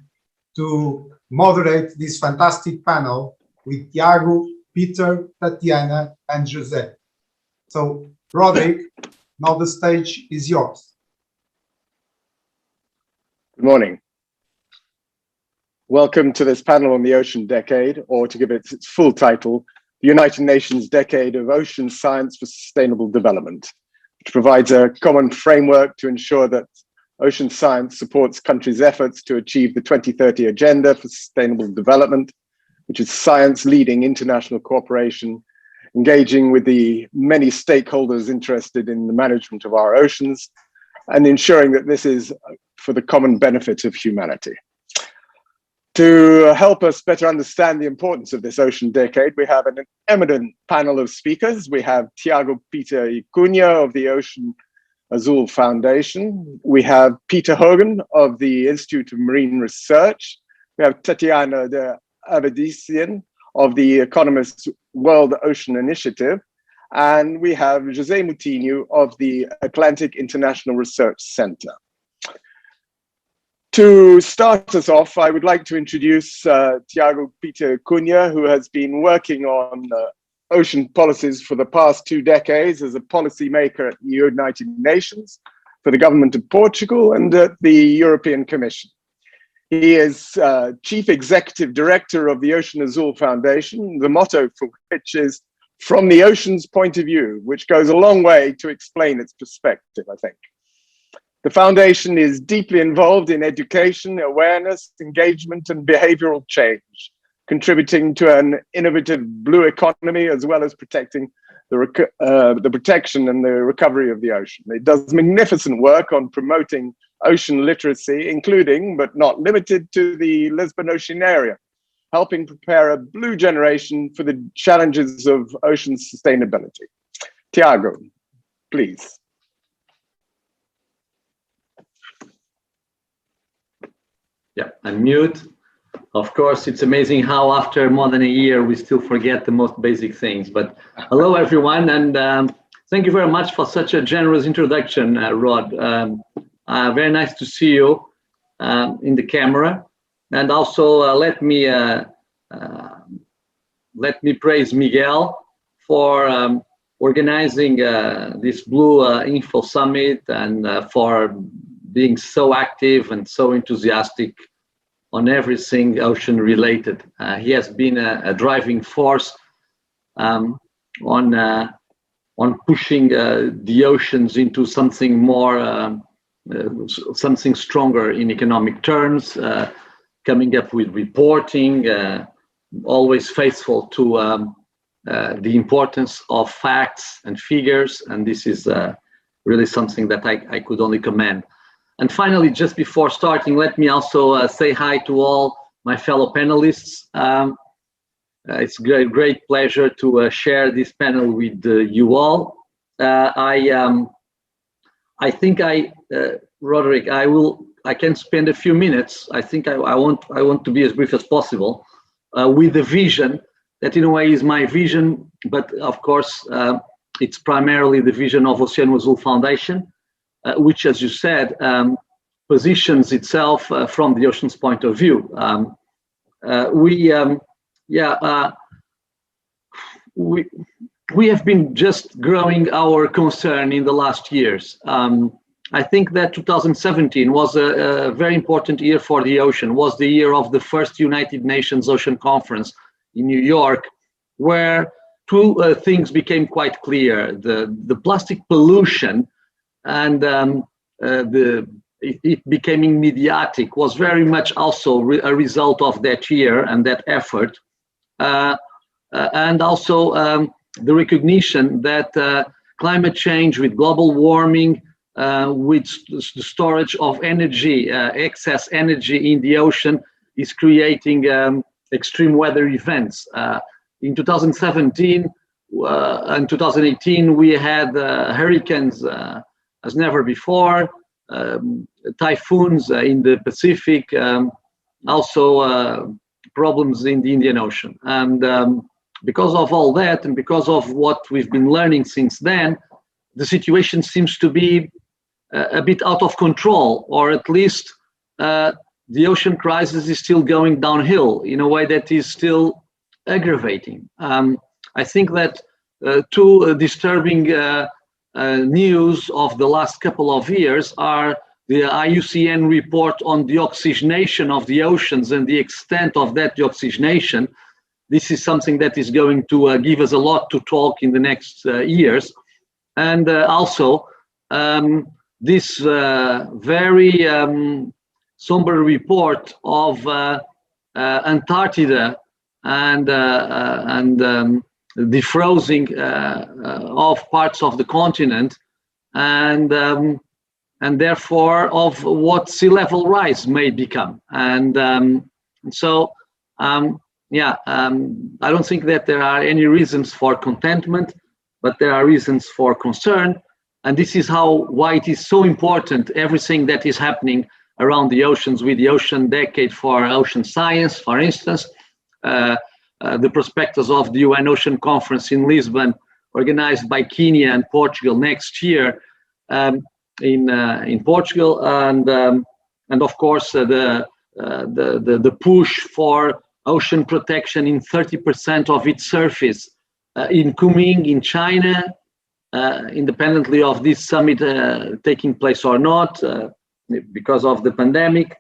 to moderate this fantastic panel with Tiago, Peter, Tatiana, and Jose. So, Roderick, now the stage is yours. Good morning. Welcome to this panel on the Ocean Decade, or to give it its full title, the United Nations Decade of Ocean Science for Sustainable Development, which provides a common framework to ensure that ocean science supports countries' efforts to achieve the 2030 Agenda for Sustainable Development, which is science leading international cooperation, engaging with the many stakeholders interested in the management of our oceans, and ensuring that this is for the common benefit of humanity. To help us better understand the importance of this Ocean Decade, we have an eminent panel of speakers. We have Tiago Peter Cunha of the Ocean Azul Foundation. We have Peter Hogan of the Institute of Marine Research. We have Tatiana de Avedisian of the Economist World Ocean Initiative. And we have José Moutinho of the Atlantic International Research Center. To start us off, I would like to introduce Tiago Peter Cunha, who has been working on ocean policies for the past 2 decades as a policymaker at the United Nations, for the government of Portugal, and at the European Commission. He is Chief Executive Director of the Ocean Azul Foundation, the motto for which is "From the Ocean's Point of View," which goes a long way to explain its perspective, I think. The foundation is deeply involved in education, awareness, engagement, and behavioral change, contributing to an innovative blue economy, as well as protecting the protection and the recovery of the ocean. It does magnificent work on promoting ocean literacy, including, but not limited to, the Lisbon Ocean area, helping prepare a blue generation for the challenges of ocean sustainability. Tiago, please. Yeah, I'm mute. Of course, it's amazing how after more than a year, we still forget the most basic things. But hello, everyone, and thank you very much for such a generous introduction, Rod. Very nice to see you in the camera. And also let me praise Miguel for organizing this Blue Info Summit and for being so active and so enthusiastic on everything ocean related. He has been a driving force on pushing the oceans into something more, something stronger in economic terms, coming up with reporting, always faithful to the importance of facts and figures, and this is really something that I could only commend. And finally, just before starting, let me also say hi to all my fellow panelists. It's a great pleasure to share this panel with you all. I think Roderick, I can spend a few minutes. I think I want to be as brief as possible with the vision that in a way is my vision, but of course it's primarily the vision of Oceano Azul Foundation, which, as you said, positions itself from the ocean's point of view. We have been just growing our concern in the last years. I think that 2017 was a very important year for the ocean, was the year of the first United Nations Ocean Conference in New York, where 2 things became quite clear. The plastic pollution and it becoming mediatic was very much also a result of that year and that effort. And also the recognition that climate change, with global warming, with the storage of energy, excess energy in the ocean is creating extreme weather events. In 2017 and 2018, we had hurricanes as never before, typhoons in the Pacific, also problems in the Indian Ocean. And because of all that, and because of what we've been learning since then, the situation seems to be a bit out of control, or at least the ocean crisis is still going downhill in a way that is still aggravating. I think that two disturbing news of the last couple of years are the IUCN report on the oxygenation of the oceans and the extent of that deoxygenation. This is something that is going to give us a lot to talk in the next years. And also, this very somber report of Antarctica and defrosing of parts of the continent, and therefore of what sea level rise may become. And so, yeah, I don't think that there are any reasons for contentment, but there are reasons for concern. And this is why it is so important, everything that is happening around the oceans, with the Ocean Decade for Ocean Science, for instance, the prospectus of the UN Ocean Conference in Lisbon, organized by Kenya and Portugal next year in Portugal, and of course the push for ocean protection in 30% of its surface in Kunming in China, independently of this summit taking place or not, because of the pandemic.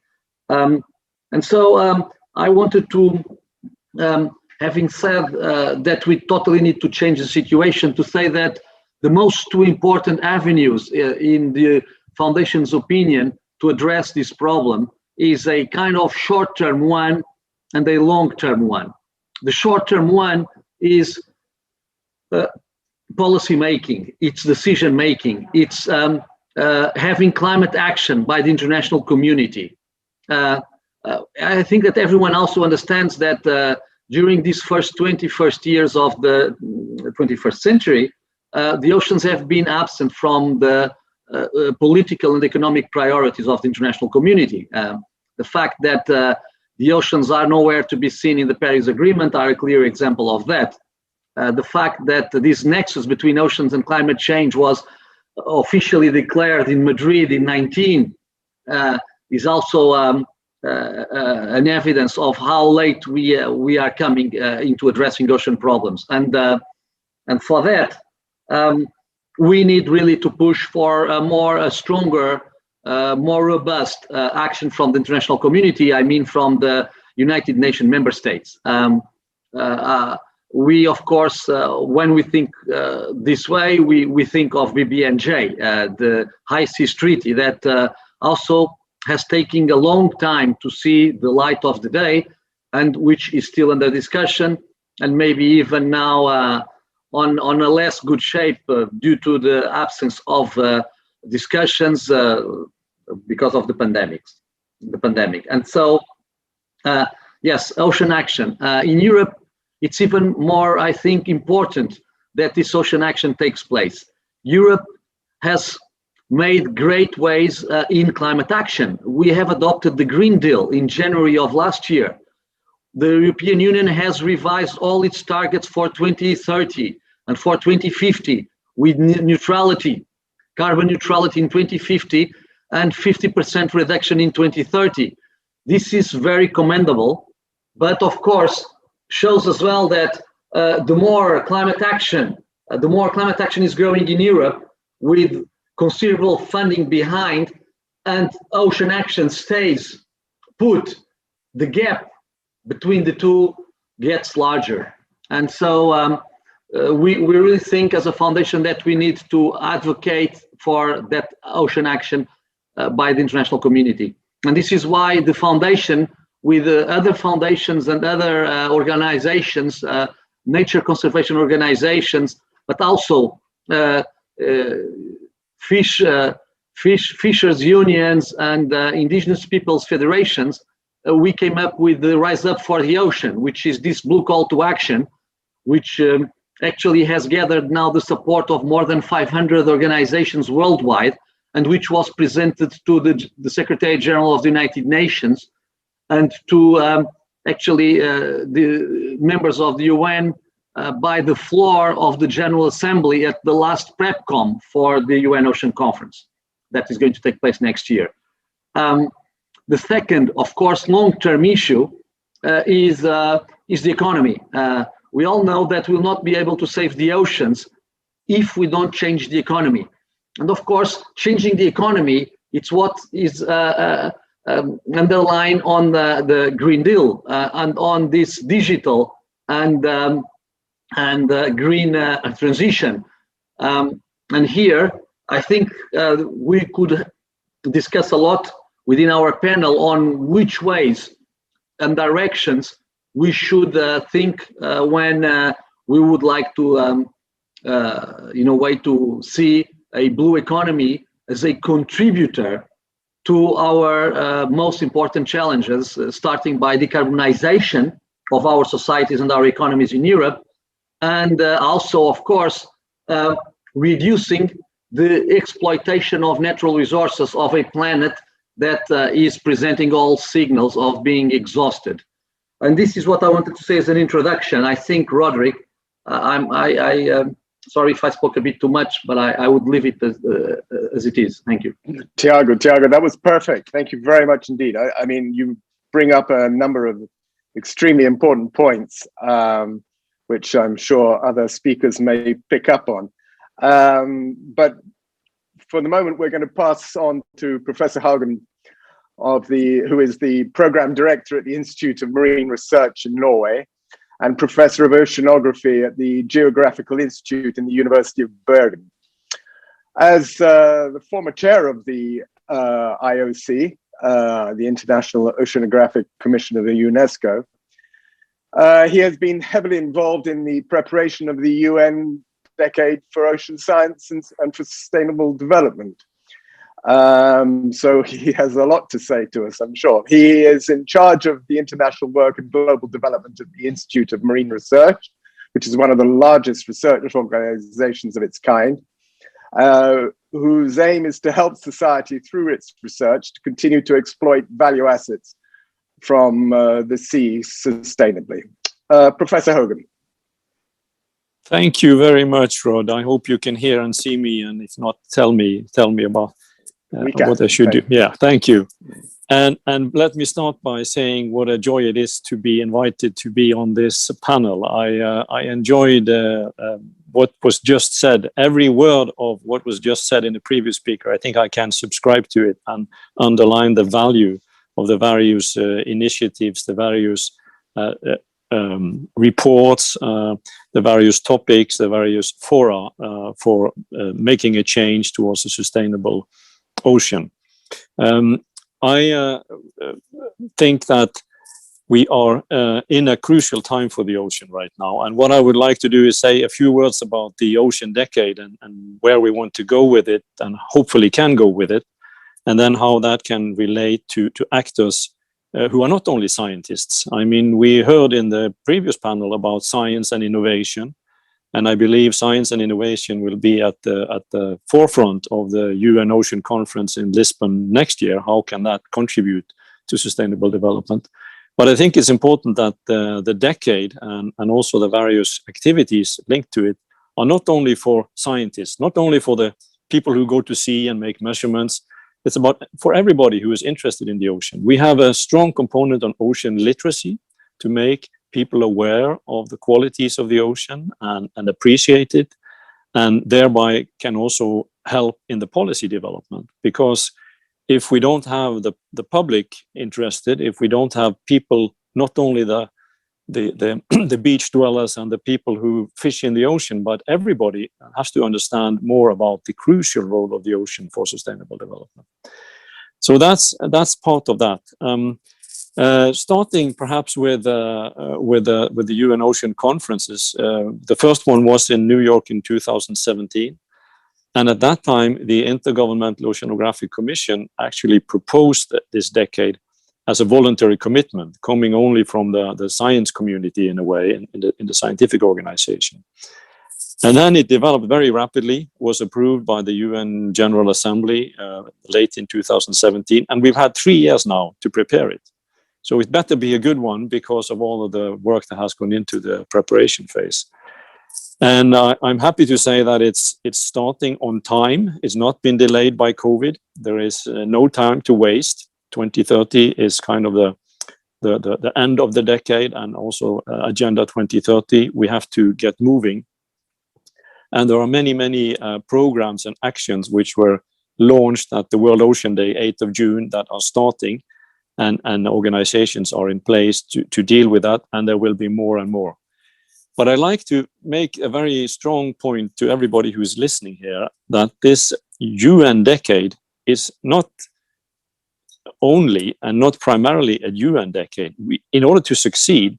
And so I wanted to, having said that we totally need to change the situation, to say that the most two important avenues in the Foundation's opinion to address this problem is a kind of short-term one and a long-term one. The short-term one is policy making, it's decision making, it's having climate action by the international community. I think that everyone also understands that during these first 21st years of the 21st century, the oceans have been absent from the political and economic priorities of the international community. The fact that the oceans are nowhere to be seen in the Paris Agreement are a clear example of that. The fact that this nexus between oceans and climate change was officially declared in Madrid in 19 is also an evidence of how late we are coming into addressing ocean problems. And for that, we need really to push for a stronger, more robust action from the international community. I mean, from the United Nations member states. We, of course, when we think this way, we think of BBNJ, the High Seas Treaty, that also has taken a long time to see the light of the day, and which is still under discussion, and maybe even now on a less good shape due to the absence of discussions because of the pandemic. And so, yes, ocean action. In Europe, it's even more, I think, important that this ocean action takes place. Europe has made great ways in climate action. We have adopted the Green Deal in January of last year. The European Union has revised all its targets for 2030 and for 2050 with neutrality, carbon neutrality in 2050 and 50% reduction in 2030. This is very commendable, but of course shows as well that the more climate action is growing in Europe with considerable funding behind, and ocean action stays put, the gap between the two gets larger. And so we really think as a foundation that we need to advocate for that ocean action by the international community. And this is why the foundation, with other foundations and other organizations, nature conservation organizations, but also fishers unions and indigenous peoples federations, we came up with the Rise Up for the Ocean, which is this blue call to action, which actually has gathered now the support of more than 500 organizations worldwide, and which was presented to the Secretary General of the United Nations and to the members of the UN by the floor of the General Assembly at the last PrepCom for the UN Ocean Conference that is going to take place next year. The second, of course, long-term issue is the economy. We all know that we'll not be able to save the oceans if we don't change the economy. And of course, changing the economy, it's what is underlined on the Green Deal and on this digital and green transition. And here, I think we could discuss a lot within our panel on which ways and directions we should think when we would like to, to see a blue economy as a contributor to our most important challenges, starting by decarbonization of our societies and our economies in Europe, and also, of course, reducing the exploitation of natural resources of a planet that is presenting all signals of being exhausted. And this is what I wanted to say as an introduction. I think, Roderick, sorry if I spoke a bit too much, but I would leave it as it is. Thank you. Tiago, that was perfect. Thank you very much indeed. I mean, you bring up a number of extremely important points, which I'm sure other speakers may pick up on. But for the moment, we're going to pass on to Professor Haugen, who is the program director at the Institute of Marine Research in Norway and professor of oceanography at the Geographical Institute in the University of Bergen. As the former chair of the IOC, the International Oceanographic Commission of the UNESCO, he has been heavily involved in the preparation of the UN Decade for Ocean Science and for Sustainable Development. So he has a lot to say to us, I'm sure. He is in charge of the international work and global development at the Institute of Marine Research, which is one of the largest research organizations of its kind, whose aim is to help society through its research to continue to exploit value assets from the sea sustainably. Professor Haugen. Thank you very much, Rod. I hope you can hear and see me, and if not, tell me about what I should do. Yeah, thank you. And let me start by saying what a joy it is to be invited to be on this panel. I enjoyed what was just said. Every word of what was just said in the previous speaker, I think I can subscribe to it and underline the value of the various initiatives, the various reports, the various topics, the various fora for making a change towards a sustainable ocean. I think that we are in a crucial time for the ocean right now. And what I would like to do is say a few words about the Ocean Decade and where we want to go with it and hopefully can go with it. And then how that can relate to actors who are not only scientists. I mean, we heard in the previous panel about science and innovation, and I believe science and innovation will be at the forefront of the UN Ocean Conference in Lisbon next year. How can that contribute to sustainable development? But I think it's important that the decade and also the various activities linked to it are not only for scientists, not only for the people who go to sea and make measurements. It's about for everybody who is interested in the ocean. We have a strong component on ocean literacy to make people aware of the qualities of the ocean and appreciate it, and thereby can also help in the policy development. Because if we don't have the public interested, if we don't have people, not only the beach dwellers and the people who fish in the ocean, but everybody has to understand more about the crucial role of the ocean for sustainable development. So that's part of that. Starting perhaps with the UN Ocean conferences. The first one was in New York in 2017, And at that time, the Intergovernmental Oceanographic Commission actually proposed this decade as a voluntary commitment, coming only from the science community in a way, in the scientific organization. And then it developed very rapidly, was approved by the UN General Assembly late in 2017, and we've had 3 years now to prepare it. So it better be a good one because of all of the work that has gone into the preparation phase. And I'm happy to say that it's starting on time. It's not been delayed by COVID. There is no time to waste. 2030 is kind of the end of the decade, and also Agenda 2030. We have to get moving. And there are many programs and actions which were launched at the World Ocean Day, 8th of June, that are starting, and organizations are in place to deal with that, and there will be more and more. But I like to make a very strong point to everybody who is listening here that this UN decade is not only and not primarily a UN decade. In order to succeed,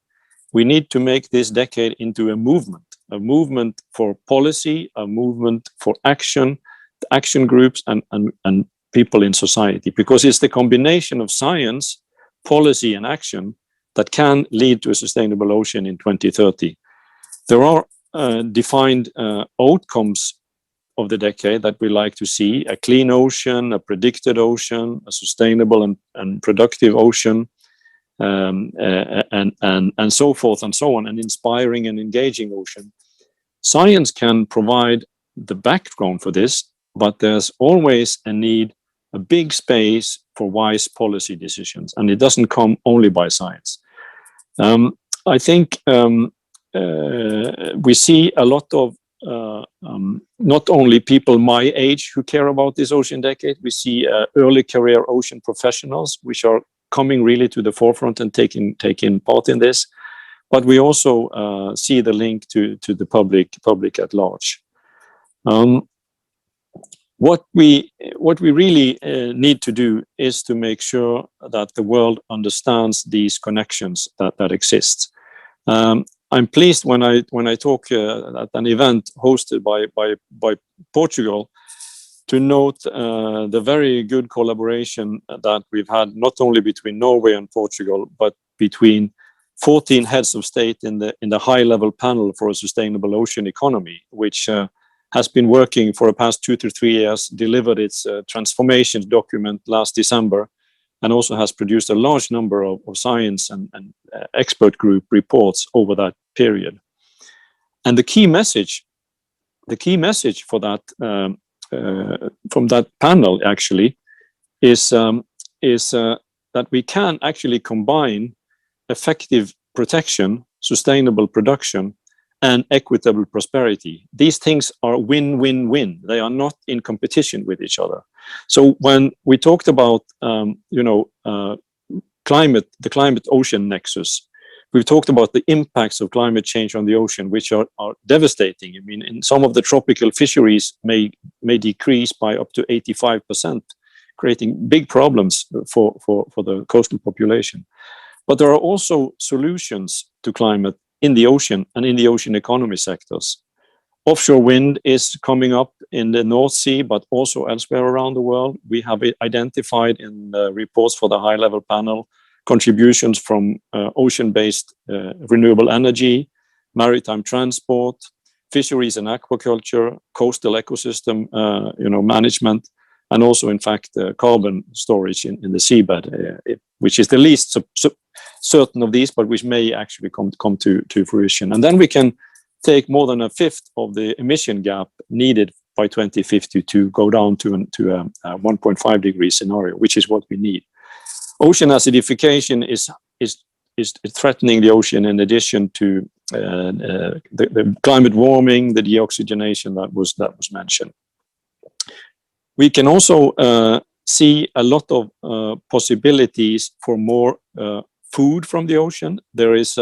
we need to make this decade into a movement for policy, a movement for action, action groups and people in society, because it's the combination of science, policy and action that can lead to a sustainable ocean in 2030. There are defined outcomes of the decade that we like to see: a clean ocean, a predicted ocean, a sustainable and productive ocean, and so forth and so on, an inspiring and engaging ocean. Science can provide the background for this, but there's always a big space for wise policy decisions, and it doesn't come only by science. I think we see a lot of not only people my age who care about this ocean decade. We see early career ocean professionals, which are coming really to the forefront and taking part in this. But we also see the link to the public at large. What we really need to do is to make sure that the world understands these connections that exist. I'm pleased when I talk at an event hosted by Portugal to note the very good collaboration that we've had, not only between Norway and Portugal, but between 14 heads of state in the high-level panel for a sustainable ocean economy, which has been working for the past 2 to 3 years, delivered its transformation document last December, and also has produced a large number of science and expert group reports over that period. And the key message for that from that panel actually is that we can actually combine effective protection, sustainable production, and equitable prosperity. These things are win-win-win. They are not in competition with each other. So when we talked about the climate-ocean nexus, we've talked about the impacts of climate change on the ocean, which are devastating. I mean, in some of the tropical fisheries may decrease by up to 85%, creating big problems for the coastal population. But there are also solutions to climate in the ocean and in the ocean economy sectors. Offshore wind is coming up in the North Sea, but also elsewhere around the world. We have identified in the reports for the high-level panel contributions from ocean-based renewable energy, maritime transport, fisheries and aquaculture, coastal ecosystem management, and also, in fact, carbon storage in the seabed, which is the least certain of these, but which may actually come to fruition. And then we can take more than a fifth of the emission gap needed by 2050 to go down to a 1.5 degree scenario, which is what we need. Ocean acidification is threatening the ocean, in addition to the climate warming, the deoxygenation that was mentioned. We can also see a lot of possibilities for more food from the ocean. There is,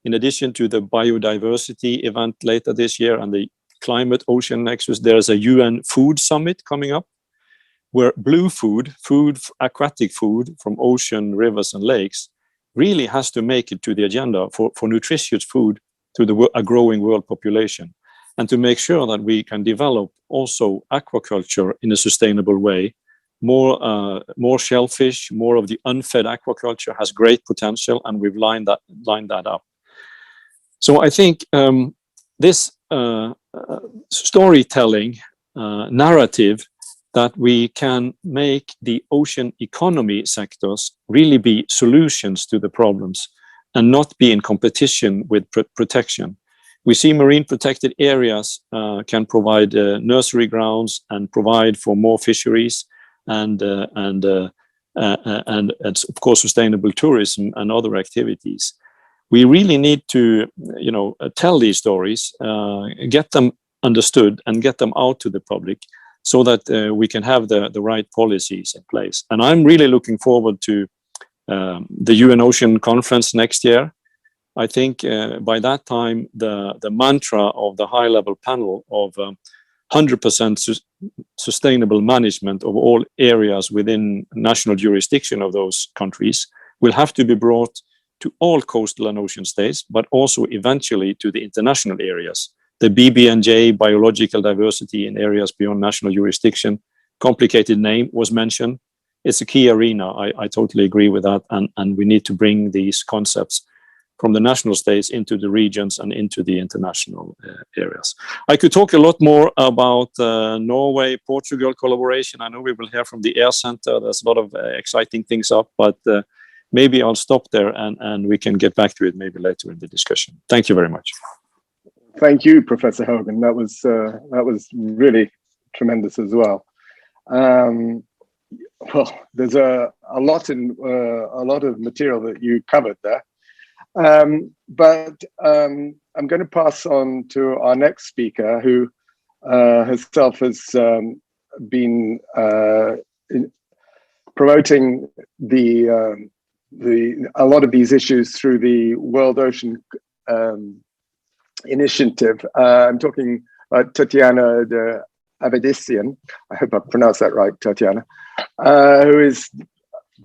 in addition to the biodiversity event later this year and the climate ocean nexus, there is a UN food summit coming up, where blue food, aquatic food from ocean, rivers and lakes, really has to make it to the agenda for nutritious food to a growing world population. and to make sure that we can develop also aquaculture in a sustainable way. More shellfish, more of the unfed aquaculture has great potential, and we've lined that up. So I think this storytelling narrative that we can make the ocean economy sectors really be solutions to the problems and not be in competition with protection. We see marine protected areas can provide nursery grounds and provide for more fisheries and of course sustainable tourism and other activities. We really need to, tell these stories, get them understood, and get them out to the public, so that we can have the right policies in place. And I'm really looking forward to the UN Ocean Conference next year. I think by that time, the mantra of the high-level panel of 100% sustainable management of all areas within national jurisdiction of those countries will have to be brought to all coastal and ocean states, but also eventually to the international areas. The BBNJ, biological diversity in areas beyond national jurisdiction, complicated name was mentioned. It's a key arena. I totally agree with that. And we need to bring these concepts from the national states into the regions and into the international areas. I could talk a lot more about Norway, Portugal collaboration. I know we will hear from the Air Center. There's a lot of exciting things up, but maybe I'll stop there and we can get back to it maybe later in the discussion. Thank you very much. Thank you, Professor Hogan. That was really tremendous as well. Well, there's a lot of material that you covered there. But I'm going to pass on to our next speaker, who herself has been promoting a lot of these issues through the World Ocean Initiative. I'm talking about Tatiana de Avedisian. I hope I pronounced that right, Tatiana, who is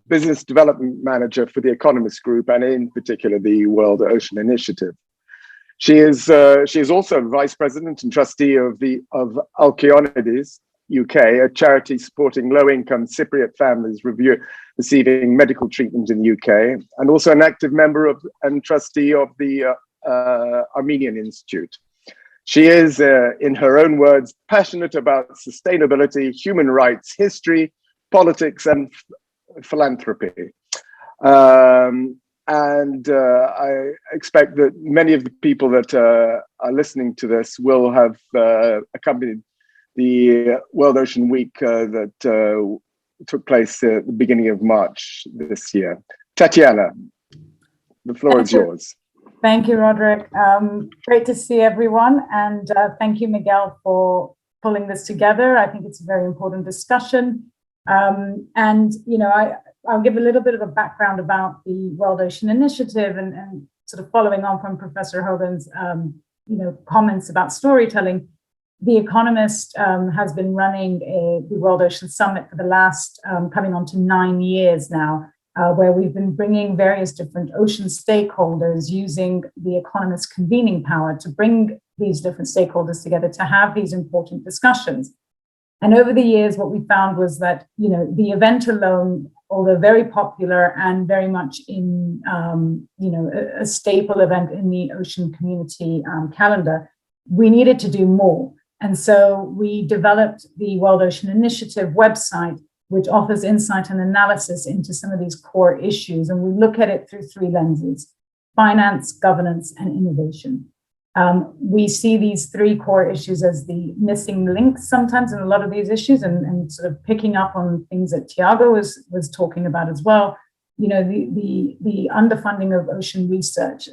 Business Development Manager for the Economist Group, and in particular the World Ocean Initiative. She is also Vice President and Trustee of Unidas UK, a charity supporting low-income Cypriot families receiving medical treatment in the UK, and also an active member and trustee of the Armenian Institute. She is, in her own words, passionate about sustainability, human rights, history, politics, and philanthropy. And I expect that many of the people that are listening to this will have accompanied the World Ocean Week that took place at the beginning of March this year. Tatiana, the floor is yours. Thank you, Roderick. Great to see everyone. And thank you, Miguel, for pulling this together. I think it's a very important discussion. And, I'll give a little bit of a background about the World Ocean Initiative and sort of following on from Professor Hogan's, comments about storytelling. The Economist has been running the World Ocean Summit for the last coming on to 9 years now, where we've been bringing various different ocean stakeholders using the Economist convening power to bring these different stakeholders together to have these important discussions. And over the years, what we found was that, the event alone, although very popular and very much in, a staple event in the ocean community calendar, we needed to do more. And so we developed the World Ocean Initiative website, which offers insight and analysis into some of these core issues. And we look at it through 3 lenses: finance, governance, and innovation. We see these 3 core issues as the missing links sometimes in a lot of these issues, and sort of picking up on things that Tiago was talking about as well. The underfunding of ocean research.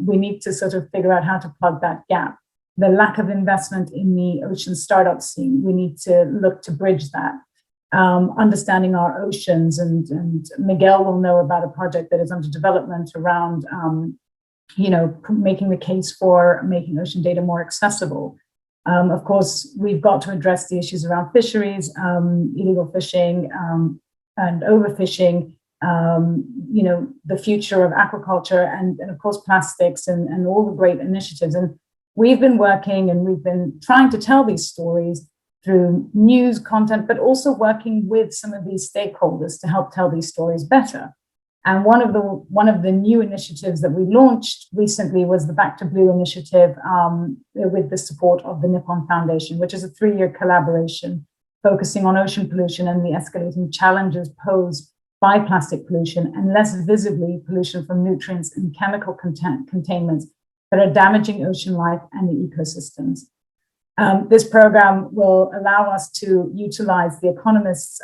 We need to sort of figure out how to plug that gap. The lack of investment in the ocean startup scene. We need to look to bridge that. Understanding our oceans, and Miguel will know about a project that is under development around making the case for making ocean data more accessible. Of course, we've got to address the issues around fisheries, illegal fishing, and overfishing, the future of aquaculture, and of course, plastics and all the great initiatives. And we've been working and we've been trying to tell these stories through news content, but also working with some of these stakeholders to help tell these stories better. And one of the new initiatives that we launched recently was the Back to Blue initiative with the support of the Nippon Foundation, which is a 3-year collaboration focusing on ocean pollution and the escalating challenges posed by plastic pollution, and less visibly pollution from nutrients and chemical containments that are damaging ocean life and the ecosystems. This program will allow us to utilize the Economist's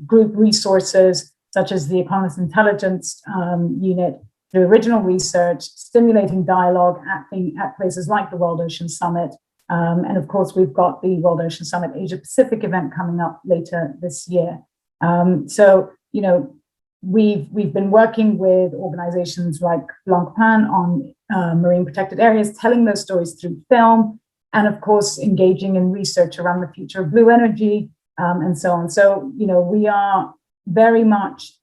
group resources, such as the Economist Intelligence Unit, through original research, stimulating dialogue at places like the World Ocean Summit. And of course, we've got the World Ocean Summit Asia Pacific event coming up later this year. So, you know, we've been working with organizations like Blancpain on marine protected areas, telling those stories through film, and of course, engaging in research around the future of blue energy, and so on. So, you know, we are very much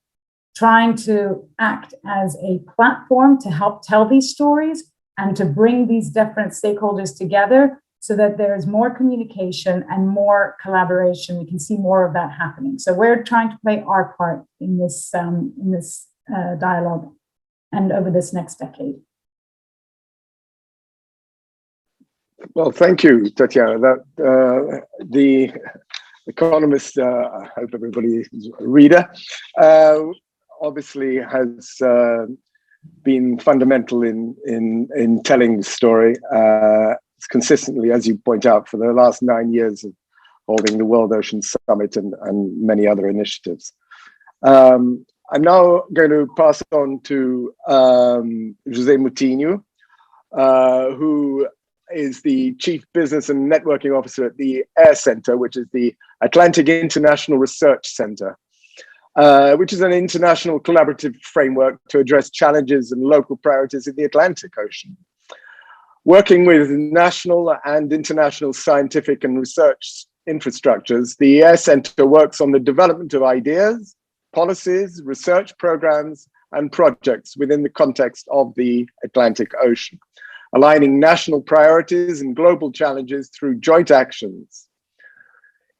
trying to act as a platform to help tell these stories and to bring these different stakeholders together so that there is more communication and more collaboration. We can see more of that happening. So we're trying to play our part in this dialogue and over this next decade. Well, thank you, Tatiana. The Economist, I hope everybody is a reader, obviously has been fundamental in telling the story. It's consistently, as you point out, for the last 9 years of holding the World Ocean Summit and many other initiatives. I'm now going to pass on to José Moutinho, who is the Chief Business and Networking Officer at the AIR Center, which is the Atlantic International Research Center, which is an international collaborative framework to address challenges and local priorities in the Atlantic Ocean. Working with national and international scientific and research infrastructures, the AIR Center works on the development of ideas, policies, research programs, and projects within the context of the Atlantic Ocean, aligning national priorities and global challenges through joint actions.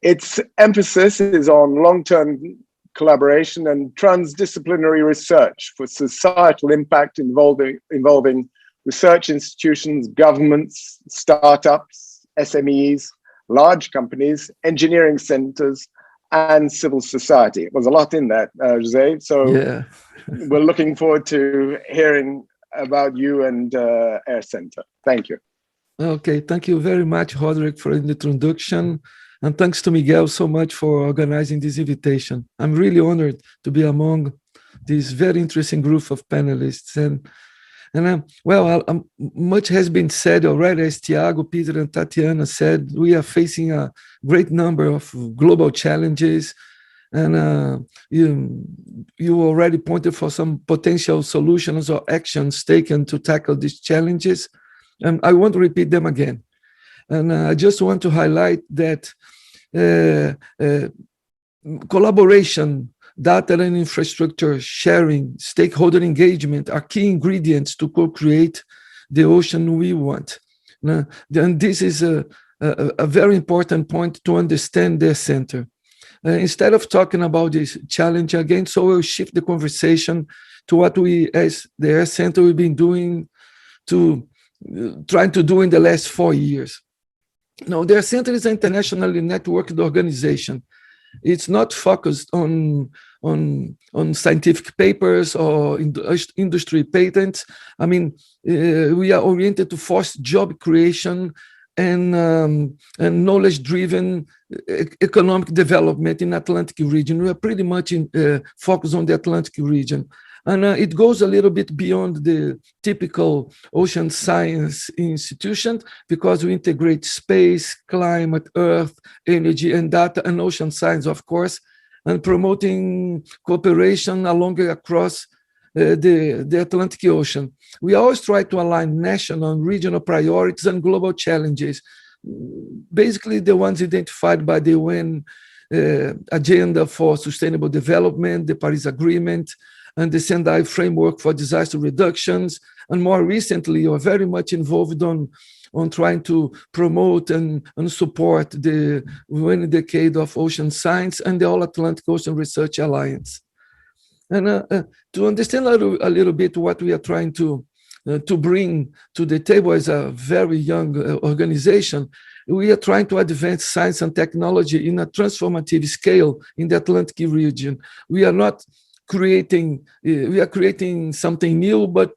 Its emphasis is on long-term collaboration and transdisciplinary research for societal impact involving research institutions, governments, startups, SMEs, large companies, engineering centers, and civil society. It was a lot in that, José. So yeah. We're looking forward to hearing about you and AIR Center. Thank you. Okay, thank you very much, Roderick, for the introduction. And thanks to Miguel so much for organizing this invitation. I'm really honored to be among this very interesting group of panelists. Much has been said already, as Tiago, Peter, and Tatiana said. We are facing a great number of global challenges. And you already pointed for some potential solutions or actions taken to tackle these challenges. And I won't repeat them again. And I just want to highlight that collaboration, data and infrastructure sharing, stakeholder engagement are key ingredients to co-create the ocean we want. And this is a very important point to understand their center. Instead of talking about this challenge again, so we'll shift the conversation to what we, as the AIR Center, we've been doing trying to do in the last 4 years. Now, the AIR Center is an internationally networked organization. It's not focused on scientific papers or industry patents. I mean, we are oriented to force job creation and knowledge-driven economic development in Atlantic region. We are pretty much focused on the Atlantic region. And it goes a little bit beyond the typical ocean science institution because we integrate space, climate, earth, energy, and data, and ocean science, of course, and promoting cooperation across the Atlantic Ocean. We always try to align national and regional priorities and global challenges, basically the ones identified by the UN Agenda for Sustainable Development, the Paris Agreement, and the Sendai framework for disaster reductions. And more recently, you're very much involved on trying to promote and support the Decade of Ocean Science and the All Atlantic Ocean Research Alliance. And to understand a little bit what we are trying to bring to the table as a very young organization, we are trying to advance science and technology in a transformative scale in the Atlantic region. We are not creating, we are creating something new, but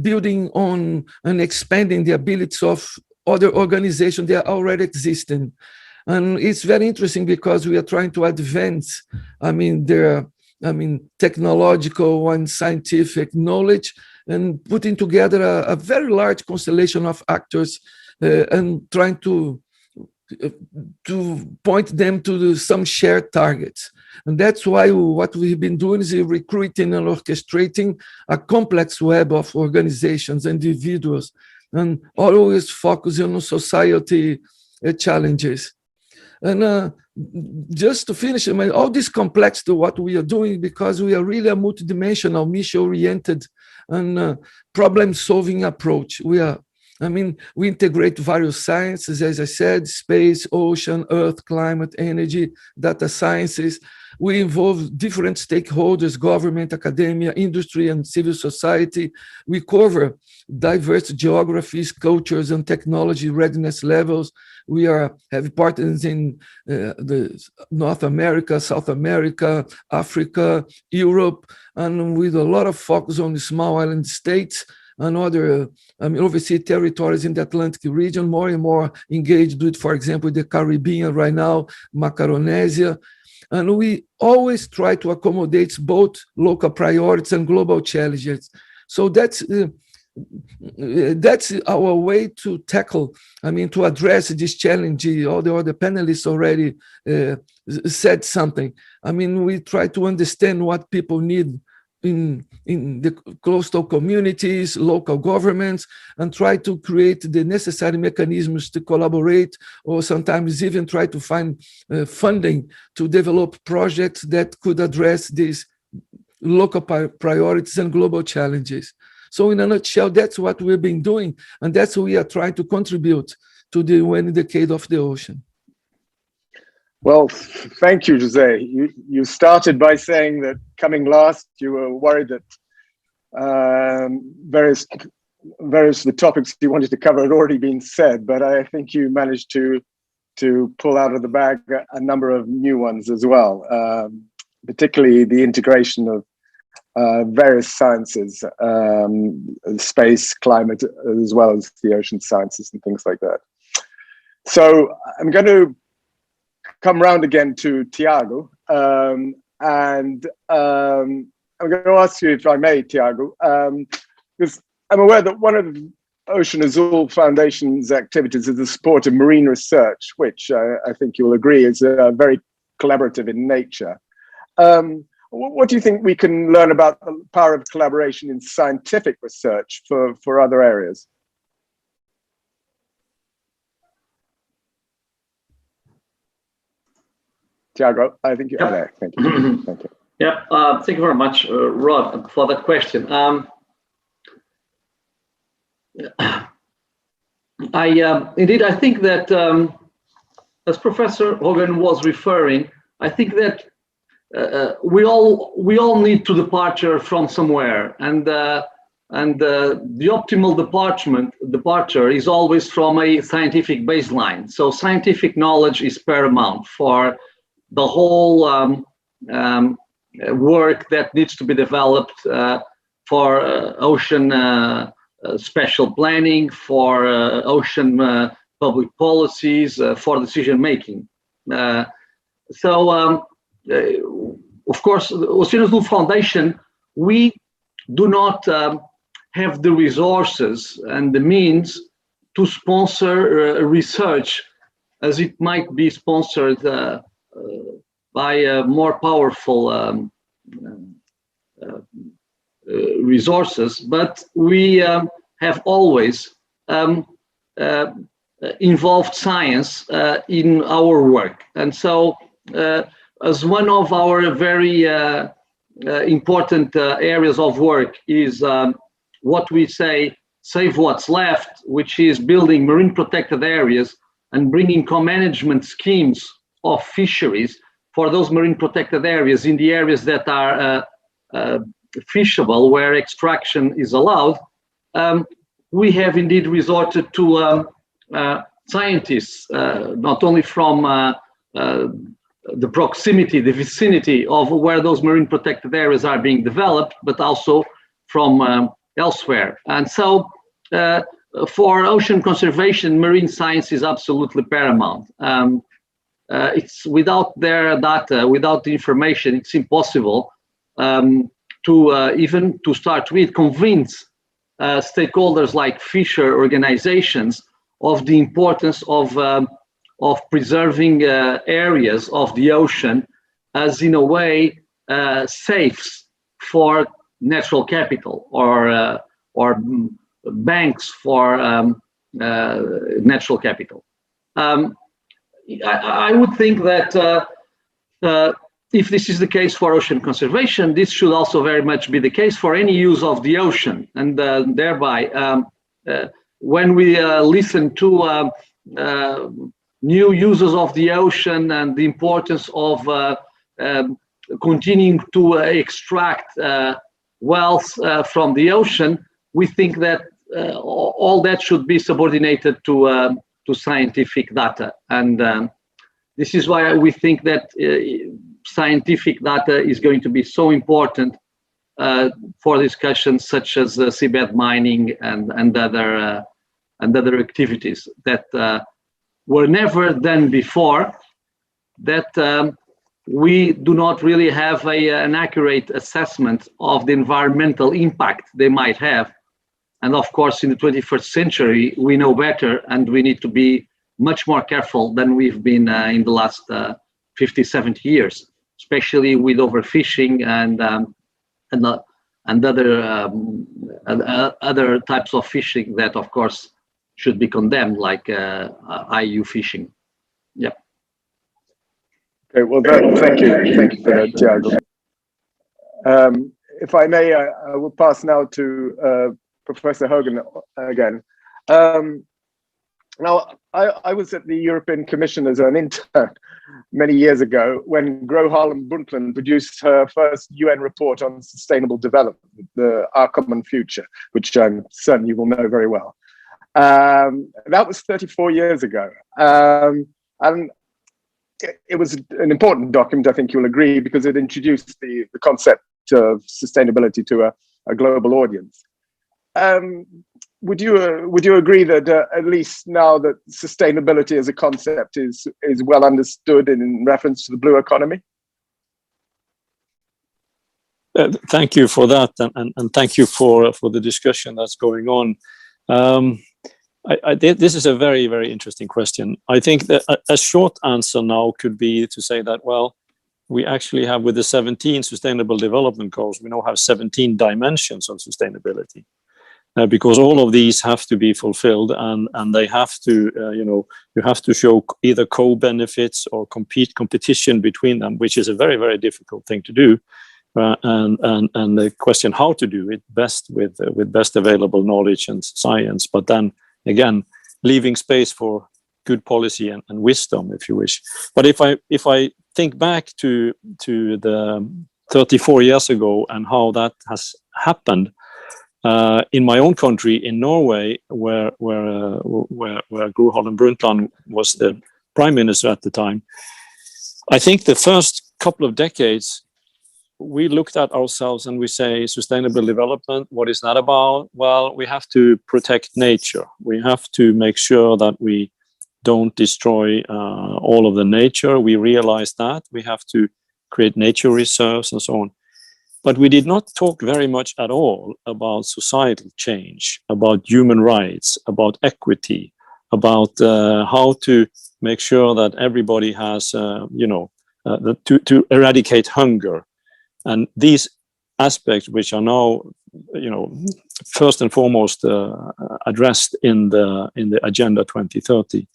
building on and expanding the abilities of other organizations that are already existing. And it's very interesting because we are trying to advance, technological and scientific knowledge and putting together a very large constellation of actors and trying to point them to some shared targets. And that's why what we've been doing is recruiting and orchestrating a complex web of organizations, individuals, and always focusing on society challenges. And just to finish, all this complexity to what we are doing, because we are really a multidimensional, mission-oriented and problem-solving approach. We integrate various sciences, as I said, space, ocean, earth, climate, energy, data sciences. We involve different stakeholders, government, academia, industry, and civil society. We cover diverse geographies, cultures, and technology readiness levels. We have partners in the North America, South America, Africa, Europe, and with a lot of focus on the small island states and other overseas territories in the Atlantic region, more and more engaged with, for example, the Caribbean right now, Macaronesia. And we always try to accommodate both local priorities and global challenges. So that's our way to tackle, to address this challenge. All the other panelists already said something. We try to understand what people need in the coastal communities, local governments, and try to create the necessary mechanisms to collaborate, or sometimes even try to find funding to develop projects that could address these local priorities and global challenges. So in a nutshell, that's what we've been doing, and that's what we are trying to contribute to the UN Decade of the Ocean. Well, thank you, Jose. You started by saying that coming last, you were worried that various of the topics you wanted to cover had already been said, but I think you managed to pull out of the bag a number of new ones as well, particularly the integration of various sciences, space, climate, as well as the ocean sciences and things like that. So I'm going to come round again to Tiago, and I'm going to ask you, if I may, Tiago, because I'm aware that one of Ocean Azul Foundation's activities is the support of marine research, which I think you will agree is very collaborative in nature. What do you think we can learn about the power of collaboration in scientific research for other areas? Tiago, I think you're there. Thank you. Thank you. Yeah, thank you very much, Rod, for that question. Indeed, I think that as Professor Hogan was referring, I think that we all need to departure from somewhere, and the optimal departure is always from a scientific baseline. So scientific knowledge is paramount for the whole work that needs to be developed for ocean special planning, for ocean public policies, for decision making. Of course, the Oceano Azul Foundation, we do not have the resources and the means to sponsor research as it might be sponsored by more powerful resources, but we have always involved science in our work. And so as one of our very important areas of work is what we say, save what's left, which is building marine protected areas and bringing co-management schemes of fisheries for those marine protected areas in the areas that are fishable, where extraction is allowed. We have indeed resorted to scientists, not only from the proximity, the vicinity of where those marine protected areas are being developed, but also from elsewhere. And so for ocean conservation, marine science is absolutely paramount. It's without their data, without the information, it's impossible to even to start with convince stakeholders like fisher organizations of the importance of preserving areas of the ocean as, in a way, safes for natural capital or banks for natural capital. I would think that if this is the case for ocean conservation, this should also very much be the case for any use of the ocean. And thereby, when we listen to new users of the ocean and the importance of continuing to extract wealth from the ocean, we think that all that should be subordinated to scientific data. And this is why we think that scientific data is going to be so important for discussions such as seabed mining and other activities that were never done before, that we do not really have an accurate assessment of the environmental impact they might have. And of course, in the 21st century, we know better, and we need to be much more careful than we've been in the last 50, 70 years, especially with overfishing and other types of fishing that, of course, should be condemned, like IU fishing. Yeah. Okay, well, thank you for that, Tiago. If I may, I will pass now to Professor Hogan again. Now, I was at the European Commission as an intern many years ago when Gro Harlem Brundtland produced her first UN report on sustainable development, Our Common Future, which I'm certain you will know very well. That was 34 years ago. And it was an important document, I think you'll agree, because it introduced the concept of sustainability to a global audience. Would you agree that at least now that sustainability as a concept is well understood in reference to the blue economy? Thank you for that, and thank you for the discussion that's going on. This is a very, very interesting question. I think that a short answer now could be to say that, well, we actually have, with the 17 Sustainable Development Goals, we now have 17 dimensions of sustainability. Because all of these have to be fulfilled, and they have to, you have to show either co-benefits or competition between them, which is a very, very difficult thing to do. And the question how to do it best with best available knowledge and science, but then again, leaving space for good policy and wisdom, if you wish. But if I think back to the 34 years ago and how that has happened, in my own country, in Norway, where Gro Harlem Brundtland was the prime minister at the time, I think the first couple of decades, we looked at ourselves and we say, sustainable development, what is that about? Well, we have to protect nature. We have to make sure that we don't destroy all of the nature. We realize that. We have to create nature reserves and so on. But we did not talk very much at all about societal change, about human rights, about equity, about how to make sure that everybody has, to eradicate hunger. And these aspects, which are now, first and foremost addressed in the Agenda 2030,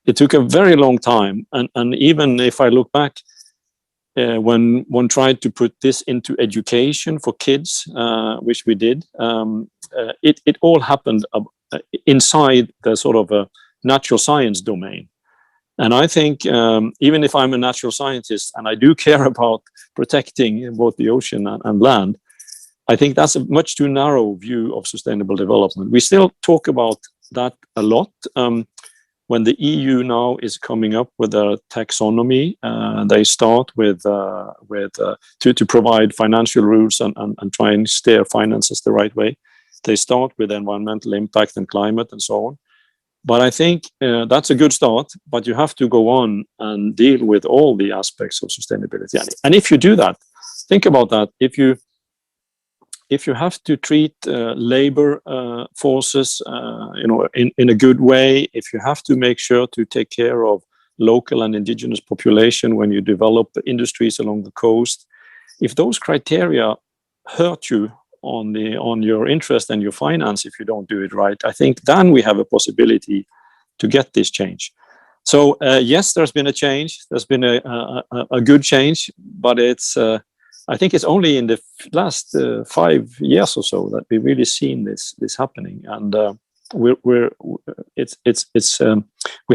it took a very long time. And even if I look back, when one tried to put this into education for kids, which we did, it all happened inside the sort of a natural science domain. And I think even if I'm a natural scientist and I do care about protecting both the ocean and land, I think that's a much too narrow view of sustainable development. We still talk about that a lot. When the EU now is coming up with a taxonomy, they start to provide financial rules and try and steer finances the right way. They start with environmental impact and climate and so on. But I think that's a good start, but you have to go on and deal with all the aspects of sustainability. And if you do that, think about that. If you have to treat labor forces, in a good way, if you have to make sure to take care of local and indigenous population when you develop industries along the coast, if those criteria hurt you on your interest and your finance, if you don't do it right, I think then we have a possibility to get this change. So yes, there's been a change. There's been a good change, but it's I think it's only in the last 5 years or so that we've really seen this happening, and we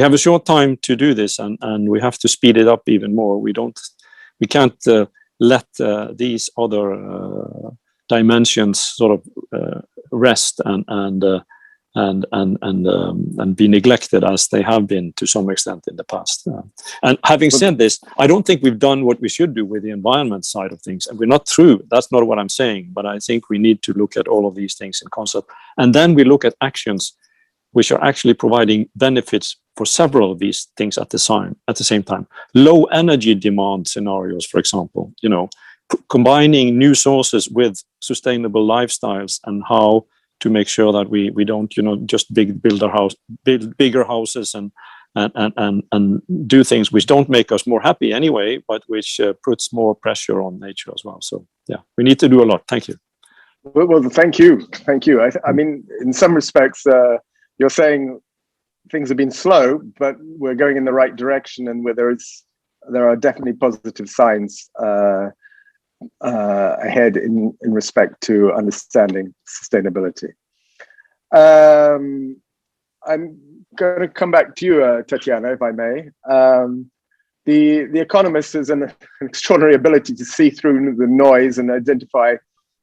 have a short time to do this, and we have to speed it up even more. We can't let these other dimensions sort of rest and be neglected as they have been to some extent in the past. And having said this, I don't think we've done what we should do with the environment side of things, and we're not through. That's not what I'm saying, but I think we need to look at all of these things in concept, and then we look at actions which are actually providing benefits for several of these things at the same time. Low energy demand scenarios, for example, combining new sources with sustainable lifestyles, and how to make sure that we don't just build bigger houses and do things which don't make us more happy anyway, but which puts more pressure on nature as well. So yeah, we need to do a lot. Thank you. Well, thank you. I mean, in some respects, you're saying things have been slow, but we're going in the right direction, and where there are definitely positive signs ahead in respect to understanding sustainability. I'm going to come back to you, Tatiana, if I may. The economist has an extraordinary ability to see through the noise and identify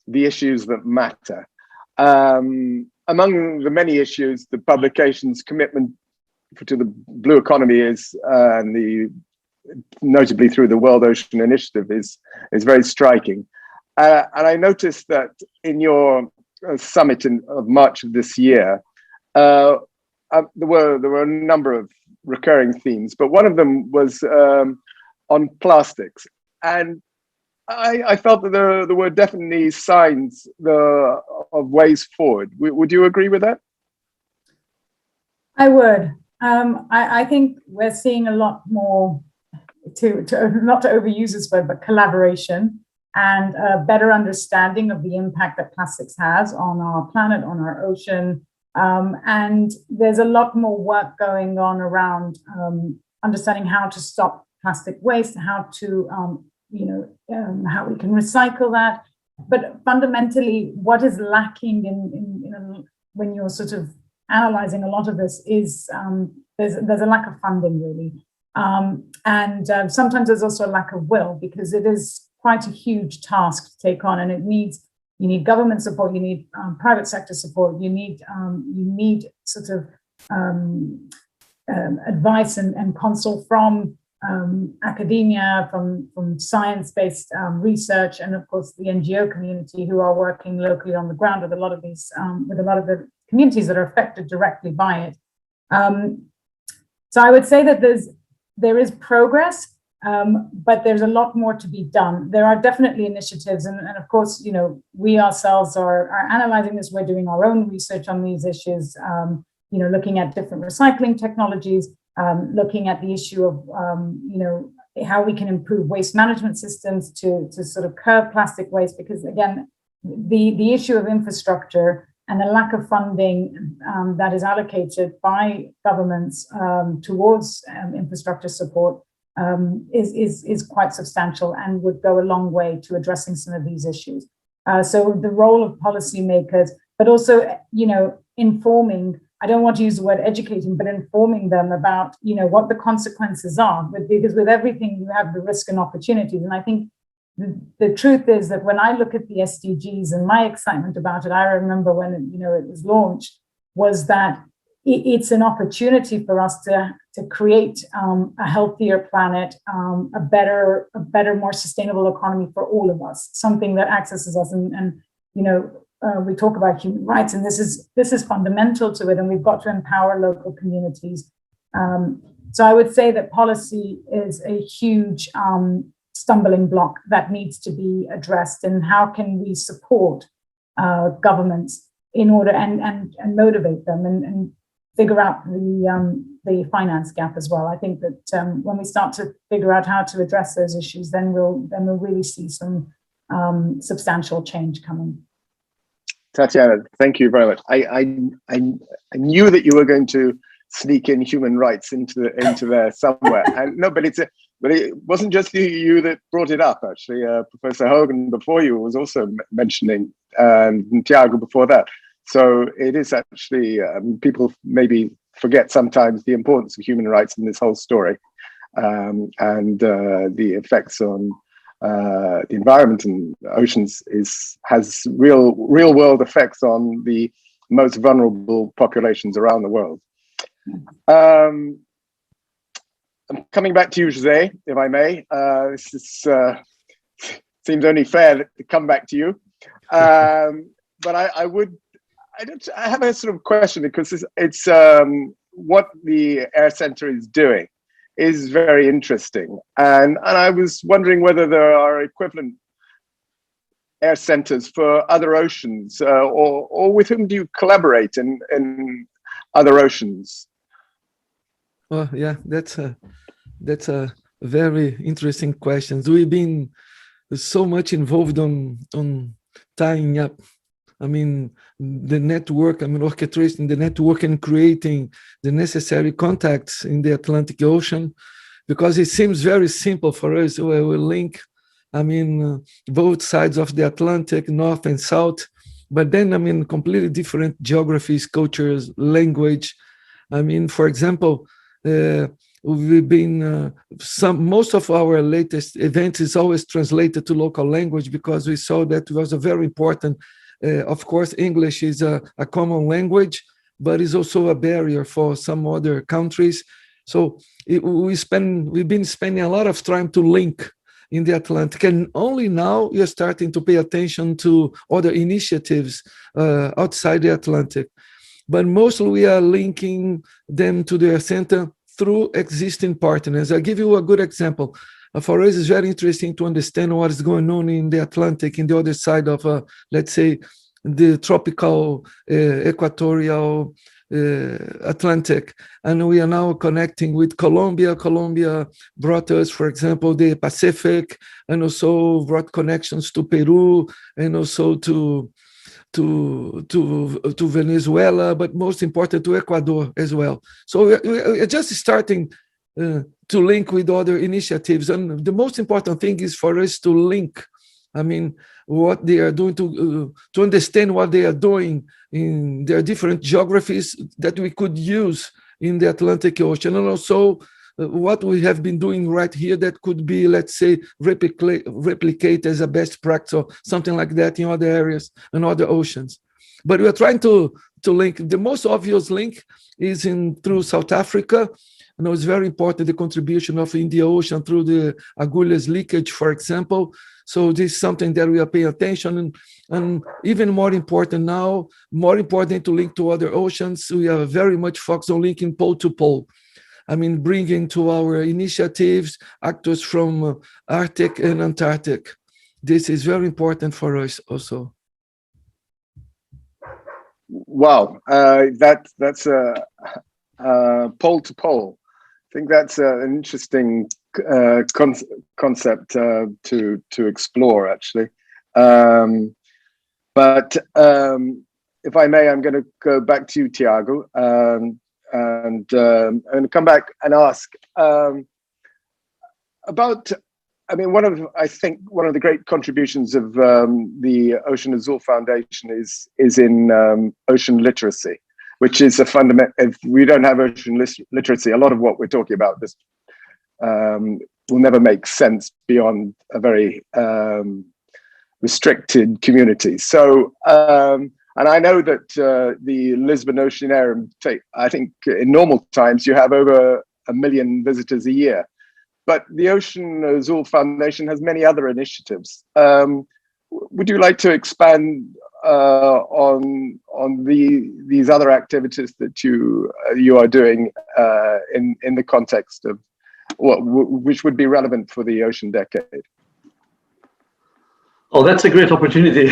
the issues that matter. Among the many issues, the publication's commitment to the blue economy is, notably through the World Ocean Initiative, is very striking. And I noticed that in your summit of March of this year, there were a number of recurring themes, but one of them was on plastics. And I felt that there were definitely signs of ways forward. Would you agree with that? I would. I think we're seeing a lot more, not to overuse this word, but collaboration and a better understanding of the impact that plastics has on our planet, on our ocean. And there's a lot more work going on around understanding how to stop plastic waste, how to, how we can recycle that. But fundamentally, what is lacking when you're sort of analyzing a lot of this is there's a lack of funding, really. And sometimes there's also a lack of will, because it is quite a huge task to take on, and you need government support, you need private sector support, you need sort of advice and counsel from academia, from science-based research, and of course the NGO community who are working locally on the ground with a lot of these, with a lot of the communities that are affected directly by it. So I would say that there is progress, but there's a lot more to be done. There are definitely initiatives, and of course, we ourselves are analyzing this. We're doing our own research on these issues, looking at different recycling technologies, looking at the issue of, how we can improve waste management systems to sort of curb plastic waste, because again, the issue of infrastructure and the lack of funding that is allocated by governments towards infrastructure support is quite substantial and would go a long way to addressing some of these issues. So the role of policymakers, but also, informing, I don't want to use the word educating, but informing them about, what the consequences are, because with everything you have the risk and opportunities. And I think the truth is that when I look at the SDGs and my excitement about it, I remember when it was launched, was that it's an opportunity for us to create a healthier planet, a better, more sustainable economy for all of us, something that accesses us. And we talk about human rights, and this is fundamental to it, and we've got to empower local communities. So I would say that policy is a huge stumbling block that needs to be addressed, and how can we support governments in order and motivate them and figure out the finance gap as well. I think that when we start to figure out how to address those issues, then we'll really see some substantial change coming. Tatiana, thank you very much. I knew that you were going to sneak in human rights into there somewhere. And no, but it wasn't just you that brought it up. Actually, Professor Hogan before you was also mentioning, and Tiago before that. So it is actually, people maybe forget sometimes the importance of human rights in this whole story, and the effects on the environment and oceans has real world effects on the most vulnerable populations around the world. I'm coming back to you, José, if I may. This seems only fair to come back to you, but I have a sort of question, because it's what the Air Center is doing is very interesting, and I was wondering whether there are equivalent air centers for other oceans, or with whom do you collaborate in other oceans? Well, yeah, that's a very interesting question. We've been so much involved on tying up, the network, orchestrating the network and creating the necessary contacts in the Atlantic Ocean, because it seems very simple for us. We link, both sides of the Atlantic, north and south, but then, completely different geographies, cultures, language. For example, we've been, most of our latest events is always translated to local language, because we saw that was a very important. Of course, English is a common language, but it's also a barrier for some other countries. So we've been spending a lot of time to link in the Atlantic, and only now you're starting to pay attention to other initiatives outside the Atlantic. But mostly we are linking them to the center through existing partners. I'll give you a good example. For us, it's very interesting to understand what is going on in the Atlantic, in the other side of, let's say, the tropical, equatorial Atlantic. And we are now connecting with Colombia. Colombia brought us, for example, the Pacific, and also brought connections to Peru, and also to Venezuela, but most important to Ecuador as well. So we're just starting to link with other initiatives, and the most important thing is for us to link, what they are doing, to understand what they are doing in their different geographies that we could use in the Atlantic Ocean, and also what we have been doing right here that could be, let's say, replicate as a best practice or something like that in other areas and other oceans. But we are trying to link. The most obvious link is through South Africa. It's very important, the contribution of Indian Ocean through the Agulhas leakage, for example. So this is something that we are paying attention, and even more important now, more important to link to other oceans. We are very much focused on linking pole to pole. Bringing to our initiatives actors from Arctic and Antarctic. This is very important for us also. Wow, that's pole to pole. I think that's an interesting concept to explore, actually. But if I may, I'm going to go back to you, Tiago, and come back and ask. I mean, I think one of the great contributions of the Ocean Azul Foundation is in ocean literacy, which is a fundamental. If we don't have ocean literacy, a lot of what we're talking about just will never make sense beyond a very restricted community. So, and I know that the Lisbon Oceanarium, I think in normal times, you have over 1 million visitors a year. But the Ocean Azul Foundation has many other initiatives. Would you like to expand on these other activities that you are doing in the context of which would be relevant for the Ocean Decade? Oh, that's a great opportunity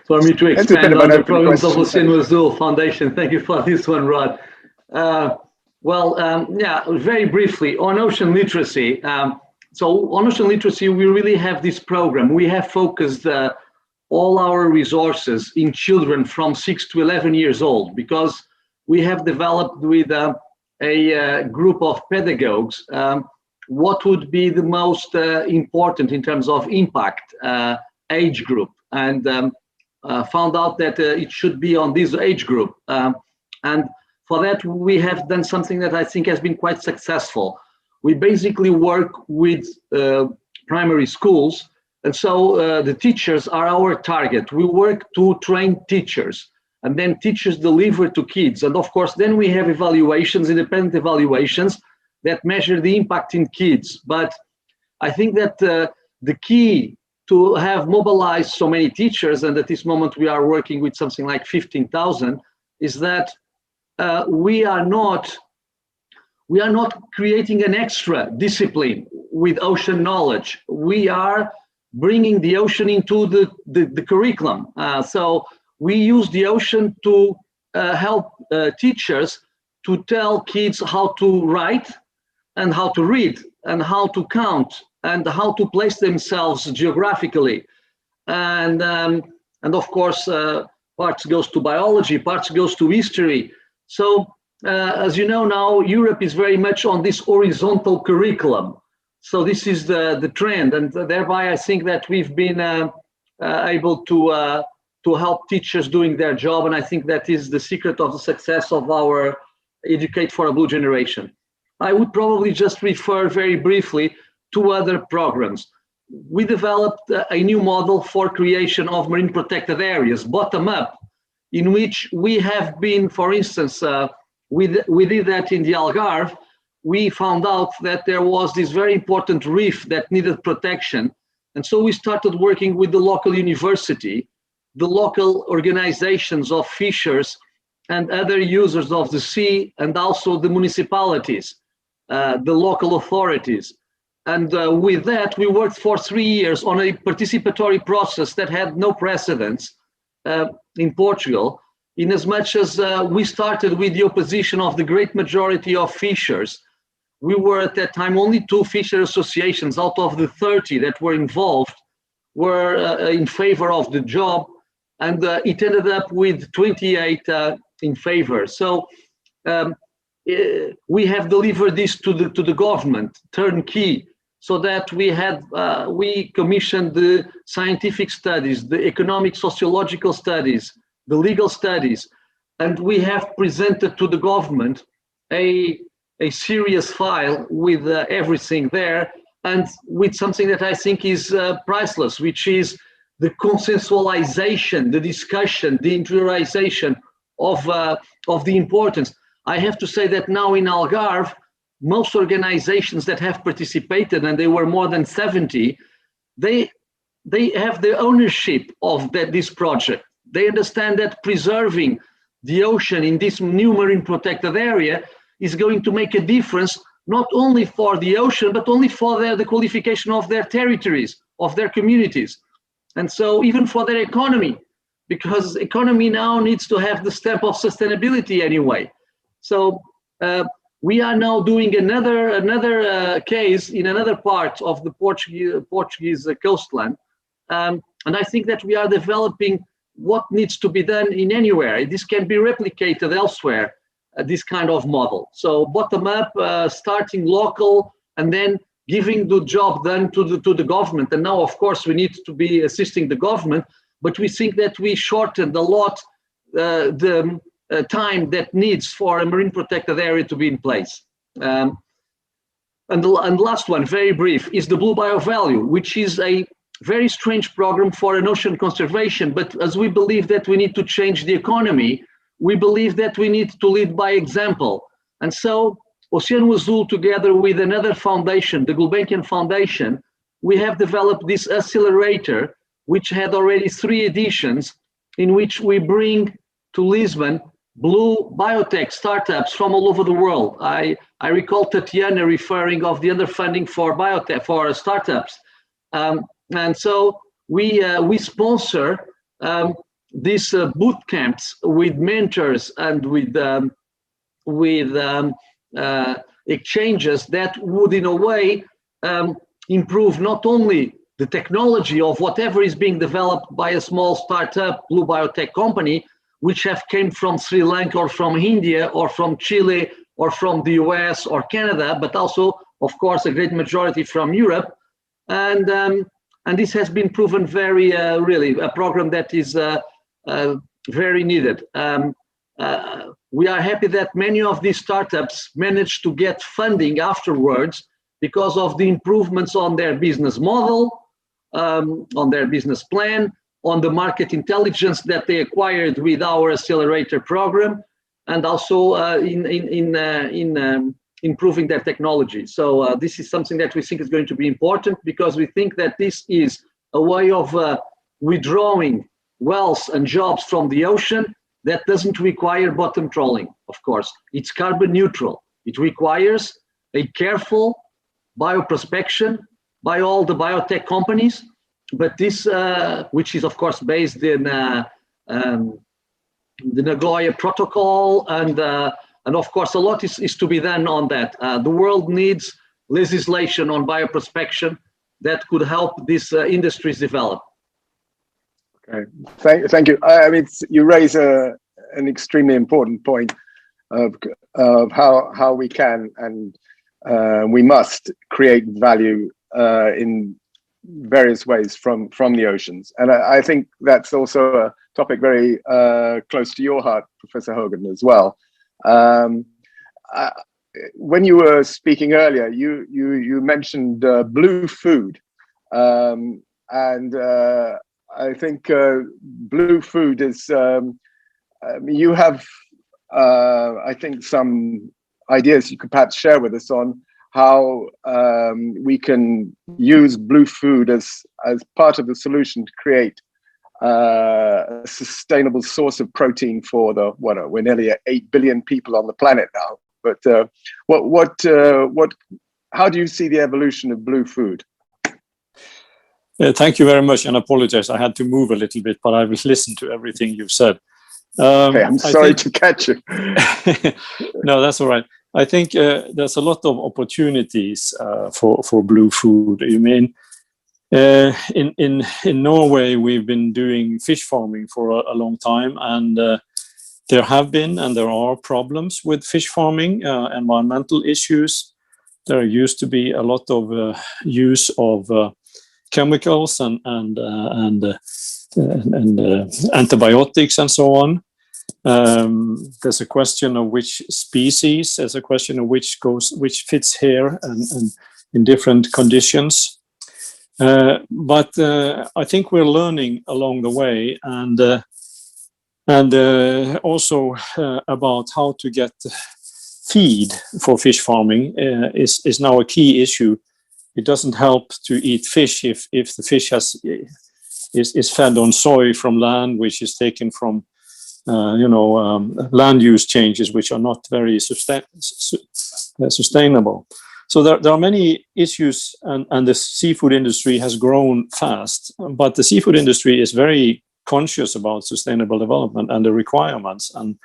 for me to expand on the programs of Oceano Azul Foundation. Thank you for this one, Rod. Yeah, very briefly on ocean literacy. So on ocean literacy, we really have this program. We have focused all our resources in children from 6 to 11 years old, because we have developed with a group of pedagogues what would be the most important in terms of impact age group, and found out that it should be on this age group. And for that, we have done something that I think has been quite successful. We basically work with primary schools, and so the teachers are our target. We work to train teachers, and then teachers deliver to kids. And of course, then we have evaluations, independent evaluations, that measure the impact in kids. But I think that the key to have mobilized so many teachers, and at this moment we are working with something like 15,000, is that we are not creating an extra discipline with ocean knowledge. We are bringing the ocean into the curriculum. So we use the ocean to help teachers to tell kids how to write and how to read and how to count and how to place themselves geographically. And of course, parts goes to biology, parts goes to history. So as you know now, Europe is very much on this horizontal curriculum. So this is the trend, and thereby I think that we've been able to help teachers doing their job, and I think that is the secret of the success of our Educate for a Blue Generation. I would probably just refer very briefly to other programs. We developed a new model for creation of marine protected areas, bottom up, in which we have been, for instance, we did that in the Algarve. We found out that there was this very important reef that needed protection. And so we started working with the local university, the local organizations of fishers and other users of the sea, and also the municipalities, the local authorities. And with that, we worked for 3 years on a participatory process that had no precedence in Portugal, in as much as we started with the opposition of the great majority of fishers. We were at that time only 2 fisher associations out of the 30 that were involved were in favor of the job, and it ended up with 28 in favor. So we have delivered this to the government, turnkey, so that we commissioned the scientific studies, the economic sociological studies, the legal studies, and we have presented to the government a serious file with everything there, and with something that I think is priceless, which is the consensualization, the discussion, the interiorization of the importance. I have to say that now in Algarve, most organizations that have participated, and they were more than 70, they have the ownership of this project. They understand that preserving the ocean in this new marine protected area is going to make a difference, not only for the ocean, but only for the qualification of their territories, of their communities. And so even for their economy, because economy now needs to have the stamp of sustainability anyway. So we are now doing another case in another part of the Portuguese coastline. And I think that we are developing what needs to be done in anywhere. This can be replicated elsewhere, this kind of model. So bottom up, starting local, and then giving the job done to the government. And now, of course, we need to be assisting the government, but we think that we shortened a lot the time that needs for a marine protected area to be in place. And the last one, very brief, is the Blue BioValue, which is a very strange program for an ocean conservation. But as we believe that we need to change the economy, we believe that we need to lead by example. And so Oceano Azul, together with another foundation, the Gulbenkian Foundation, we have developed this accelerator, which had already 3 editions, in which we bring to Lisbon blue biotech startups from all over the world. I recall Tatiana referring of the underfunding for biotech, for startups. And so we sponsor these boot camps with mentors and with exchanges that would, in a way, improve not only the technology of whatever is being developed by a small startup blue biotech company, which have came from Sri Lanka or from India or from Chile or from the US or Canada, but also, of course, a great majority from Europe. And this has been proven very, really, a program that is very needed. We are happy that many of these startups managed to get funding afterwards because of the improvements on their business model, on their business plan, on the market intelligence that they acquired with our accelerator program, and also in improving their technology. So this is something that we think is going to be important, because we think that this is a way of withdrawing wealth and jobs from the ocean that doesn't require bottom trawling, of course. It's carbon neutral. It requires a careful bioprospection by all the biotech companies, but this, which is of course based in the Nagoya Protocol, and of course a lot is to be done on that. The world needs legislation on bioprospection that could help these industries develop. Okay, thank you. I mean, you raise an extremely important point of how we can and we must create value in various ways from the oceans, and I think that's also a topic very close to your heart, Professor Hogan, as well. When you were speaking earlier, you mentioned blue food, and I think blue food is, you have, I think, some ideas you could perhaps share with us on how we can use blue food as part of the solution to create a sustainable source of protein for we're nearly at 8 billion people on the planet now. But how do you see the evolution of blue food? Thank you very much, and apologize. I had to move a little bit, but I will listen to everything you've said. Okay, I'm sorry to catch you. No, that's all right. I think there's a lot of opportunities for blue food. You mean, in Norway, we've been doing fish farming for a long time, and there have been and there are problems with fish farming, environmental issues. There used to be a lot of use of chemicals and antibiotics and so on. There's a question of which species. There's a question of which fits here and in different conditions. But I think we're learning along the way, and also about how to get feed for fish farming is now a key issue. It doesn't help to eat fish if the fish is fed on soy from land, which is taken from land use changes, which are not very sustainable. So there are many issues, and the seafood industry has grown fast, but the seafood industry is very conscious about sustainable development and the requirements and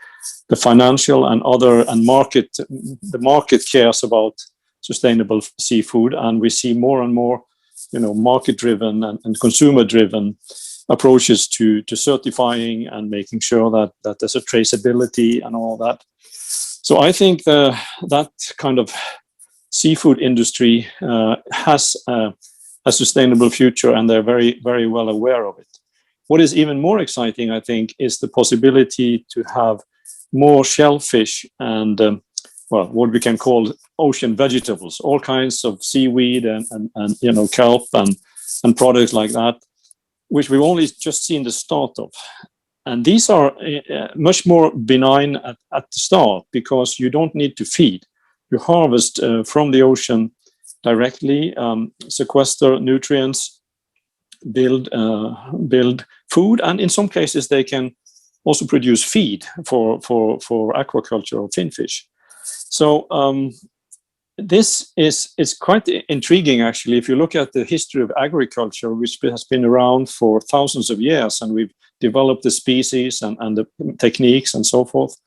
the financial and other the market cares about sustainable seafood, and we see more and more market-driven and consumer-driven approaches to certifying and making sure that there's a traceability and all that. So I think that kind of seafood industry has a sustainable future, and they're very, very well aware of it. What is even more exciting, I think, is the possibility to have more shellfish and, well, what we can call ocean vegetables, all kinds of seaweed and kelp and products like that, which we've only just seen the start of. And these are much more benign at the start, because you don't need to feed. You harvest from the ocean directly, sequester nutrients, build food, and in some cases they can also produce feed for aquaculture or finfish. So this is quite intriguing, actually. If you look at the history of agriculture, which has been around for thousands of years, and we've developed the species and the techniques and so forth,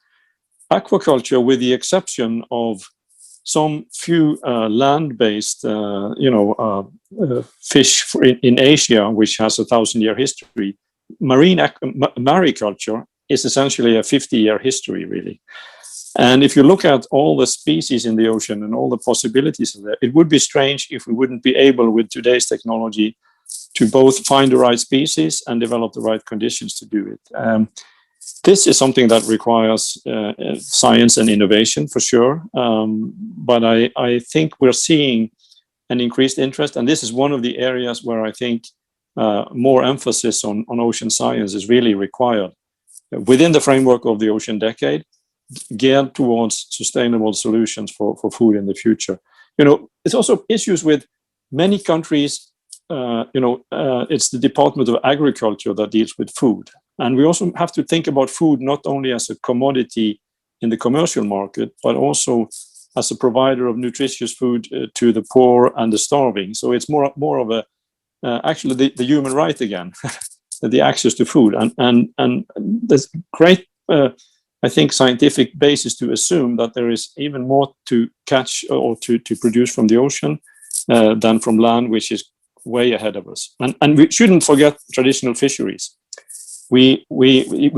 aquaculture, with the exception of some few land-based, fish in Asia, which has a 1,000-year history, mariculture is essentially a 50-year history, really. And if you look at all the species in the ocean and all the possibilities of that, it would be strange if we wouldn't be able, with today's technology, to both find the right species and develop the right conditions to do it. This is something that requires science and innovation, for sure. But I think we're seeing an increased interest, and this is one of the areas where I think more emphasis on ocean science is really required within the framework of the Ocean Decade, geared towards sustainable solutions for food in the future. It's also issues with many countries. It's the Department of Agriculture that deals with food. And we also have to think about food not only as a commodity in the commercial market, but also as a provider of nutritious food to the poor and the starving. So it's more of a, actually the human right again, the access to food. And there's great, I think, scientific basis to assume that there is even more to catch or to produce from the ocean than from land, which is way ahead of us. And we shouldn't forget traditional fisheries. We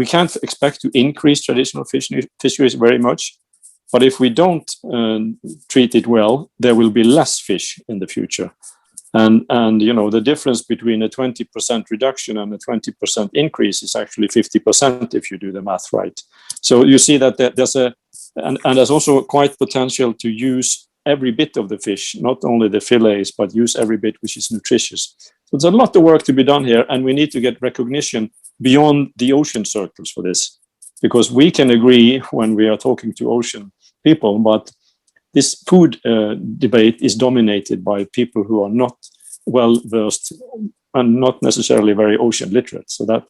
can't expect to increase traditional fisheries very much, but if we don't treat it well, there will be less fish in the future. And the difference between a 20% reduction and a 20% increase is actually 50% if you do the math right. So you see that there's also quite potential to use every bit of the fish, not only the fillets, but use every bit which is nutritious. So there's a lot of work to be done here, and we need to get recognition beyond the ocean circles for this, because we can agree when we are talking to ocean people, but this food debate is dominated by people who are not well versed and not necessarily very ocean literate. So that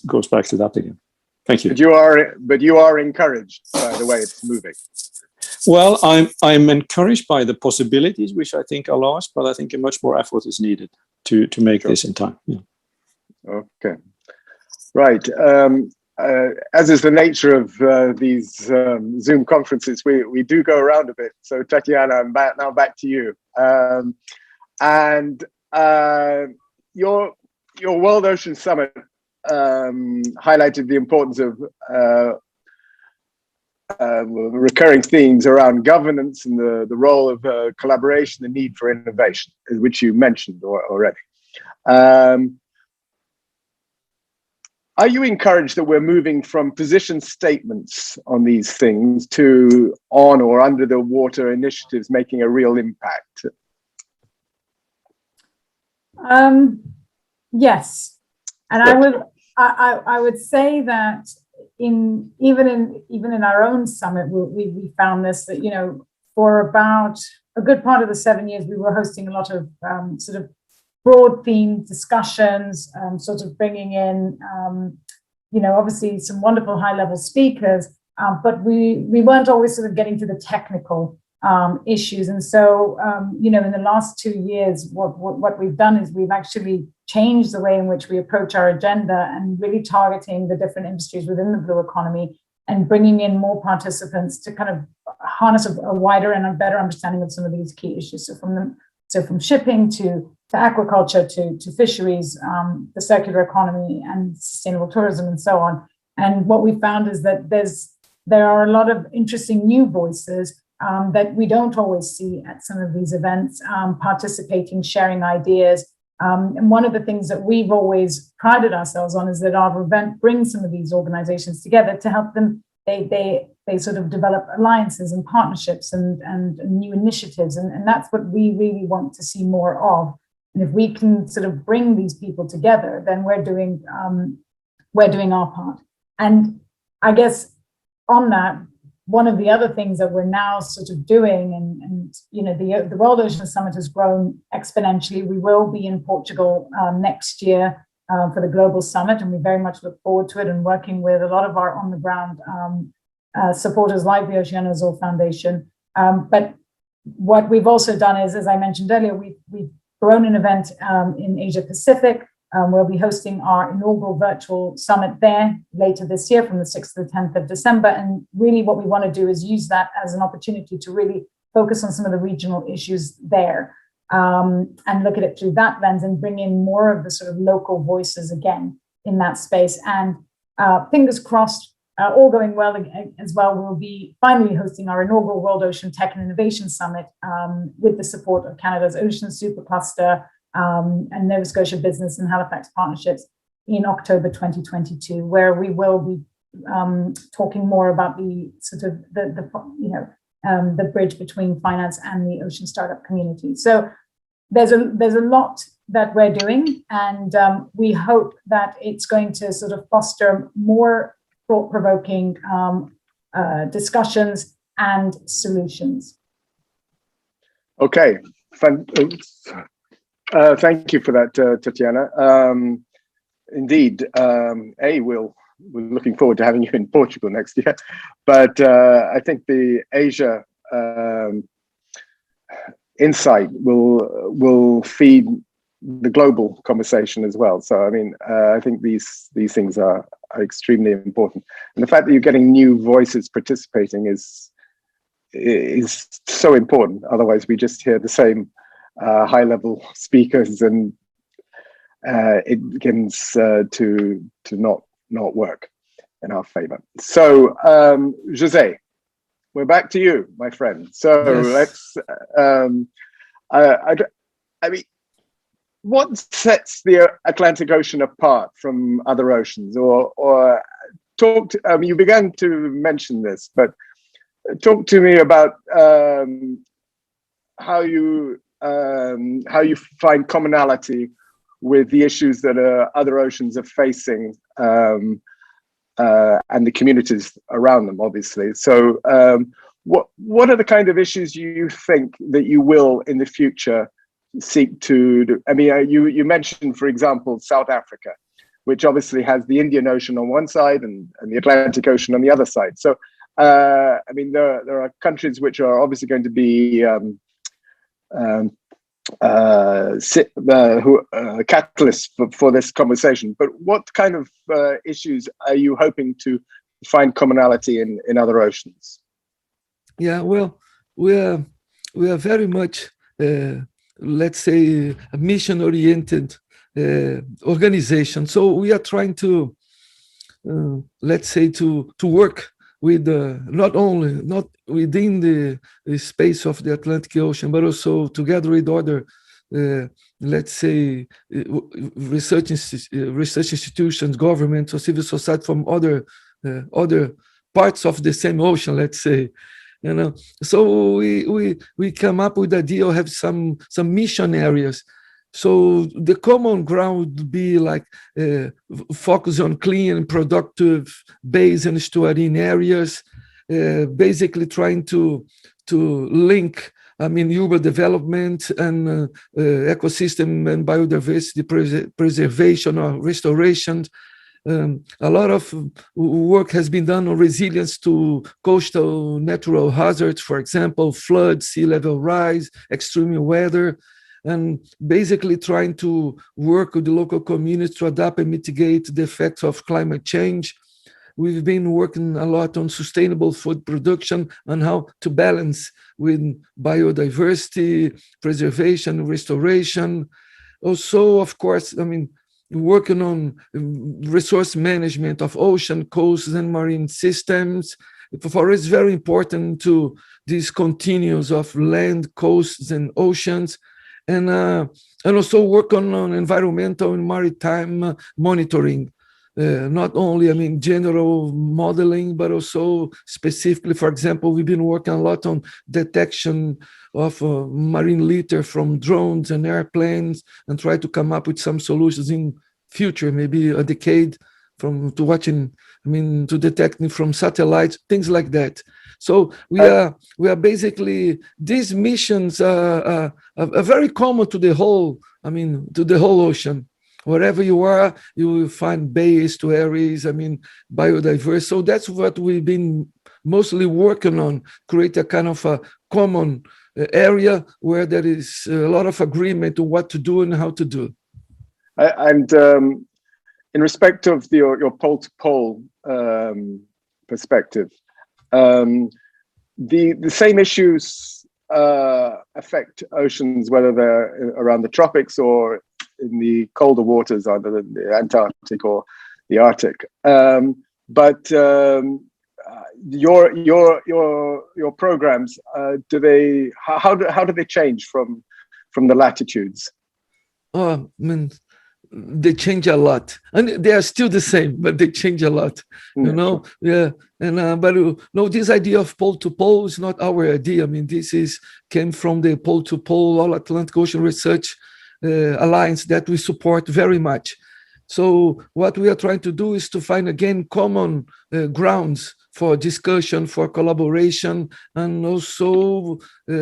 goes back to that again. Thank you. But you are encouraged by the way it's moving. Well, I'm encouraged by the possibilities, which I think are large, but I think a much more effort is needed to make this in time. Yeah. Okay, right. As is the nature of these Zoom conferences, we do go around a bit. So Tatiana, I'm back to you. Your World Ocean Summit highlighted the importance of recurring themes around governance and the role of collaboration, the need for innovation, which you mentioned already. Are you encouraged that we're moving from position statements on these things to on or under the water initiatives making a real impact? Yes, and I would say that even in our own summit, we found this, that for about a good part of the 7 years we were hosting a lot of sort of broad themed discussions, sort of bringing in, obviously some wonderful high-level speakers, but we weren't always sort of getting to the technical issues. And so, in the last 2 years, what we've done is we've actually changed the way in which we approach our agenda and really targeting the different industries within the blue economy and bringing in more participants to kind of harness a wider and a better understanding of some of these key issues. So from shipping to aquaculture to fisheries, the circular economy and sustainable tourism and so on. And what we found is that there are a lot of interesting new voices that we don't always see at some of these events, participating, sharing ideas. And one of the things that we've always prided ourselves on is that our event brings some of these organizations together to help them. They sort of develop alliances and partnerships and new initiatives. And that's what we really want to see more of. And if we can sort of bring these people together, then we're doing our part. And I guess on that, one of the other things that we're now sort of doing, and you know, the World Ocean Summit has grown exponentially. We will be in Portugal next year for the Global Summit, and we very much look forward to it and working with a lot of our on-the-ground supporters like the Oceano Azul Foundation. But what we've also done is, as I mentioned earlier, we've grown an event in Asia Pacific. We'll be hosting our inaugural virtual summit there later this year from the 6th to the 10th of December. And really what we want to do is use that as an opportunity to really focus on some of the regional issues there and look at it through that lens and bring in more of the sort of local voices again in that space. And fingers crossed, all going well as well, we'll be finally hosting our inaugural World Ocean Tech and Innovation Summit with the support of Canada's Ocean Supercluster and Nova Scotia Business and Halifax Partnerships in October 2022, where we will be talking more about the sort of the bridge between finance and the ocean startup community. So there's a lot that we're doing, and we hope that it's going to sort of foster more thought-provoking discussions and solutions. Okay. Thank you for that, Tatiana. Indeed, we're looking forward to having you in Portugal next year. But I think the Asia insight will feed the global conversation as well. So I mean, I think these things are extremely important, and the fact that you're getting new voices participating is so important. Otherwise, we just hear the same high-level speakers, and it begins to not work in our favor. So, Jose, we're back to you, my friend. So yes. Let's. I mean, what sets the Atlantic Ocean apart from other oceans, or talk to? I mean, you began to mention this, but talk to me about how you find commonality with the issues that other oceans are facing and the communities around them, obviously. So what are the kind of issues you think that you will in the future seek to do? I mean, you mentioned, for example, South Africa, which obviously has the Indian Ocean on one side and the Atlantic Ocean on the other side. So, I mean, there are countries which are obviously going to be catalysts for this conversation. But what kind of issues are you hoping to find commonality in other oceans? Yeah, well, we are very much, let's say, a mission-oriented organization. So we are trying to, let's say, to work with not within the space of the Atlantic Ocean, but also together with other, let's say, research institutions, governments, or civil society from other parts of the same ocean, let's say. You know, so we come up with the idea of have some mission areas. So the common ground would be like focus on clean and productive bays and estuarine areas, basically trying to link, I mean, urban development and ecosystem and biodiversity preservation or restoration. A lot of work has been done on resilience to coastal natural hazards, for example, floods, sea level rise, extreme weather, and basically trying to work with the local communities to adapt and mitigate the effects of climate change. We've been working a lot on sustainable food production and how to balance with biodiversity, preservation, restoration. Also, of course, I mean, working on resource management of ocean, coasts, and marine systems, for us, it's very important to these continuums of land, coasts, and oceans, and also work on environmental and maritime monitoring. Not only, I mean, general modeling, but also specifically, for example, we've been working a lot on detection of marine litter from drones and airplanes, and try to come up with some solutions in future, maybe a decade, to detecting from satellites, things like that. So we are basically, these missions are very common to the whole, to the whole ocean. Wherever you are, you will find bay estuaries, biodiverse. So that's what we've been mostly working on, create a kind of a common area where there is a lot of agreement to what to do and how to do. And in respect of your pole-to-pole perspective, the same issues affect oceans, whether they're around the tropics or in the colder waters, either the Antarctic or the Arctic. But your programs, how do they change from the latitudes? They change a lot, and they are still the same, but they change a lot. Sure. Yeah. And but this idea of pole to pole is not our idea. This came from the Pole to Pole All Atlantic Ocean Research Alliance that we support very much. So what we are trying to do is to find again common grounds for discussion, for collaboration, and also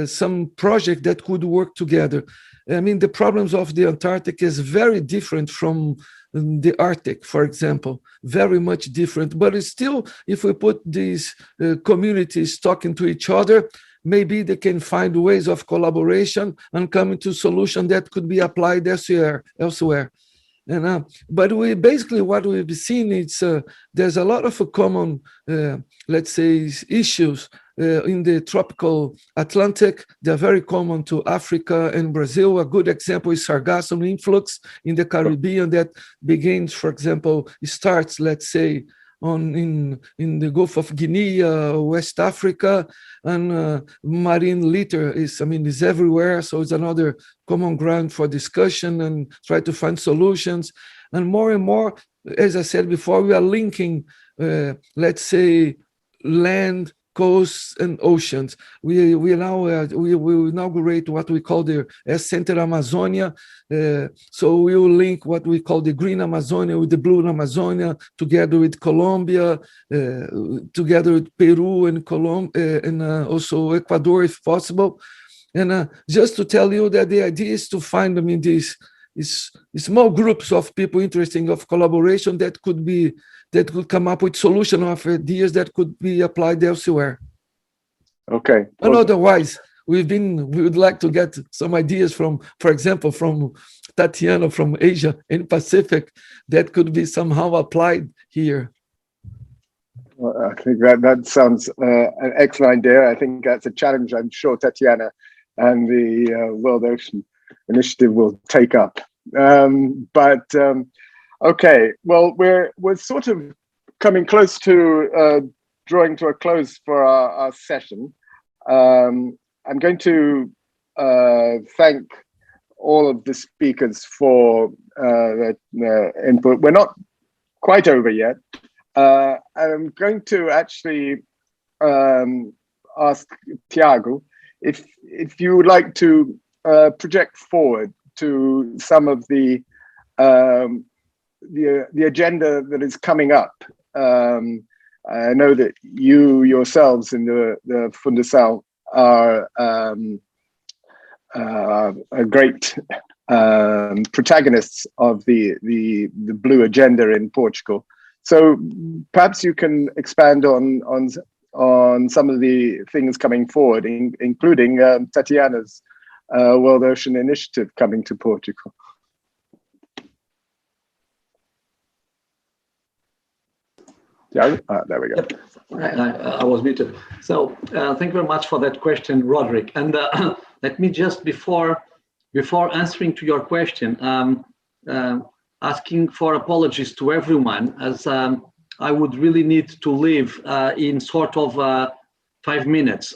some project that could work together. The problems of the Antarctic is very different from the Arctic, for example, very much different. But it's still, if we put these communities talking to each other, maybe they can find ways of collaboration and come to solutions that could be applied elsewhere. And but what we've seen is there's a lot of common, let's say, issues in the tropical Atlantic. They're very common to Africa and Brazil. A good example is sargassum influx in the Caribbean that begins, for example, starts, let's say, in the Gulf of Guinea, West Africa, and marine litter is everywhere. So it's another common ground for discussion and try to find solutions. And more, as I said before, we are linking, let's say, land, coasts, and oceans. We will inaugurate what we call the Center Amazonia. So we will link what we call the Green Amazonia with the Blue Amazonia, together with Colombia, together with Peru and Colombia, and also Ecuador, if possible. And just to tell you that the idea is to find, these small groups of people interested of collaboration that could come up with solution of ideas that could be applied elsewhere. Okay. And otherwise, we would like to get some ideas from, for example, from Tatiana from Asia and Pacific that could be somehow applied here. Well, I think that sounds an excellent idea. I think that's a challenge I'm sure Tatiana and the World Ocean Initiative will take up. Okay, well, we're sort of coming close to drawing to a close for our session. I'm going to thank all of the speakers for their input. We're not quite over yet. I'm going to actually ask Tiago if you would like to project forward to some of the agenda that is coming up. I know that you yourselves in the Fundação are great protagonists of the blue agenda in Portugal. So perhaps you can expand on some of the things coming forward, including Tatiana's World Ocean Initiative coming to Portugal. Yeah, there we go. I was muted. So thank you very much for that question, Roderick. And let me just, before answering to your question, asking for apologies to everyone, as I would really need to leave in sort of 5 minutes,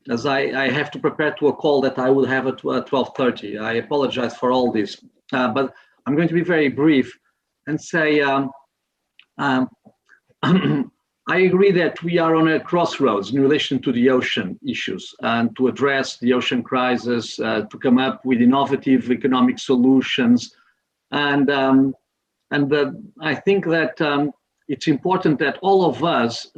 as I have to prepare to a call that I will have at 12:30. I apologize for all this, but I'm going to be very brief and say I agree that we are on a crossroads in relation to the ocean issues and to address the ocean crisis, to come up with innovative economic solutions. And I think that it's important that all of us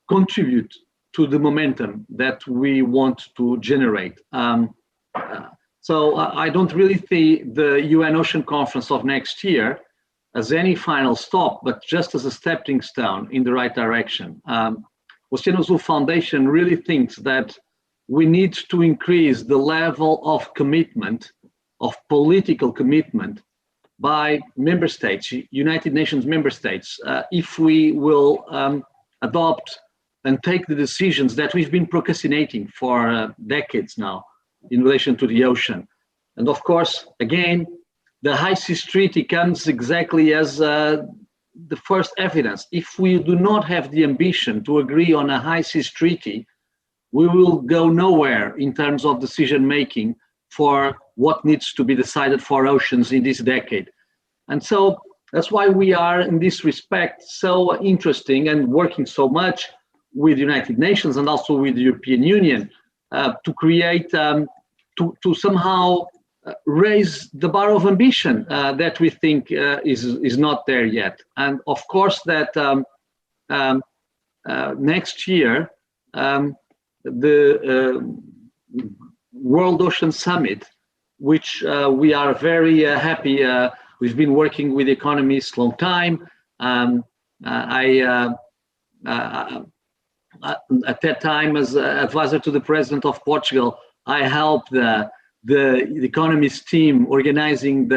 contribute to the momentum that we want to generate. So I don't really see the UN Ocean Conference of next year as any final stop, but just as a stepping stone in the right direction. Oceano Azul Foundation really thinks that we need to increase the level of commitment, of political commitment by member states, United Nations member states, if we will adopt and take the decisions that we've been procrastinating for decades now in relation to the ocean. And of course, again, the High Seas Treaty comes exactly as the first evidence. If we do not have the ambition to agree on a High Seas Treaty, we will go nowhere in terms of decision-making for what needs to be decided for oceans in this decade. And so that's why we are, in this respect, so interesting and working so much with the United Nations and also with the European Union to create, to somehow raise the bar of ambition that we think is not there yet. And of course that next year, the World Ocean Summit, which we are very happy, we've been working with economists a long time. At that time, as advisor to the President of Portugal, I helped the economist team organizing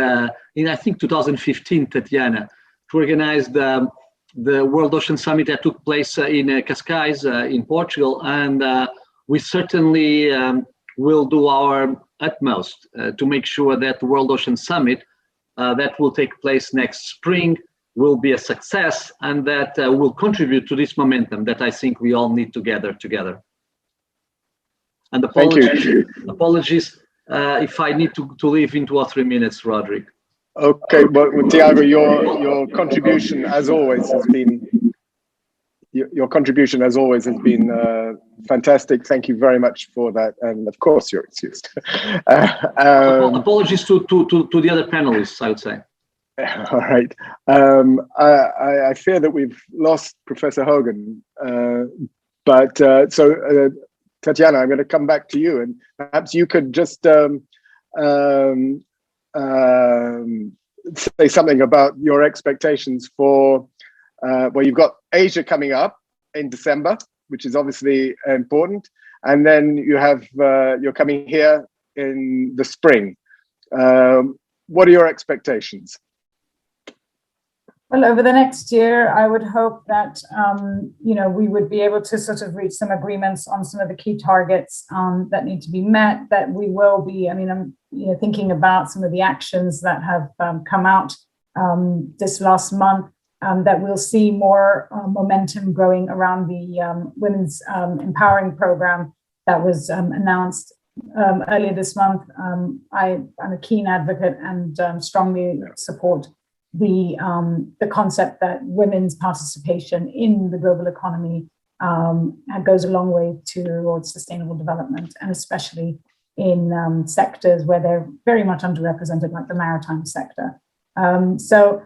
in I think 2015, Tatiana, to organize the World Ocean Summit that took place in Cascais in Portugal, and we certainly will do our utmost to make sure that the World Ocean Summit that will take place next spring will be a success, and that will contribute to this momentum that I think we all need to gather together. And apologies if I need to leave in 2 or 3 minutes, Roderick. Okay, well, Tiago, your contribution as always has been fantastic. Thank you very much for that, and of course you're excused. Apologies to the other panelists, I would say. All right. I fear that we've lost Professor Hogan, but Tatiana, I'm going to come back to you, and perhaps you could just say something about your expectations for, well, you've got Asia coming up in December, which is obviously important, and then you have you're coming here in the spring. What are your expectations? Well, over the next year, I would hope that we would be able to sort of reach some agreements on some of the key targets that need to be met. That we will be. I mean, I'm thinking about some of the actions that have come out this last month. That we'll see more momentum growing around the Women's Empowering Program that was announced earlier this month. I'm a keen advocate and strongly support the concept that women's participation in the global economy goes a long way towards sustainable development, and especially in sectors where they're very much underrepresented, like the maritime sector. So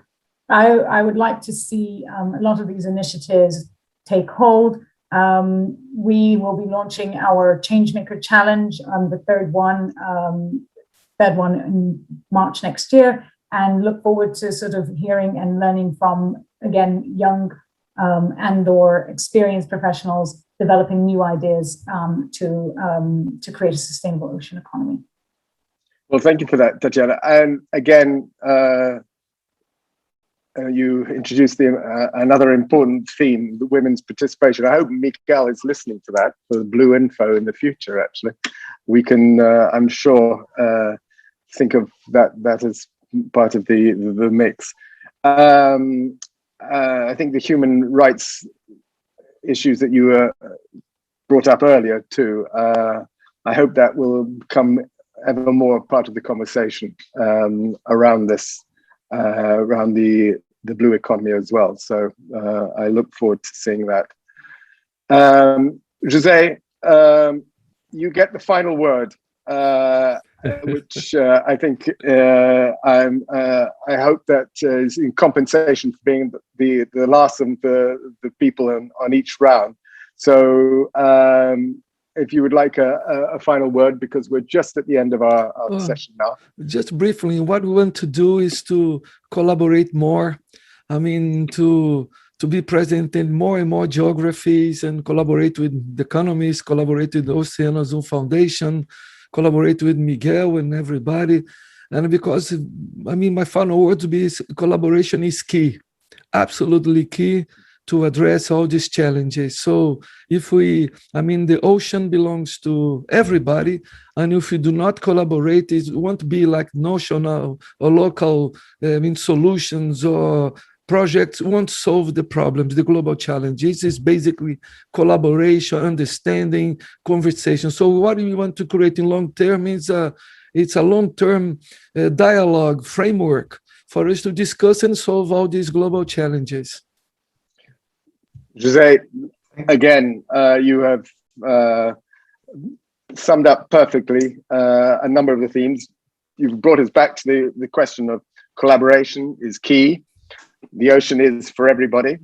I would like to see a lot of these initiatives take hold. We will be launching our Changemaker Challenge, the third one in March next year, and look forward to sort of hearing and learning from, again, young and or experienced professionals developing new ideas to create a sustainable ocean economy. Well, thank you for that, Tatiana. And again, you introduced another important theme, the women's participation. I hope Miguel is listening to that for the Blue Info in the future, actually. We can, I'm sure, think of that as part of the mix. I think the human rights issues that you brought up earlier too, I hope that will become ever more part of the conversation around this, around the blue economy as well. So I look forward to seeing that. José, you get the final word, which I think I hope that is in compensation for being the last of the people on each round. So if you would like a final word, because we're just at the end of our session now. Just briefly, what we want to do is to collaborate more. I mean, to be present in more and more geographies and collaborate with the economists, collaborate with the Oceano Azul Foundation, collaborate with Miguel and everybody. And because, I mean, my final word to be is collaboration is key, absolutely key to address all these challenges. So if we, I mean, the ocean belongs to everybody, and if we do not collaborate, it won't be like national or local, solutions or projects won't solve the problems, the global challenges. It's basically collaboration, understanding, conversation. So what we want to create in long term is it's a long-term dialogue framework for us to discuss and solve all these global challenges. José, again, you have summed up perfectly a number of the themes. You've brought us back to the question of collaboration is key. The ocean is for everybody.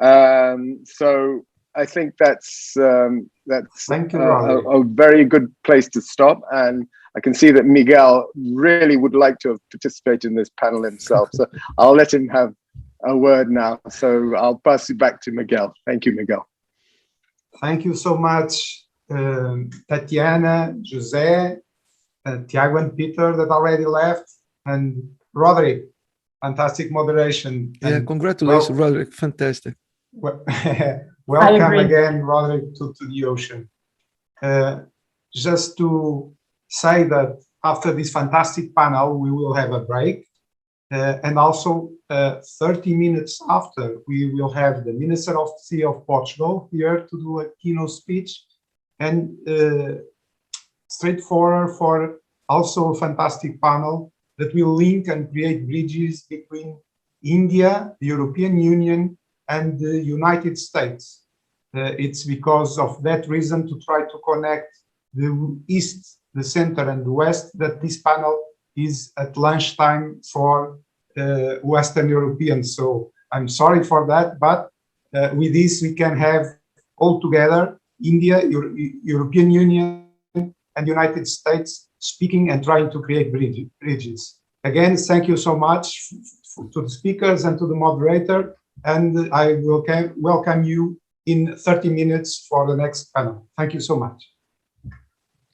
So I think that's Thank you, a very good place to stop. And I can see that Miguel really would like to have participated in this panel himself. So I'll let him have a word now. So I'll pass it back to Miguel. Thank you, Miguel. Thank you so much, Tatiana, José, Tiago and Peter that already left, and Roderick. Fantastic moderation. Yeah, congratulations, Roderick. Fantastic. Welcome again, Roderick, to the ocean. Just to say that after this fantastic panel, we will have a break. And also 30 minutes after, we will have the Minister of the Sea of Portugal here to do a keynote speech, and straightforward for also a fantastic panel that will link and create bridges between India, the European Union, and the United States. It's because of that reason, to try to connect the East, the Center, and the West, that this panel is at lunchtime for Western Europeans. So I'm sorry for that, but with this we can have all together India, European Union, and United States speaking and trying to create bridges. Again, thank you so much to the speakers and to the moderator, and I will welcome you in 30 minutes for the next panel. Thank you so much.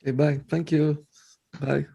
Okay, bye. Thank you. Bye.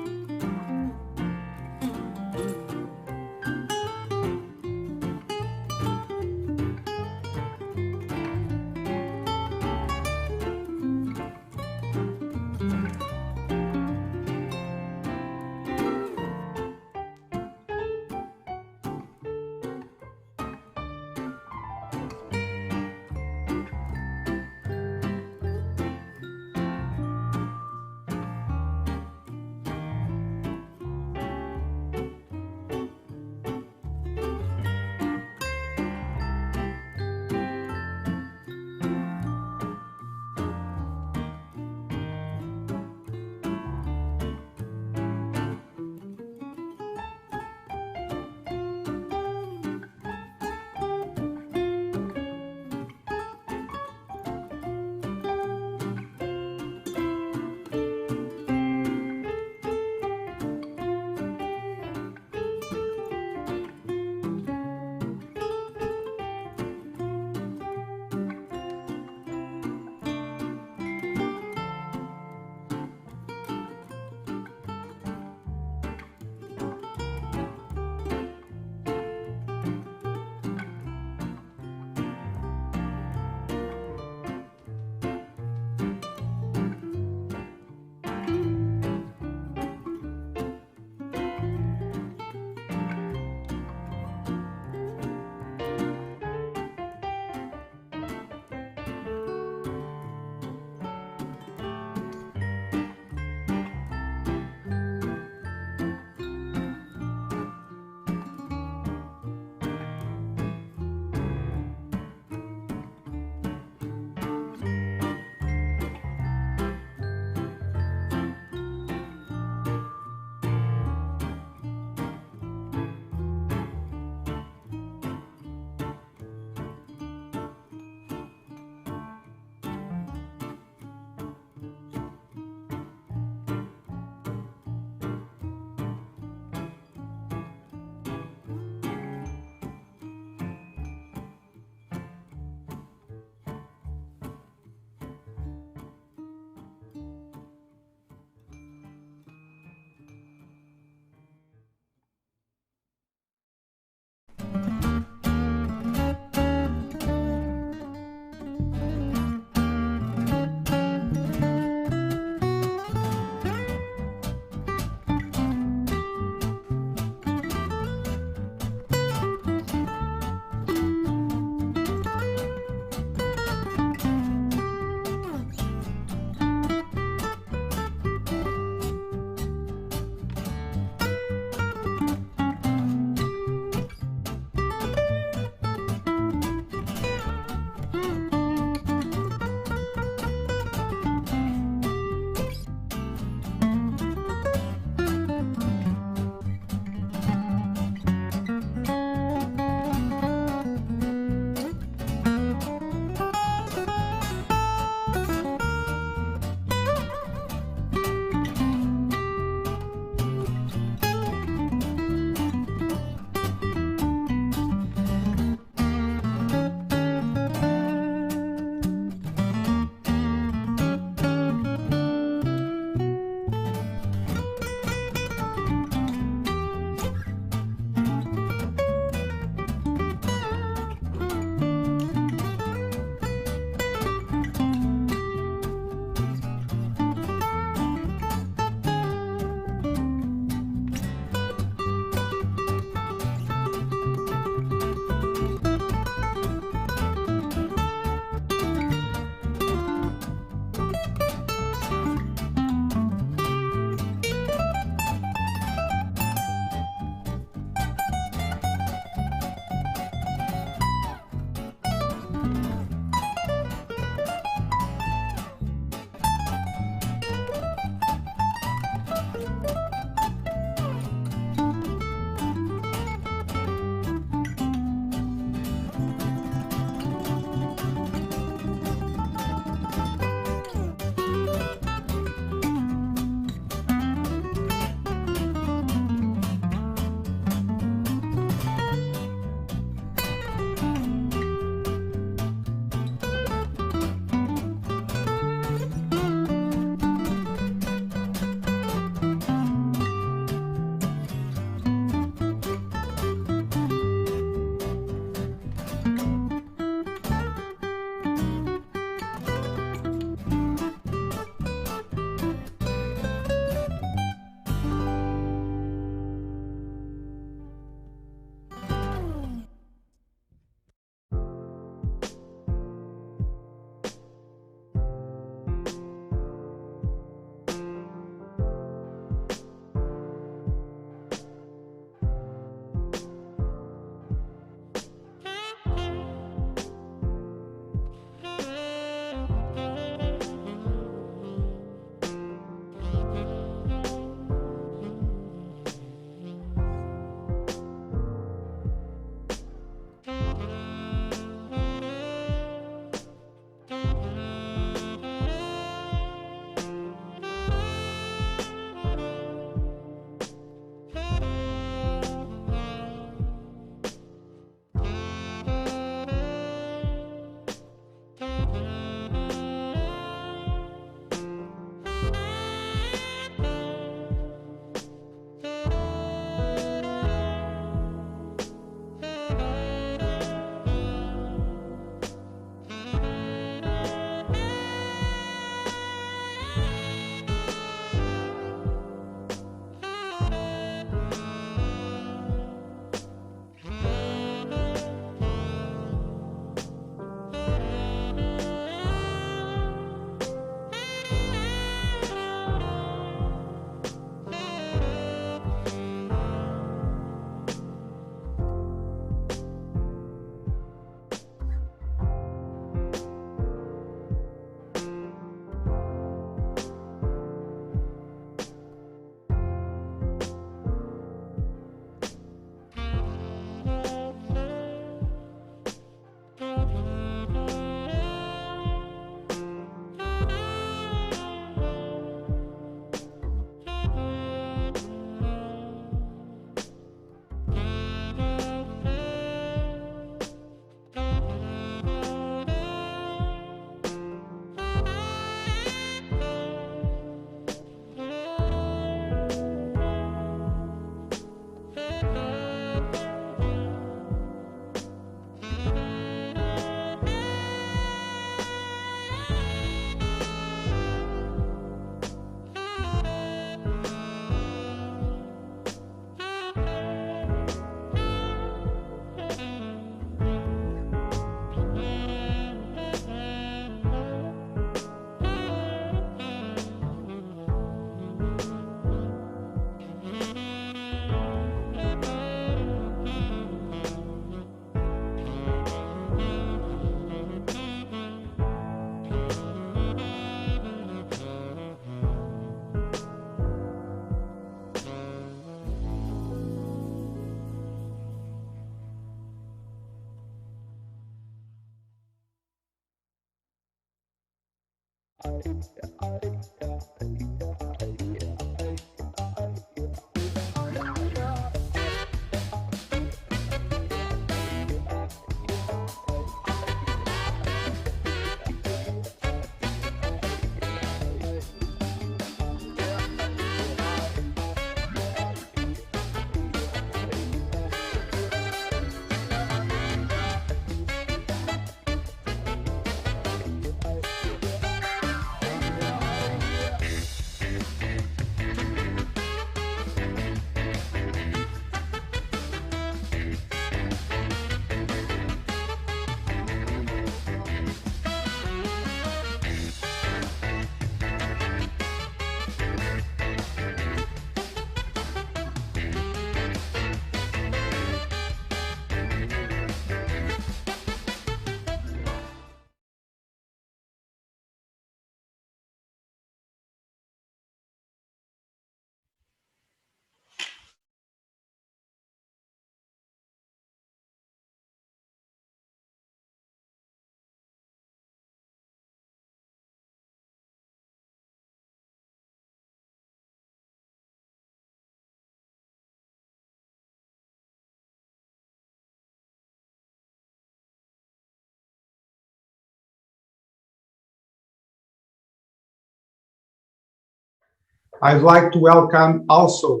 I'd like to welcome also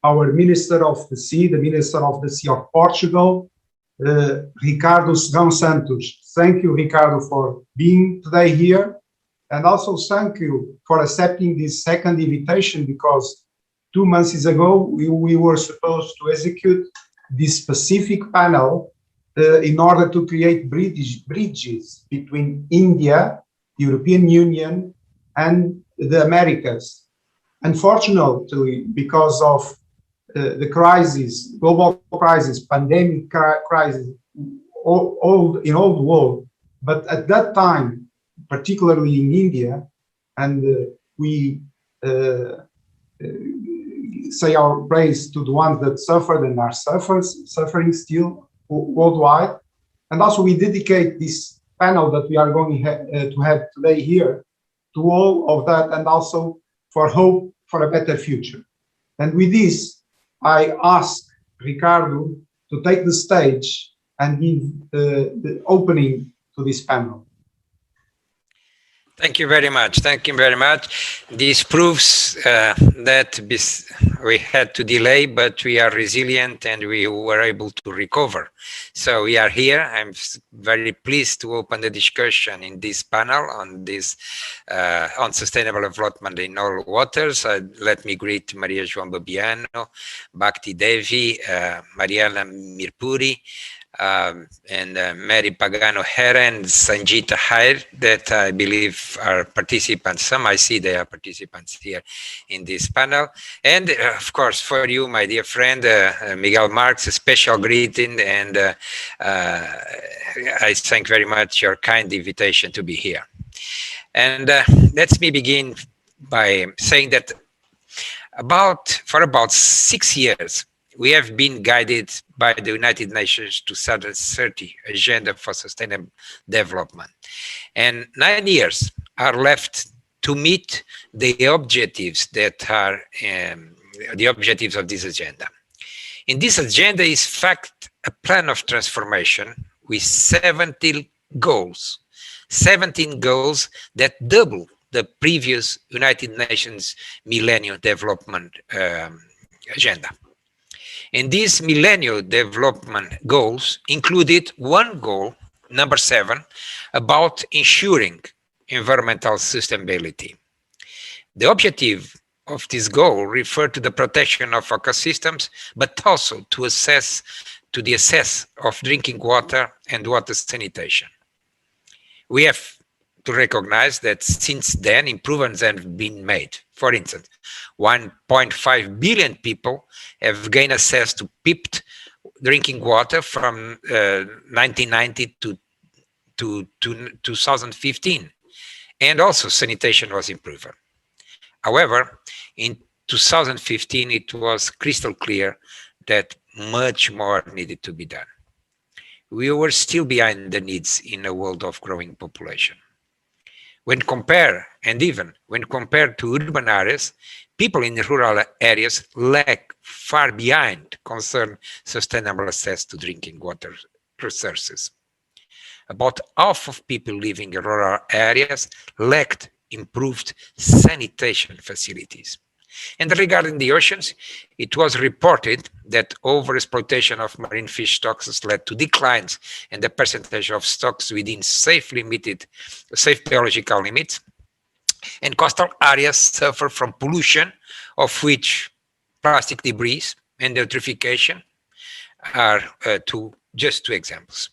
our Minister of the Sea, the Minister of the Sea of Portugal, Ricardo Serrão Santos. Thank you, Ricardo, for being today here. And also thank you for accepting this second invitation, because 2 months ago, we were supposed to execute this specific panel in order to create bridges between India, the European Union, and the Americas. Unfortunately, because of the crisis, global crisis, pandemic crisis, all in all the world, but at that time, particularly in India, and we say our praise to the ones that suffered and are suffering still worldwide. And also we dedicate this panel that we are going to have today here to all of that, and also for hope for a better future. And with this, I ask Ricardo to take the stage and give the opening to this panel. Thank you very much. Thank you very much. This proves that we had to delay, but we are resilient and we were able to recover. So we are here. I'm very pleased to open the discussion in this panel on this on sustainable development in all waters. Let me greet Maria João Babiano, Bhakti Devi, Mariana Mirpuri, and Mary Pagano Hera and Sanjita Hair, that I believe are participants. Some I see they are participants here in this panel. And of course, for you, my dear friend, Miguel Marx, a special greeting, and I thank very much your kind invitation to be here. And let me begin by saying that for about 6 years, we have been guided by the United Nations 2030 Agenda for Sustainable Development. And 9 years are left to meet the objectives that are the objectives of this agenda. In this agenda is, in fact, a plan of transformation with 17 goals that double the previous United Nations Millennium Development Agenda. And these Millennium Development Goals included one goal, number 7, about ensuring environmental sustainability. The objective of this goal referred to the protection of ecosystems, but also to the access of drinking water and water sanitation. We have to recognize that since then improvements have been made. For instance, 1.5 billion people have gained access to piped drinking water from 1990 to 2015, and also sanitation was improved. However, in 2015, it was crystal clear that much more needed to be done. We were still behind the needs in a world of growing population. when compared to urban areas, people in rural areas lag far behind concern sustainable access to drinking water resources. About half of people living in rural areas lacked improved sanitation facilities. And regarding the oceans, it was reported that overexploitation of marine fish stocks led to declines in the percentage of stocks within safe biological limits, and coastal areas suffer from pollution, of which plastic debris and eutrophication are just two examples.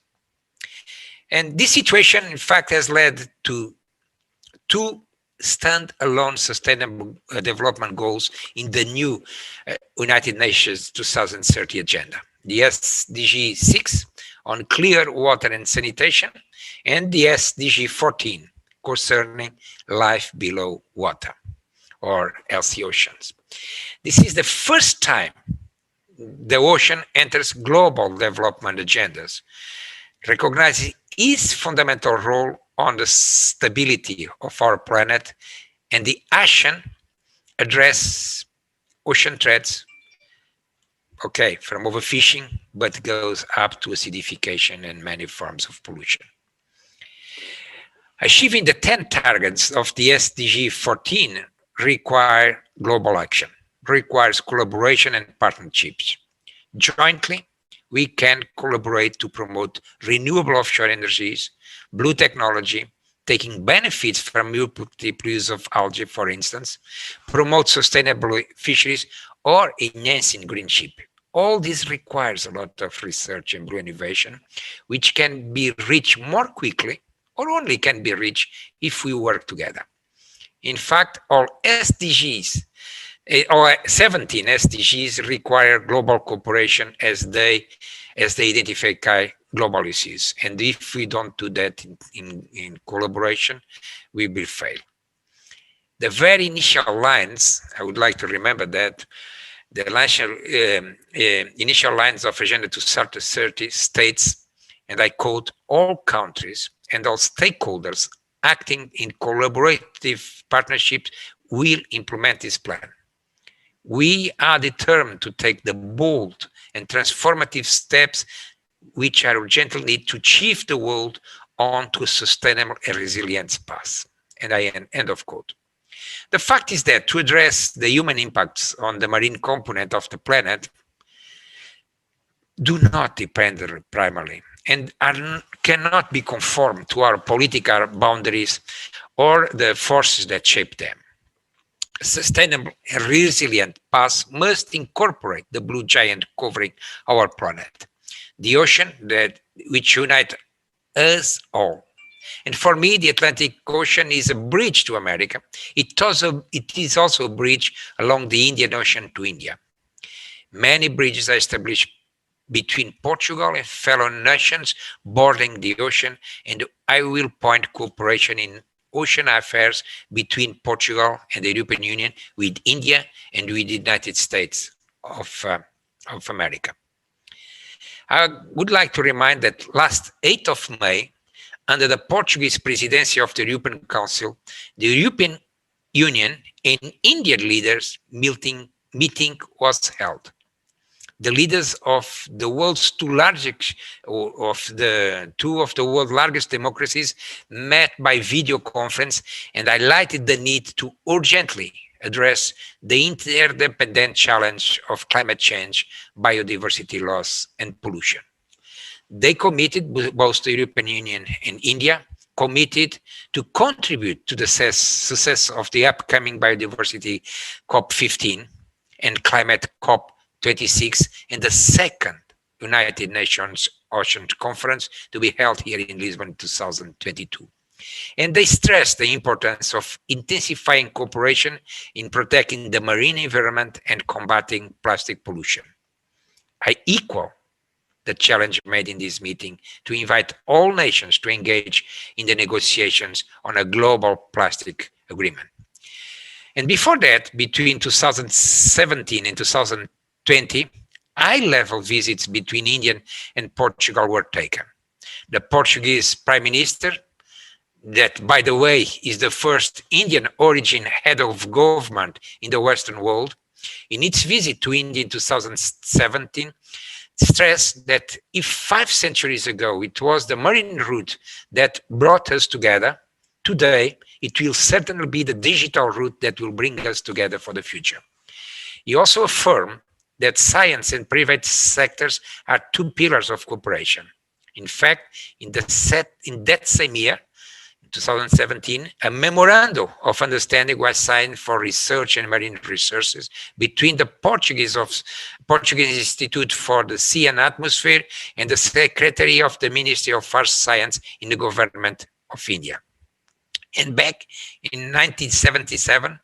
And this situation, in fact, has led to two stand-alone sustainable development goals in the new United Nations 2030 agenda. The SDG 6 on clear water and sanitation, and the SDG 14 concerning life below water, or healthy oceans. This is the first time the ocean enters global development agendas, recognizing its fundamental role on the stability of our planet, and the action address ocean threats, from overfishing, but goes up to acidification and many forms of pollution. Achieving the 10 targets of the SDG 14 require global action, requires collaboration and partnerships. Jointly, we can collaborate to promote renewable offshore energies, blue technology, taking benefits from multiple use of algae, for instance, promote sustainable fisheries, or enhancing green shipping. All this requires a lot of research and blue innovation, which can be reached more quickly, or only can be reached if we work together. In fact, all SDGs, or 17 SDGs require global cooperation as they identify global issues. And if we don't do that in collaboration, we will fail. The very initial lines, I would like to remember that, the initial lines of Agenda 2030 states, and I quote, all countries and all stakeholders acting in collaborative partnerships will implement this plan. We are determined to take the bold and transformative steps which are urgently needed to achieve the world onto a sustainable and resilient path. And I end of quote. The fact is that to address the human impacts on the marine component of the planet do not depend primarily and cannot be conformed to our political boundaries or the forces that shape them. A sustainable and resilient path must incorporate the blue giant covering our planet, the ocean which unites us all. And for me, the Atlantic Ocean is a bridge to America. It is also a bridge along the Indian Ocean to India. Many bridges are established between Portugal and fellow nations bordering the ocean, and I will point cooperation in ocean affairs between Portugal and the European Union with India and with the United States of America. I would like to remind that last 8th of May, under the Portuguese presidency of the European Council, the European Union and Indian leaders meeting was held. The leaders of the world's two of the world's largest democracies met by video conference and highlighted the need to urgently address the interdependent challenge of climate change, biodiversity loss, and pollution. They committed, both the European Union and India, committed to contribute to the success of the upcoming biodiversity COP15 and climate COP26 and the second United Nations Ocean Conference to be held here in Lisbon in 2022. And they stressed the importance of intensifying cooperation in protecting the marine environment and combating plastic pollution. I equal the challenge made in this meeting to invite all nations to engage in the negotiations on a global plastic agreement. And before that, between 2017 and 2020, high-level visits between India and Portugal were taken. The Portuguese Prime Minister that, by the way, is the first Indian origin head of government in the Western world, in its visit to India in 2017, stressed that if 5 centuries ago it was the marine route that brought us together, today it will certainly be the digital route that will bring us together for the future. He also affirmed that science and private sectors are 2 pillars of cooperation. In fact, in that same year, 2017, a memorandum of understanding was signed for research and marine resources between the Portuguese Institute for the Sea and Atmosphere and the Secretary of the Ministry of Earth Science in the government of India. And back in 1977,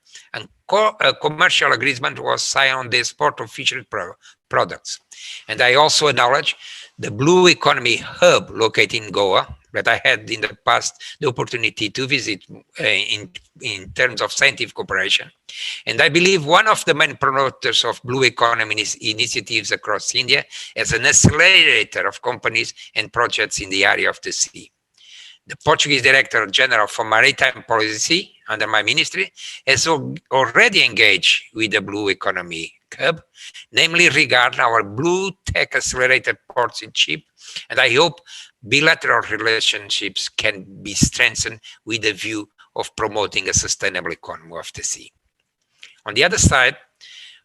a commercial agreement was signed on the export of fishery products. And I also acknowledge the Blue Economy Hub located in Goa, that I had in the past the opportunity to visit in terms of scientific cooperation. And I believe one of the main promoters of blue economy initiatives across India as an accelerator of companies and projects in the area of the sea. The Portuguese Director General for Maritime Policy under my ministry has already engaged with the Blue Economy Hub, namely regarding our Blue Tech Accelerator partnership, and I hope bilateral relationships can be strengthened with the view of promoting a sustainable economy of the sea. On the other side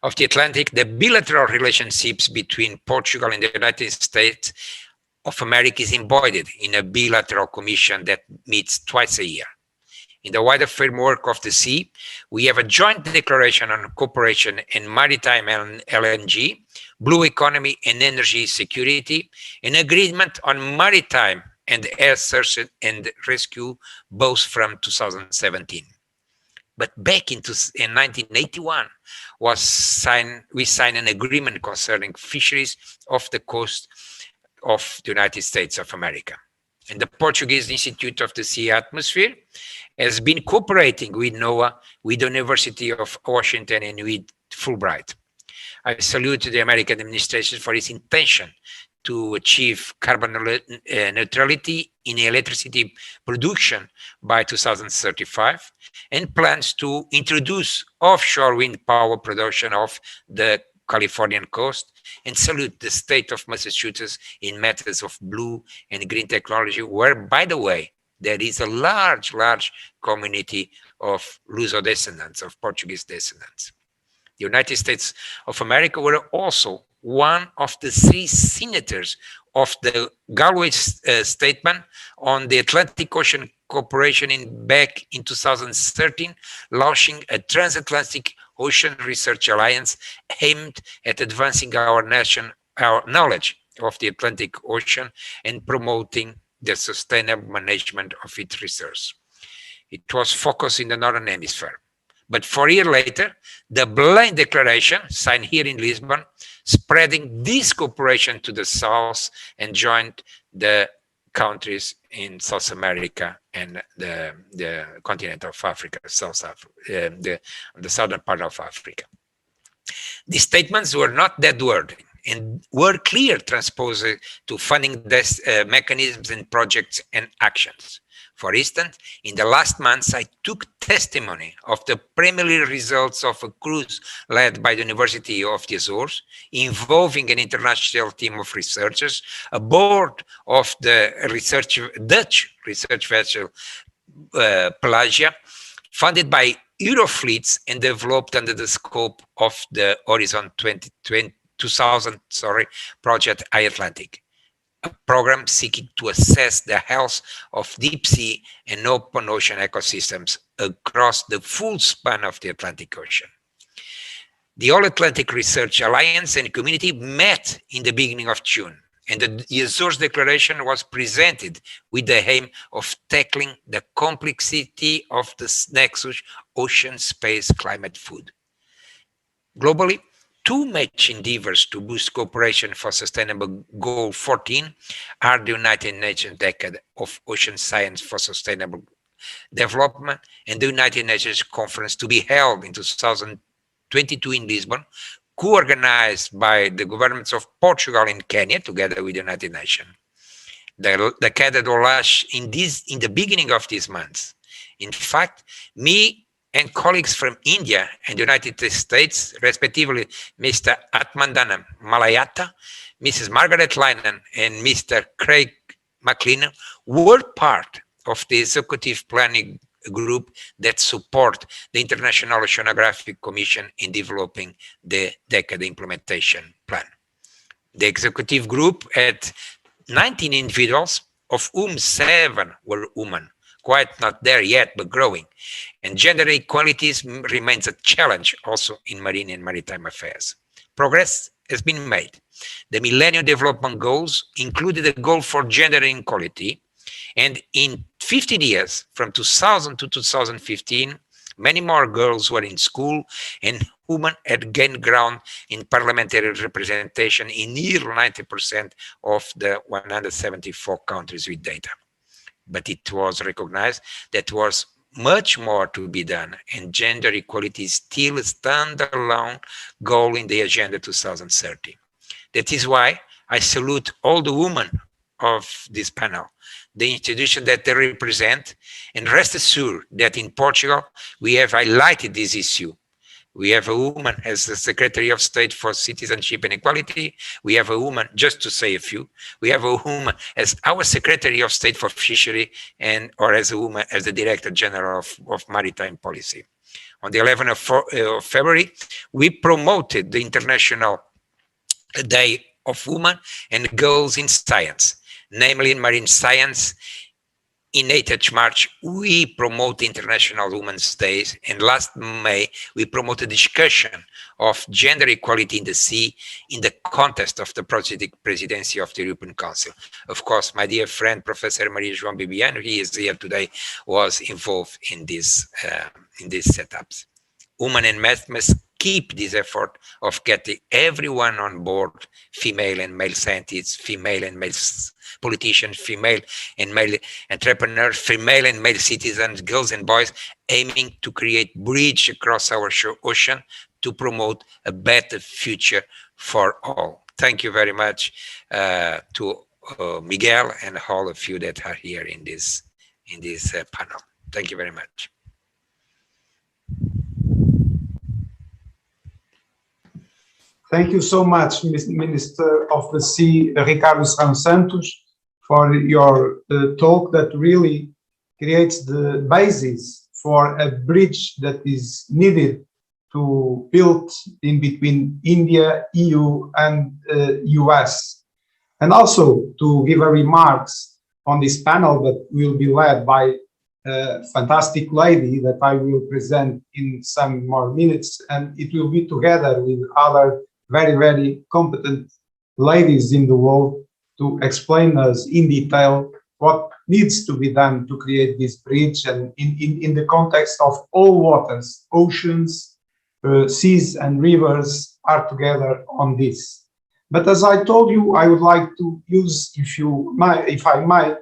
of the Atlantic, the bilateral relationships between Portugal and the United States of America is embodied in a bilateral commission that meets twice a year. In the wider framework of the sea, we have a joint declaration on cooperation in maritime and LNG, blue economy and energy security, an agreement on maritime and air search and rescue, both from 2017. But back in 1981, we signed an agreement concerning fisheries off the coast of the United States of America. And the Portuguese Institute of the Sea Atmosphere has been cooperating with NOAA, with the University of Washington, and with Fulbright. I salute the American administration for its intention to achieve carbon neutrality in electricity production by 2035 and plans to introduce offshore wind power production off the Californian coast, and salute the state of Massachusetts in matters of blue and green technology, where, by the way, there is a large community of Luso descendants, of Portuguese descendants. The United States of America were also one of the 3 signatories of the Galway Statement on the Atlantic Ocean Cooperation back in 2013, launching a transatlantic ocean research alliance aimed at advancing our knowledge of the Atlantic Ocean and promoting the sustainable management of its resources. It was focused in the Northern Hemisphere. But 4 years later, the Belém Declaration, signed here in Lisbon, spreading this cooperation to the south and joined the countries in South America and the continent of Africa, the southern part of Africa. These statements were not dead word and were clear transposed to funding mechanisms and projects and actions. For instance, in the last months, I took testimony of the preliminary results of a cruise led by the University of the Azores, involving an international team of researchers aboard of the Dutch research vessel Pelagia, funded by Eurofleets and developed under the scope of the Horizon 2000 project iAtlantic, a program seeking to assess the health of deep sea and open ocean ecosystems across the full span of the Atlantic Ocean. The All Atlantic Research Alliance and community met in the beginning of June, and the Azores Declaration was presented with the aim of tackling the complexity of the nexus ocean, space, climate, food. Globally, 2 major endeavors to boost cooperation for Sustainable Goal 14 are the United Nations Decade of Ocean Science for Sustainable Development and the United Nations Conference to be held in 2022 in Lisbon, co-organized by the governments of Portugal and Kenya together with the United Nations. the Década in the beginning of this month. In fact, me and colleagues from India and the United States, respectively, Mr. Atmandanam Malayata, Mrs. Margaret Lynan, and Mr. Craig McLean, were part of the executive planning group that support the International Oceanographic Commission in developing the Década implementation plan. The executive group had 19 individuals, of whom 7 were women, quite not there yet, but growing. And gender equality remains a challenge also in marine and maritime affairs. Progress has been made. The Millennium Development Goals included a goal for gender equality, and in 15 years, from 2000 to 2015, many more girls were in school, and women had gained ground in parliamentary representation in nearly 90% of the 174 countries with data. But it was recognized that there was much more to be done, and gender equality is still a standalone goal in the Agenda 2030. That is why I salute all the women of this panel, the institution that they represent, and rest assured that in Portugal, we have highlighted this issue. We have a woman as the Secretary of State for Citizenship and Equality. We have a woman, just to say a few, we have a woman as our Secretary of State for Fishery, or as a woman as the Director General of Maritime Policy. On the 11th of February, we promoted the International Day of Women and Girls in Science, namely in marine science. In 8th March, we promote International Women's Days, and last May, we promoted discussion of gender equality in the sea in the context of the presidency of the European Council. Of course, my dear friend, Professor Maria João Bibiano, he is here today, was involved in these setups. Women and men must keep this effort of getting everyone on board, female and male scientists, female and male politicians, female and male entrepreneurs, female and male citizens, girls and boys, aiming to create bridge across our ocean to promote a better future for all. Thank you very much to Miguel and all of you that are here in this panel. Thank you very much. Thank you so much, Minister of the Sea, Ricardo Serrano Santos, for your talk that really creates the basis for a bridge that is needed to build in between India, EU, and US. And also to give a remarks on this panel that will be led by a fantastic lady that I will present in some more minutes, and it will be together with other very, very competent ladies in the world to explain us in detail what needs to be done to create this bridge, and in the context of all waters, oceans, seas and rivers are together on this. But as I told you, I would like to use, if I might,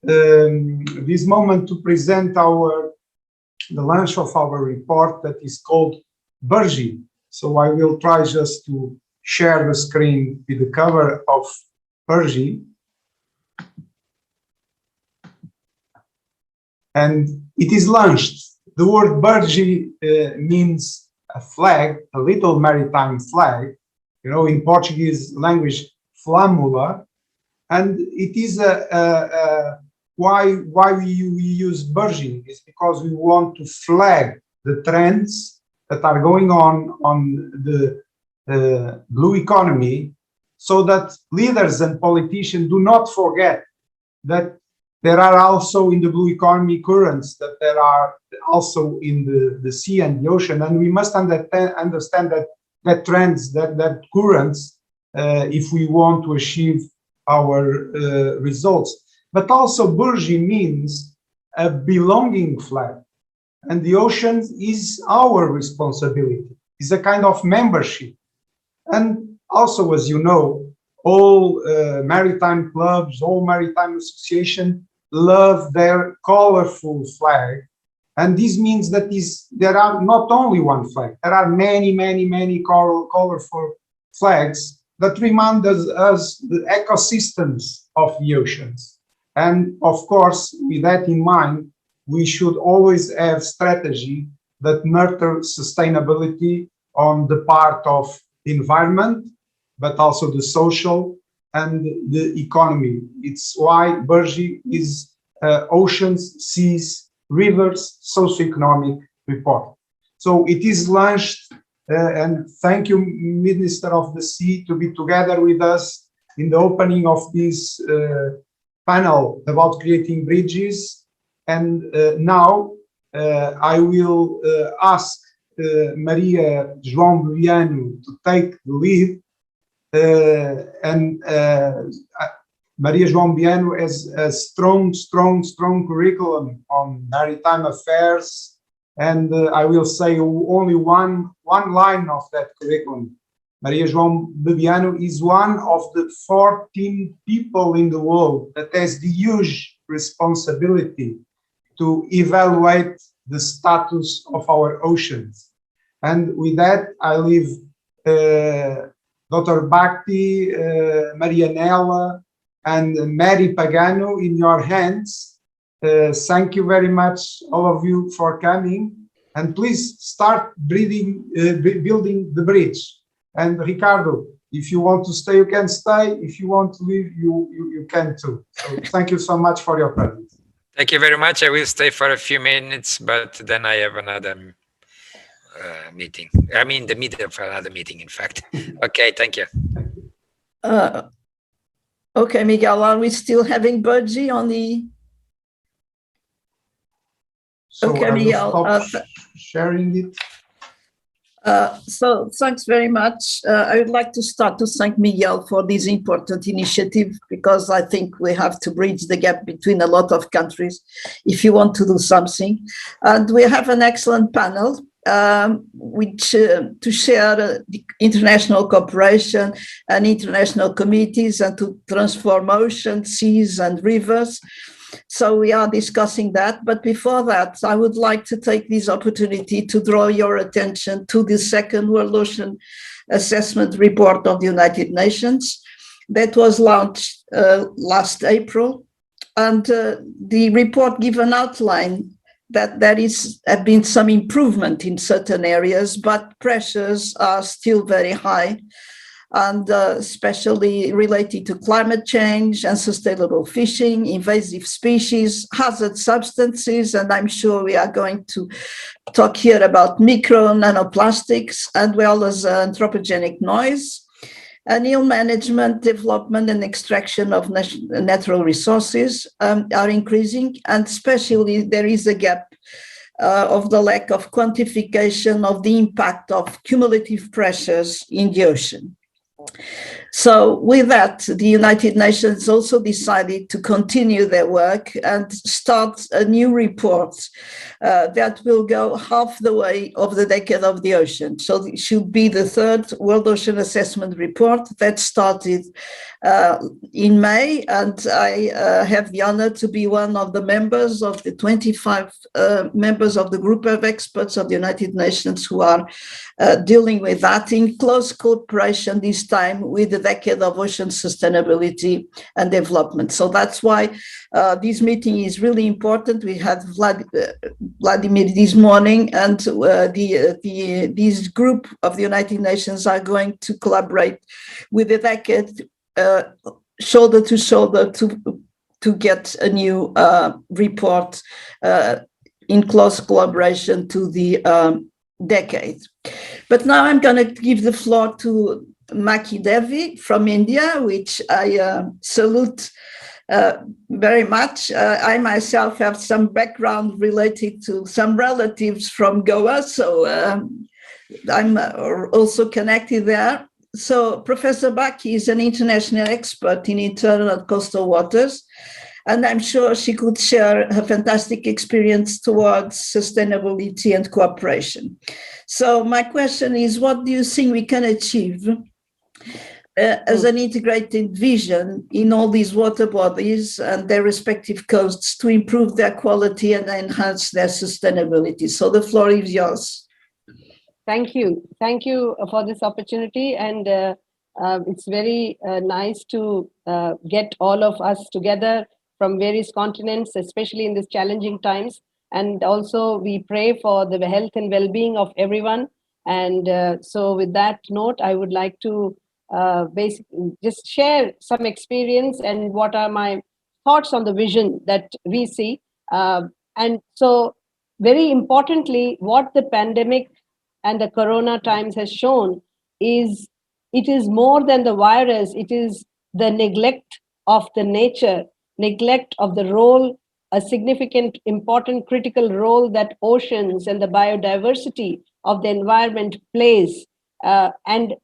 this moment to present the launch of our report that is called Burgi. So I will try just to share the screen with the cover of Burgi. And it is launched. The word Burgi means a flag, a little maritime flag, in Portuguese language, flâmula. And it is why we use Burgi is because we want to flag the trends that are going on the blue economy, so that leaders and politicians do not forget that there are also in the blue economy currents that there are also in the sea and the ocean, and we must understand that trends, that currents, if we want to achieve our results. But also Burgi means a belonging flag. And the ocean is our responsibility, is a kind of membership. And also, as you know, all maritime clubs, all maritime associations love their colorful flag. And this means that there are not only one flag, there are many, many, many colorful flags that remind us the ecosystems of the oceans. And of course, with that in mind, we should always have strategy that nurture sustainability on the part of the environment, but also the social and the economy. It's why BERGE is Oceans, Seas, Rivers Socioeconomic Report. So it is launched, and thank you, Minister of the Sea, to be together with us in the opening of this panel about creating bridges. And now I will ask Maria João Biano to take the lead. Maria João Biano has a strong curriculum on maritime affairs, and I will say only one line of that curriculum. Maria João Biano is one of the 14 people in the world that has the huge responsibility to evaluate the status of our oceans. And with that, I leave Dr. Bhakti, Marianela, and Mary Pagano in your hands. Thank you very much, all of you, for coming. And please start building the bridge. And Ricardo, if you want to stay, you can stay. If you want to leave, you can too. So thank you so much for your presence. Thank you very much. I will stay for a few minutes, but then I have another meeting. I'm in the middle of another meeting, in fact. Okay, thank you. Okay, Miguel, are we still having BERGE on the... So okay, I will Miguel. stop sharing it. So thanks very much. I would like to start to thank Miguel for this important initiative, because I think we have to bridge the gap between a lot of countries if you want to do something. And we have an excellent panel which to share the international cooperation and international committees and to transform oceans, seas and rivers. So we are discussing that. But before that, I would like to take this opportunity to draw your attention to the second World Ocean Assessment Report of the United Nations that was launched last April. And the report gives an outline that there have been some improvement in certain areas, but pressures are still very high, and especially related to climate change and sustainable fishing, invasive species, hazard substances, and I'm sure we are going to talk here about micro nanoplastics, and well as anthropogenic noise, and ill management, development and extraction of natural resources are increasing, and especially there is a gap of the lack of quantification of the impact of cumulative pressures in the ocean. So with that, the United Nations also decided to continue their work and start a new report that will go half the way of the Decade of the Ocean. So it should be the third World Ocean Assessment Report that started in May, and I have the honor to be one of the members of the 25 members of the group of experts of the United Nations who are dealing with that in close cooperation this time with the Decade of Ocean Sustainability and Development. So that's why this meeting is really important. We had Vladimir this morning, and this group of the United Nations are going to collaborate with the Decade shoulder to shoulder to get a new report in close collaboration to the Decade. But now I'm going to give the floor to Maki Devi from India, which I salute very much. I myself have some background related to some relatives from Goa, so I'm also connected there. So Professor Bhakti is an international expert in internal and coastal waters, and I'm sure she could share her fantastic experience towards sustainability and cooperation. So my question is, what do you think we can achieve as an integrated vision in all these water bodies and their respective coasts to improve their quality and enhance their sustainability? So the floor is yours. Thank you. Thank you for this opportunity. And it's very nice to get all of us together from various continents, especially in these challenging times. And also we pray for the health and well-being of everyone. And so with that note, I would like to basically just share some experience and what are my thoughts on the vision that we see. And so very importantly, what the pandemic and the corona times has shown is it is more than the virus, it is the neglect of the nature, neglect of the role, a significant, important, critical role that oceans and the biodiversity of the environment plays. And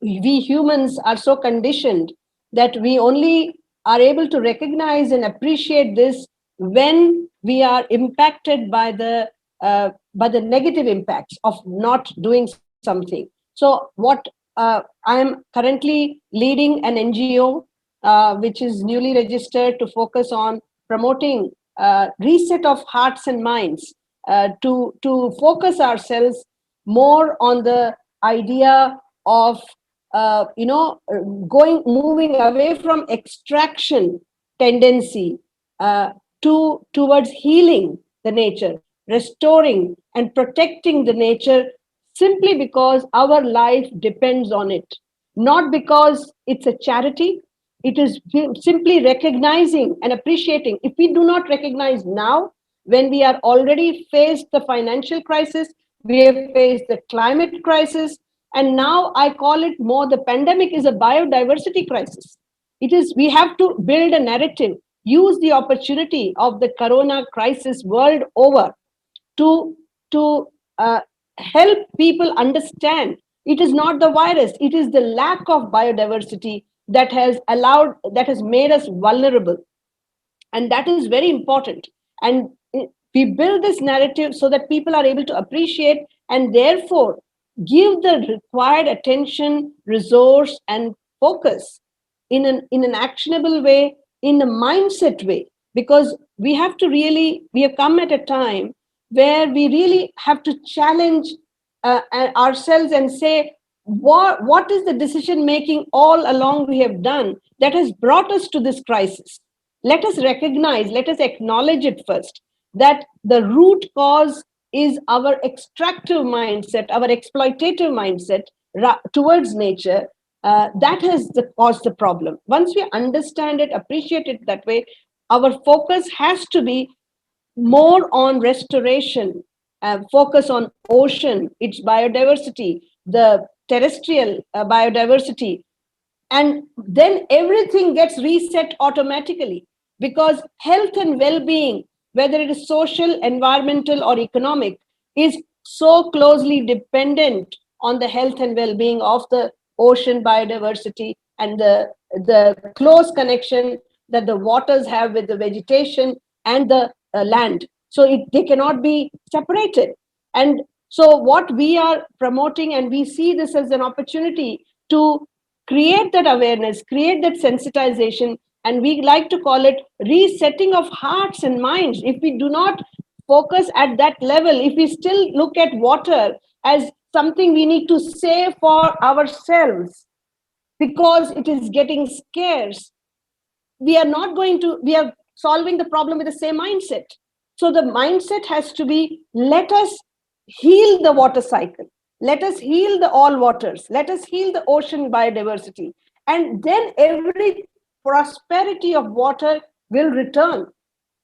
we humans are so conditioned that we only are able to recognize and appreciate this when we are impacted by the negative impacts of not doing something. So what I am currently leading an NGO which is newly registered to focus on promoting reset of hearts and minds, to focus ourselves more on the idea of moving away from extraction tendency towards healing the nature, restoring and protecting the nature, simply because our life depends on it, not because it's a charity. It is simply recognizing and appreciating. If we do not recognize now, when we are already faced the financial crisis, we have faced the climate crisis, and now I call it more, the pandemic is a biodiversity crisis. It is, we have to build a narrative, use the opportunity of the corona crisis world over to help people understand it is not the virus, it is the lack of biodiversity that has made us vulnerable. And that is very important. And we build this narrative so that people are able to appreciate and therefore give the required attention, resource, and focus in an actionable way, in a mindset way, because we have come at a time where we really have to challenge ourselves and say, what is the decision making all along we have done that has brought us to this crisis? Let us recognize, let us acknowledge it first, that the root cause is our extractive mindset, our exploitative mindset towards nature. That has caused the problem. Once we understand it, appreciate it that way, our focus has to be more on restoration, focus on ocean, its biodiversity, the terrestrial biodiversity, and then everything gets reset automatically, because health and well-being, whether it is social, environmental, or economic, is so closely dependent on the health and well-being of the ocean biodiversity and the close connection that the waters have with the vegetation and the land. So they cannot be separated. And so what we are promoting, and we see this as an opportunity to create that awareness, create that sensitization, and we like to call it resetting of hearts and minds. If we do not focus at that level, if we still look at water as something we need to save for ourselves because it is getting scarce, we are solving the problem with the same mindset. So the mindset has to be, let us heal the water cycle. Let us heal the all waters. Let us heal the ocean biodiversity. And then every prosperity of water will return,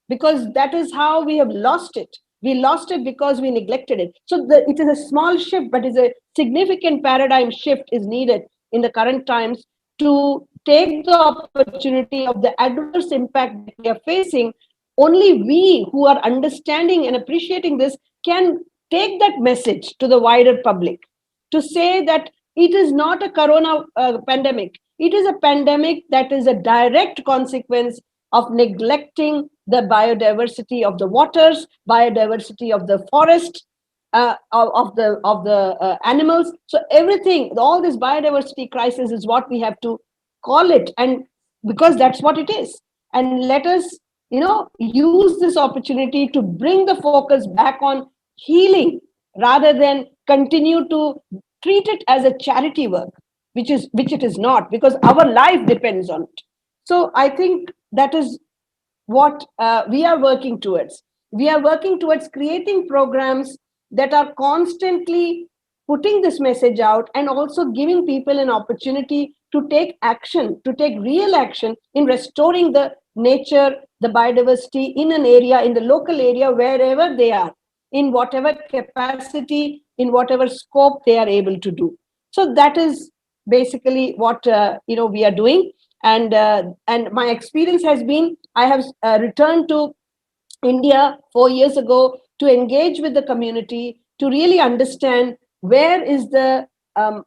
because that is how we have lost it. We lost it because we neglected it. So it is a small shift, but is a significant paradigm shift is needed in the current times to take the opportunity of the adverse impact that we are facing. Only we who are understanding and appreciating this can take that message to the wider public, to say that it is not a corona pandemic. It is a pandemic that is a direct consequence of neglecting the biodiversity of the waters, biodiversity of the forest, of the animals. So everything, all this biodiversity crisis is what we have to call it, and because that's what it is. And let us, use this opportunity to bring the focus back on healing rather than continue to treat it as a charity work, which it is not, because our life depends on it. So I think that is what we are working towards. We are working towards creating programs that are constantly putting this message out and also giving people an opportunity to take action, to take real action in restoring the nature, the biodiversity in an area, in the local area, wherever they are, in whatever capacity, in whatever scope they are able to do. So that is basically what we are doing. And my experience has been, I have returned to India 4 years ago to engage with the community, to really understand where is the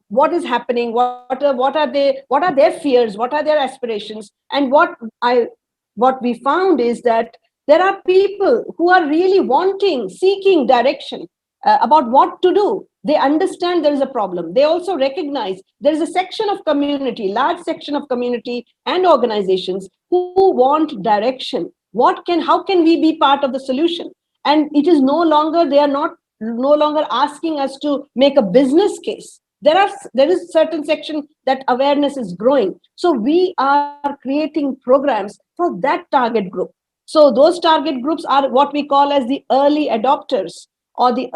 what is happening, what are their fears, what are their aspirations, and what we found is that there are people who are really seeking direction about what to do. They understand there is a problem. They also recognize there is a section of community, large section of community and organizations who want direction. How can we be part of the solution? And it is they are no longer asking us to make a business case. There is certain section that awareness is growing. So we are creating programs for that target group. So those target groups are what we call as the early adopters, or the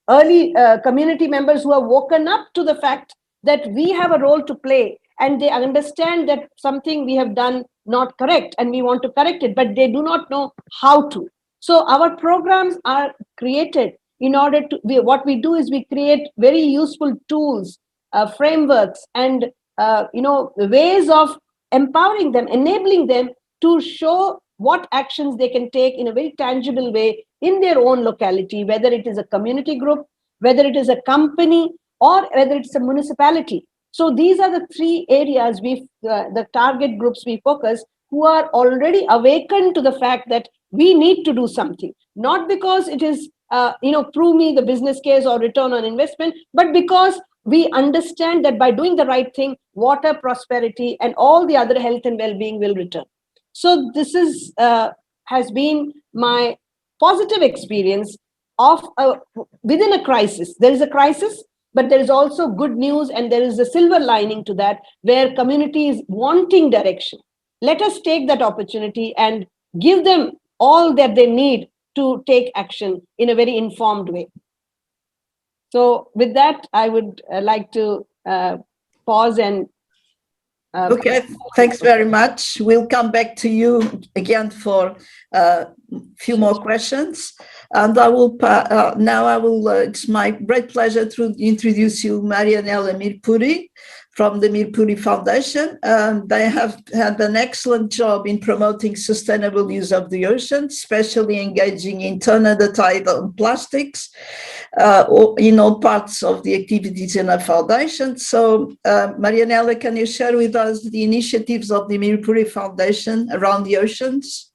early community members who have woken up to the fact that we have a role to play, and they understand that something we have done not correct and we want to correct it, but they do not know how to. So our programs are created in order to, what we do is we create very useful tools, frameworks, and ways of empowering them, enabling them to show what actions they can take in a very tangible way in their own locality, whether it is a community group, whether it is a company, or whether it's a municipality. So these are the three areas the target groups we focus, who are already awakened to the fact that we need to do something, not because it is prove me the business case or return on investment, but because we understand that by doing the right thing, water, prosperity, and all the other health and well-being will return. So this has been my positive experience of within a crisis. There is a crisis, but there is also good news, and there is a silver lining to that, where community is wanting direction. Let us take that opportunity and give them all that they need to take action in a very informed way. So with that, I would like to pause and okay, thanks very much. We'll come back to you again for a few more questions. And I will it's my great pleasure to introduce you Marianela Mirpuri from the Mirpuri Foundation. They have had an excellent job in promoting sustainable use of the ocean, especially engaging in tidal plastics in all parts of the activities in our foundation. So Marianela, can you share with us the initiatives of the Mirpuri Foundation around the oceans?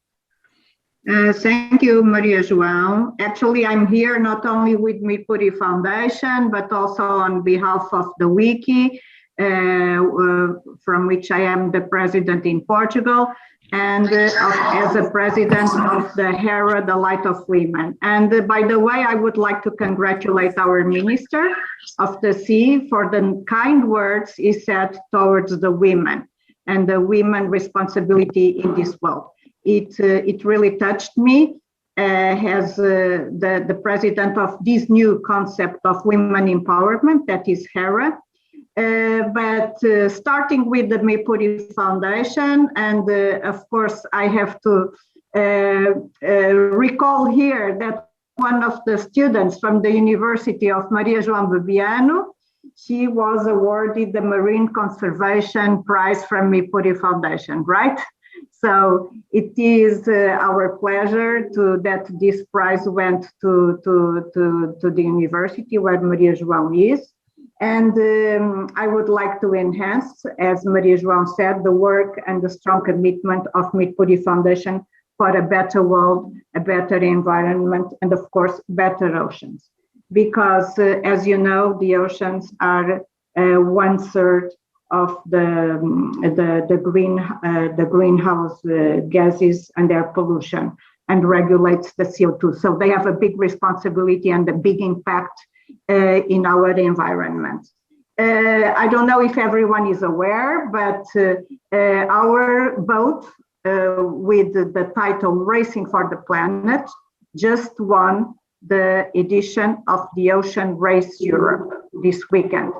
Thank you, Maria João. Actually, I'm here not only with Mirpuri Foundation, but also on behalf of the Wiki, from which I am the president in Portugal, and as a president of the HERA, the Light of Women. And by the way, I would like to congratulate our Minister of the Sea for the kind words he said towards the women and the women responsibility in this world. It really touched me as the president of this new concept of women empowerment, that is HERA. But starting with the Mirpuri Foundation, and of course I have to recall here that one of the students from the University of Maria João Bebiano, she was awarded the Marine Conservation Prize from Mirpuri Foundation, right? So it is our pleasure that this prize went to the university where Maria João is. And I would like to enhance, as Maria João said, the work and the strong commitment of Mirpuri Foundation for a better world, a better environment, and of course, better oceans. Because as you know, the oceans are 1/3 of the greenhouse gases and their pollution, and regulates the CO2. So they have a big responsibility and a big impact in our environment. I don't know if everyone is aware, but our boat with the title Racing for the Planet, just won the edition of the Ocean Race Europe this weekend.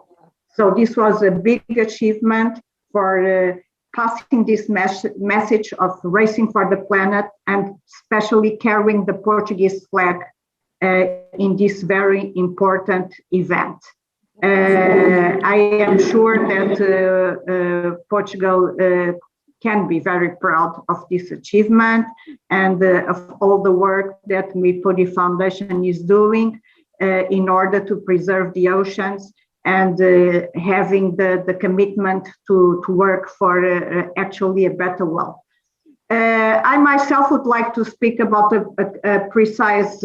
So this was a big achievement for passing this message of racing for the planet, and especially carrying the Portuguese flag in this very important event. I am sure that Portugal can be very proud of this achievement and of all the work that Mipuri Foundation is doing in order to preserve the oceans, and having the commitment to work for actually a better world. I myself would like to speak about a precise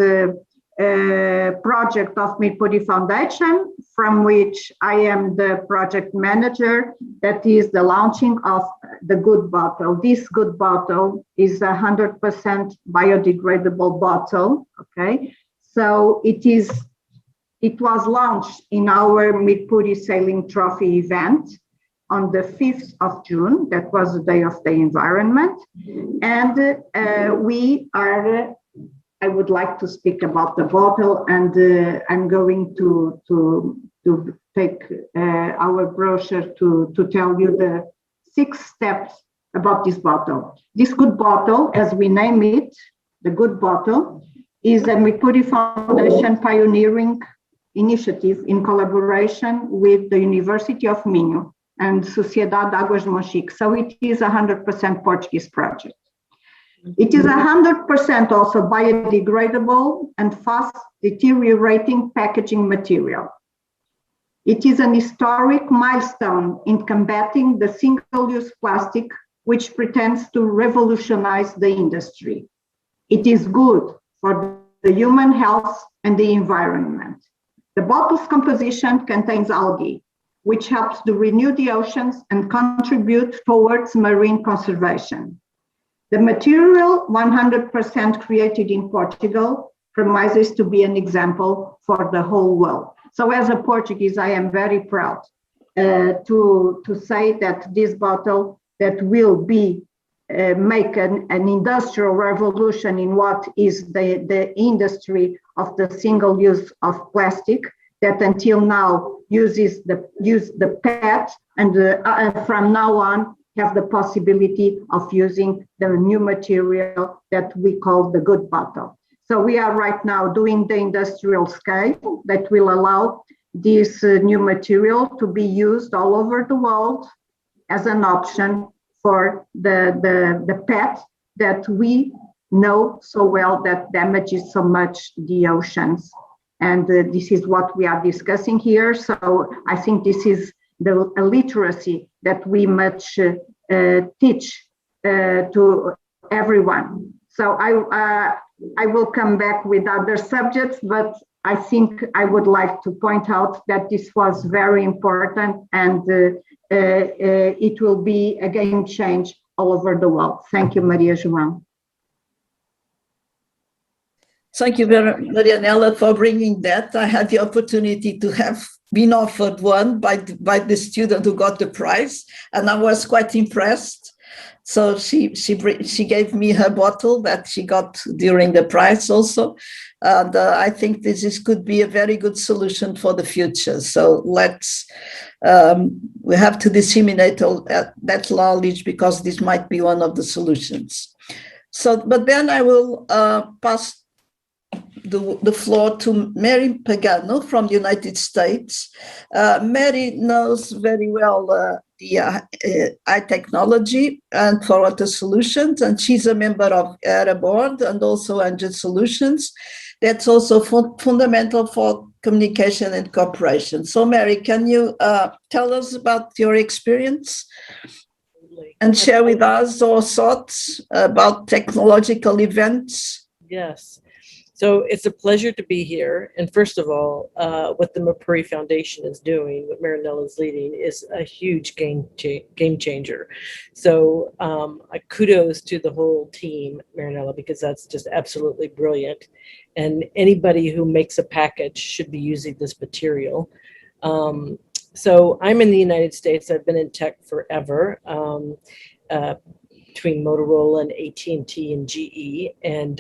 project of Mipuri Foundation, from which I am the project manager, that is the launching of the Good Bottle. This Good Bottle is 100% biodegradable bottle, okay? So it was launched in our Mipuri Sailing Trophy event on the 5th of June. That was the Day of the Environment. And I would like to speak about the bottle, and I'm going to take our brochure to tell you the 6 steps about this bottle. This Good Bottle, as we name it, the Good Bottle, is a Mipuri Foundation pioneering initiative in collaboration with the University of Minho and Sociedade de Águas de Monchique. So it is 100% Portuguese project. It is 100% also biodegradable and fast deteriorating packaging material. It is an historic milestone in combating the single-use plastic, which pretends to revolutionize the industry. It is good for the human health and the environment. The bottle's composition contains algae, which helps to renew the oceans and contribute towards marine conservation. The material, 100% created in Portugal, promises to be an example for the whole world. So as a Portuguese, I am very proud to say that this bottle that will be make an industrial revolution in what is the industry of the single use of plastic, that until now use the PET, and from now on have the possibility of using the new material that we call the Good Bottle. So we are right now doing the industrial scale that will allow this new material to be used all over the world as an option for the PET that we know so well that damages so much the oceans. And this is what we are discussing here. So I think this is the literacy that we must teach to everyone. So I will come back with other subjects, but I think I would like to point out that this was very important, and it will be a game change all over the world. Thank you, Maria João. Thank you, Marianela, for bringing that. I had the opportunity to have been offered one by the student who got the prize, and I was quite impressed. So she gave me her bottle that she got during the prize also. And I think this could be a very good solution for the future. So we have to disseminate all that knowledge, because this might be one of the solutions. So, but then I will pass the floor to Mary Pagano from the United States. Mary knows very well the high technology and for water solutions, and she's a member of ERA board and also Engine Solutions. That's also fundamental for communication and cooperation. So Mary, can you tell us about your experience and share with us your thoughts about technological events? Yes. So it's a pleasure to be here. And first of all, what the Mipuri Foundation is doing, what Marianela is leading, is a huge game changer. So kudos to the whole team, Marianela, because that's just absolutely brilliant. And anybody who makes a package should be using this material. So I'm in the United States. I've been in tech forever. between Motorola and AT&T and GE, and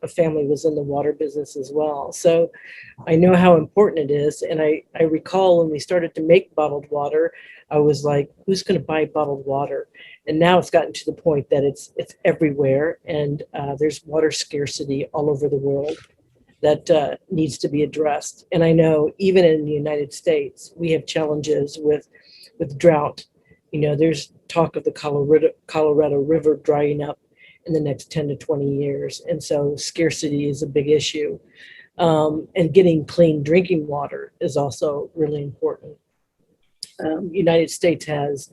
a family was in the water business as well. So I know how important it is. And I recall when we started to make bottled water, I was like, who's going to buy bottled water? And now it's gotten to the point that it's everywhere, and there's water scarcity all over the world that needs to be addressed. And I know even in the United States, we have challenges with drought. You know, there's talk of the Colorado River drying up in the next 10 to 20 years. And so scarcity is a big issue. And getting clean drinking water is also really important. United States has,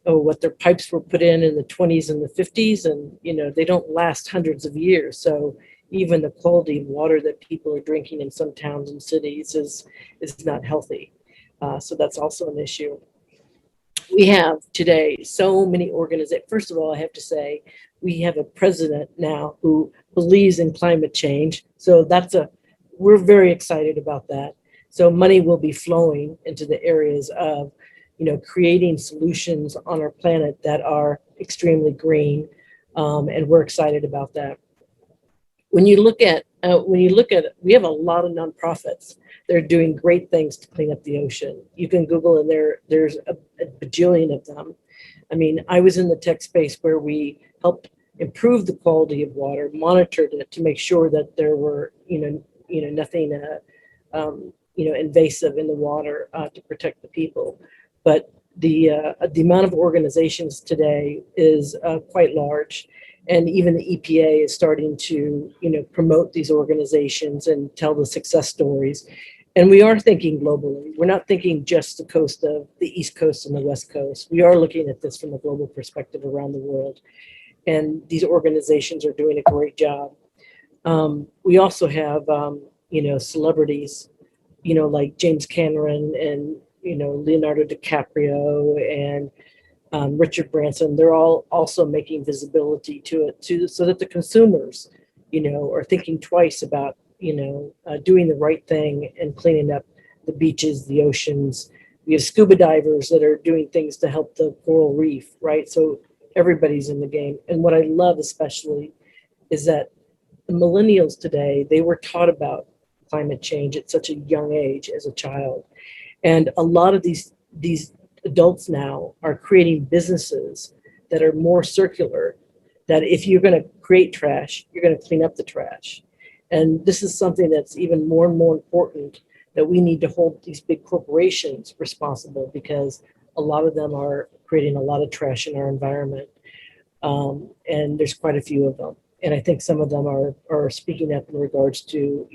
what their pipes were put in the 20s and the 50s, and, you know, they don't last hundreds of years. So even the quality of water that people are drinking in some towns and cities is not healthy. So that's also an issue. We have today so many organizations. First of all, I have to say, we have a president now who believes in climate change. So we're very excited about that. So money will be flowing into the areas of, you know, creating solutions on our planet that are extremely green. And we're excited about that. When you look at, we have a lot of nonprofits. They're doing great things to clean up the ocean. You can Google, and there's a bajillion of them. I mean, I was in the tech space where we helped improve the quality of water, monitored it to make sure that there were, nothing, invasive in the water to protect the people. But the amount of organizations today is quite large. And even the EPA is starting to, promote these organizations and tell the success stories. And we are thinking globally. We're not thinking just the coast of the East Coast and the West Coast. We are looking at this from a global perspective around the world. And these organizations are doing a great job. We also have, celebrities, like James Cameron and, Leonardo DiCaprio and Richard Branson. They're all also making visibility to it so that the consumers, are thinking twice about, doing the right thing and cleaning up the beaches, the oceans. We have scuba divers that are doing things to help the coral reef, right? So everybody's in the game. And what I love especially is that the millennials today, they were taught about climate change at such a young age as a child. And a lot of these adults now are creating businesses that are more circular, that if you're going to create trash, you're going to clean up the trash. And this is something that's even more and more important, that we need to hold these big corporations responsible, because a lot of them are creating a lot of trash in our environment. And there's quite a few of them. And I think some of them are speaking up in regards to,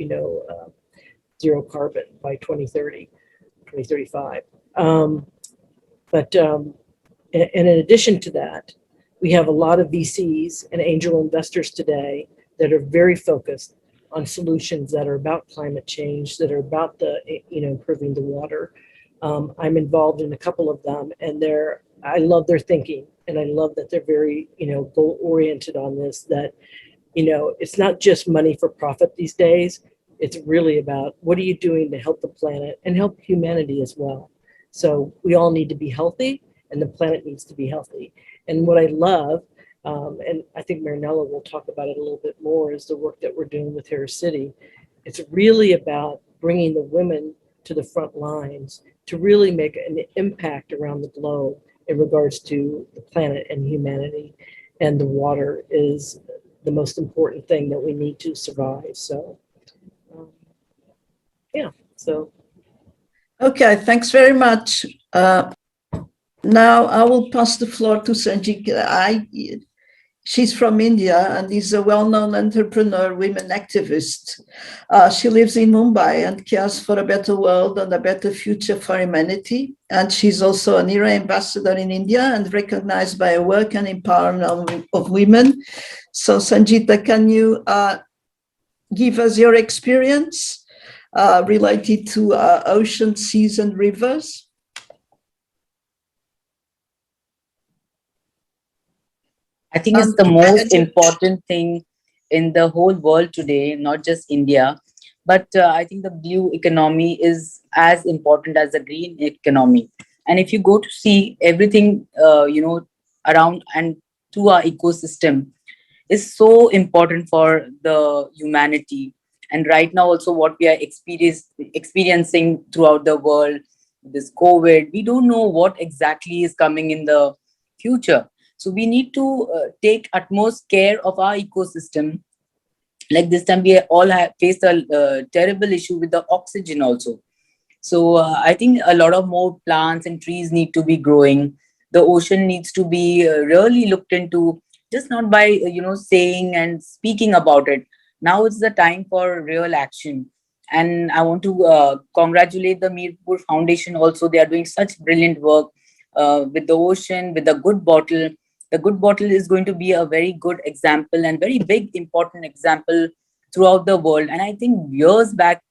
zero carbon by 2030, 2035. And in addition to that, we have a lot of VCs and angel investors today that are very focused on solutions that are about climate change, that are about improving the water. I'm involved in a couple of them, and I love their thinking, and I love that they're very, goal oriented on this, that, it's not just money for profit these days. It's really about what are you doing to help the planet and help humanity as well. So we all need to be healthy, and the planet needs to be healthy. And what I love, and I think Marinella will talk about it a little bit more, is the work that we're doing with Harris City. It's really about bringing the women to the front lines to really make an impact around the globe in regards to the planet and humanity. And the water is the most important thing that we need to survive. So, Okay, thanks very much. Now I will pass the floor to Sanjit. She's from India and is a well-known entrepreneur, women activist. She lives in Mumbai and cares for a better world and a better future for humanity. And she's also an ERA ambassador in India and recognized by her work and empowerment of women. So Sanjita, can you give us your experience related to ocean, seas, and rivers? I think it's the most important thing in the whole world today, not just India, but I think the blue economy is as important as the green economy. And if you go to see everything, around, and to our ecosystem is so important for the humanity. And right now also what we are experiencing throughout the world, this COVID, we don't know what exactly is coming in the future. So we need to take utmost care of our ecosystem. Like this time we all have faced a terrible issue with the oxygen also. So I think a lot of more plants and trees need to be growing. The ocean needs to be really looked into, just not by saying and speaking about it. Now it's the time for real action. And I want to congratulate the Mirpur Foundation also. They are doing such brilliant work with the ocean, with the good bottle. The good bottle is going to be a very good example and very big, important example throughout the world. And I think years back,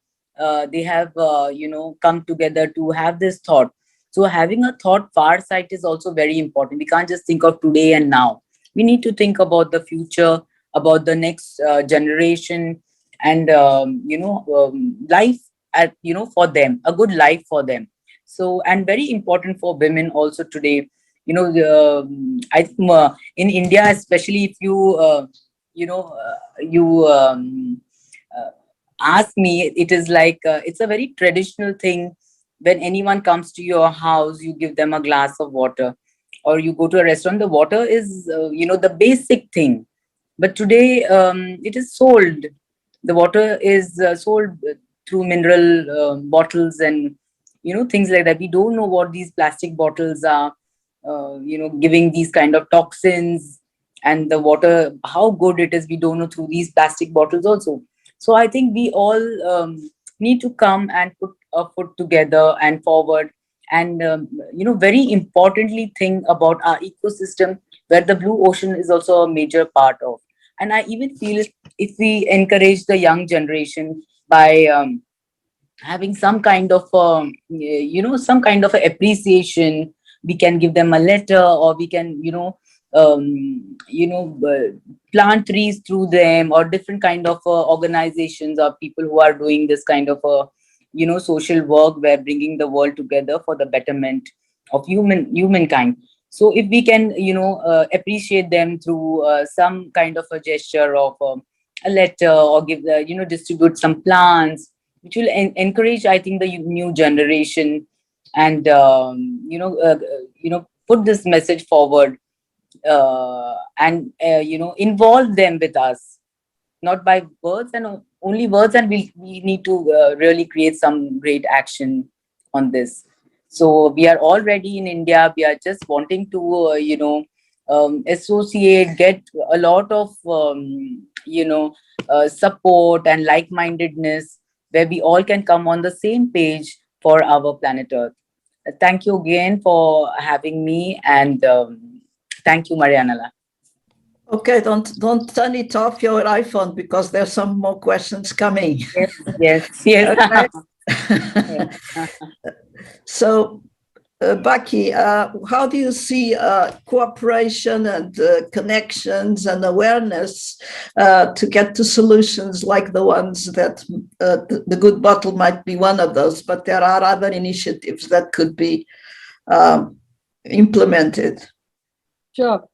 they have, come together to have this thought. So having a thought far sight is also very important. We can't just think of today and now. We need to think about the future, about the next generation, and life for them, a good life for them. So, and very important for women also today. I think in India, especially, if you ask me, it is like it's a very traditional thing. When anyone comes to your house, you give them a glass of water, or you go to a restaurant. The water is the basic thing. But today it is sold. The water is sold through mineral bottles and things like that. We don't know what these plastic bottles are giving these kind of toxins, and the water, how good it is, we don't know through these plastic bottles also. So I think we all need to come and put a foot together and forward, and very importantly think about our ecosystem, where the blue ocean is also a major part of. And I even feel if we encourage the young generation by having some kind of some kind of appreciation, we can give them a letter, or we can plant trees through them, or different kind of organizations or people who are doing this kind of social work, where bringing the world together for the betterment of humankind. So if we can appreciate them through some kind of a gesture of a letter, or give distribute some plants, which will encourage, I think, the new generation, and put this message forward, and involve them with us, not by words and only words, and we need to really create some great action on this. So we are already in India. We are just wanting to associate, get a lot of support and like-mindedness, where we all can come on the same page for our planet Earth. Thank you again for having me, and thank you, Marianela. Okay, don't turn it off your iPhone, because there's some more questions coming. Yes. Okay. So, Baki, how do you see cooperation and connections and awareness to get to solutions like the ones that the good bottle might be one of those, but there are other initiatives that could be implemented? Sure.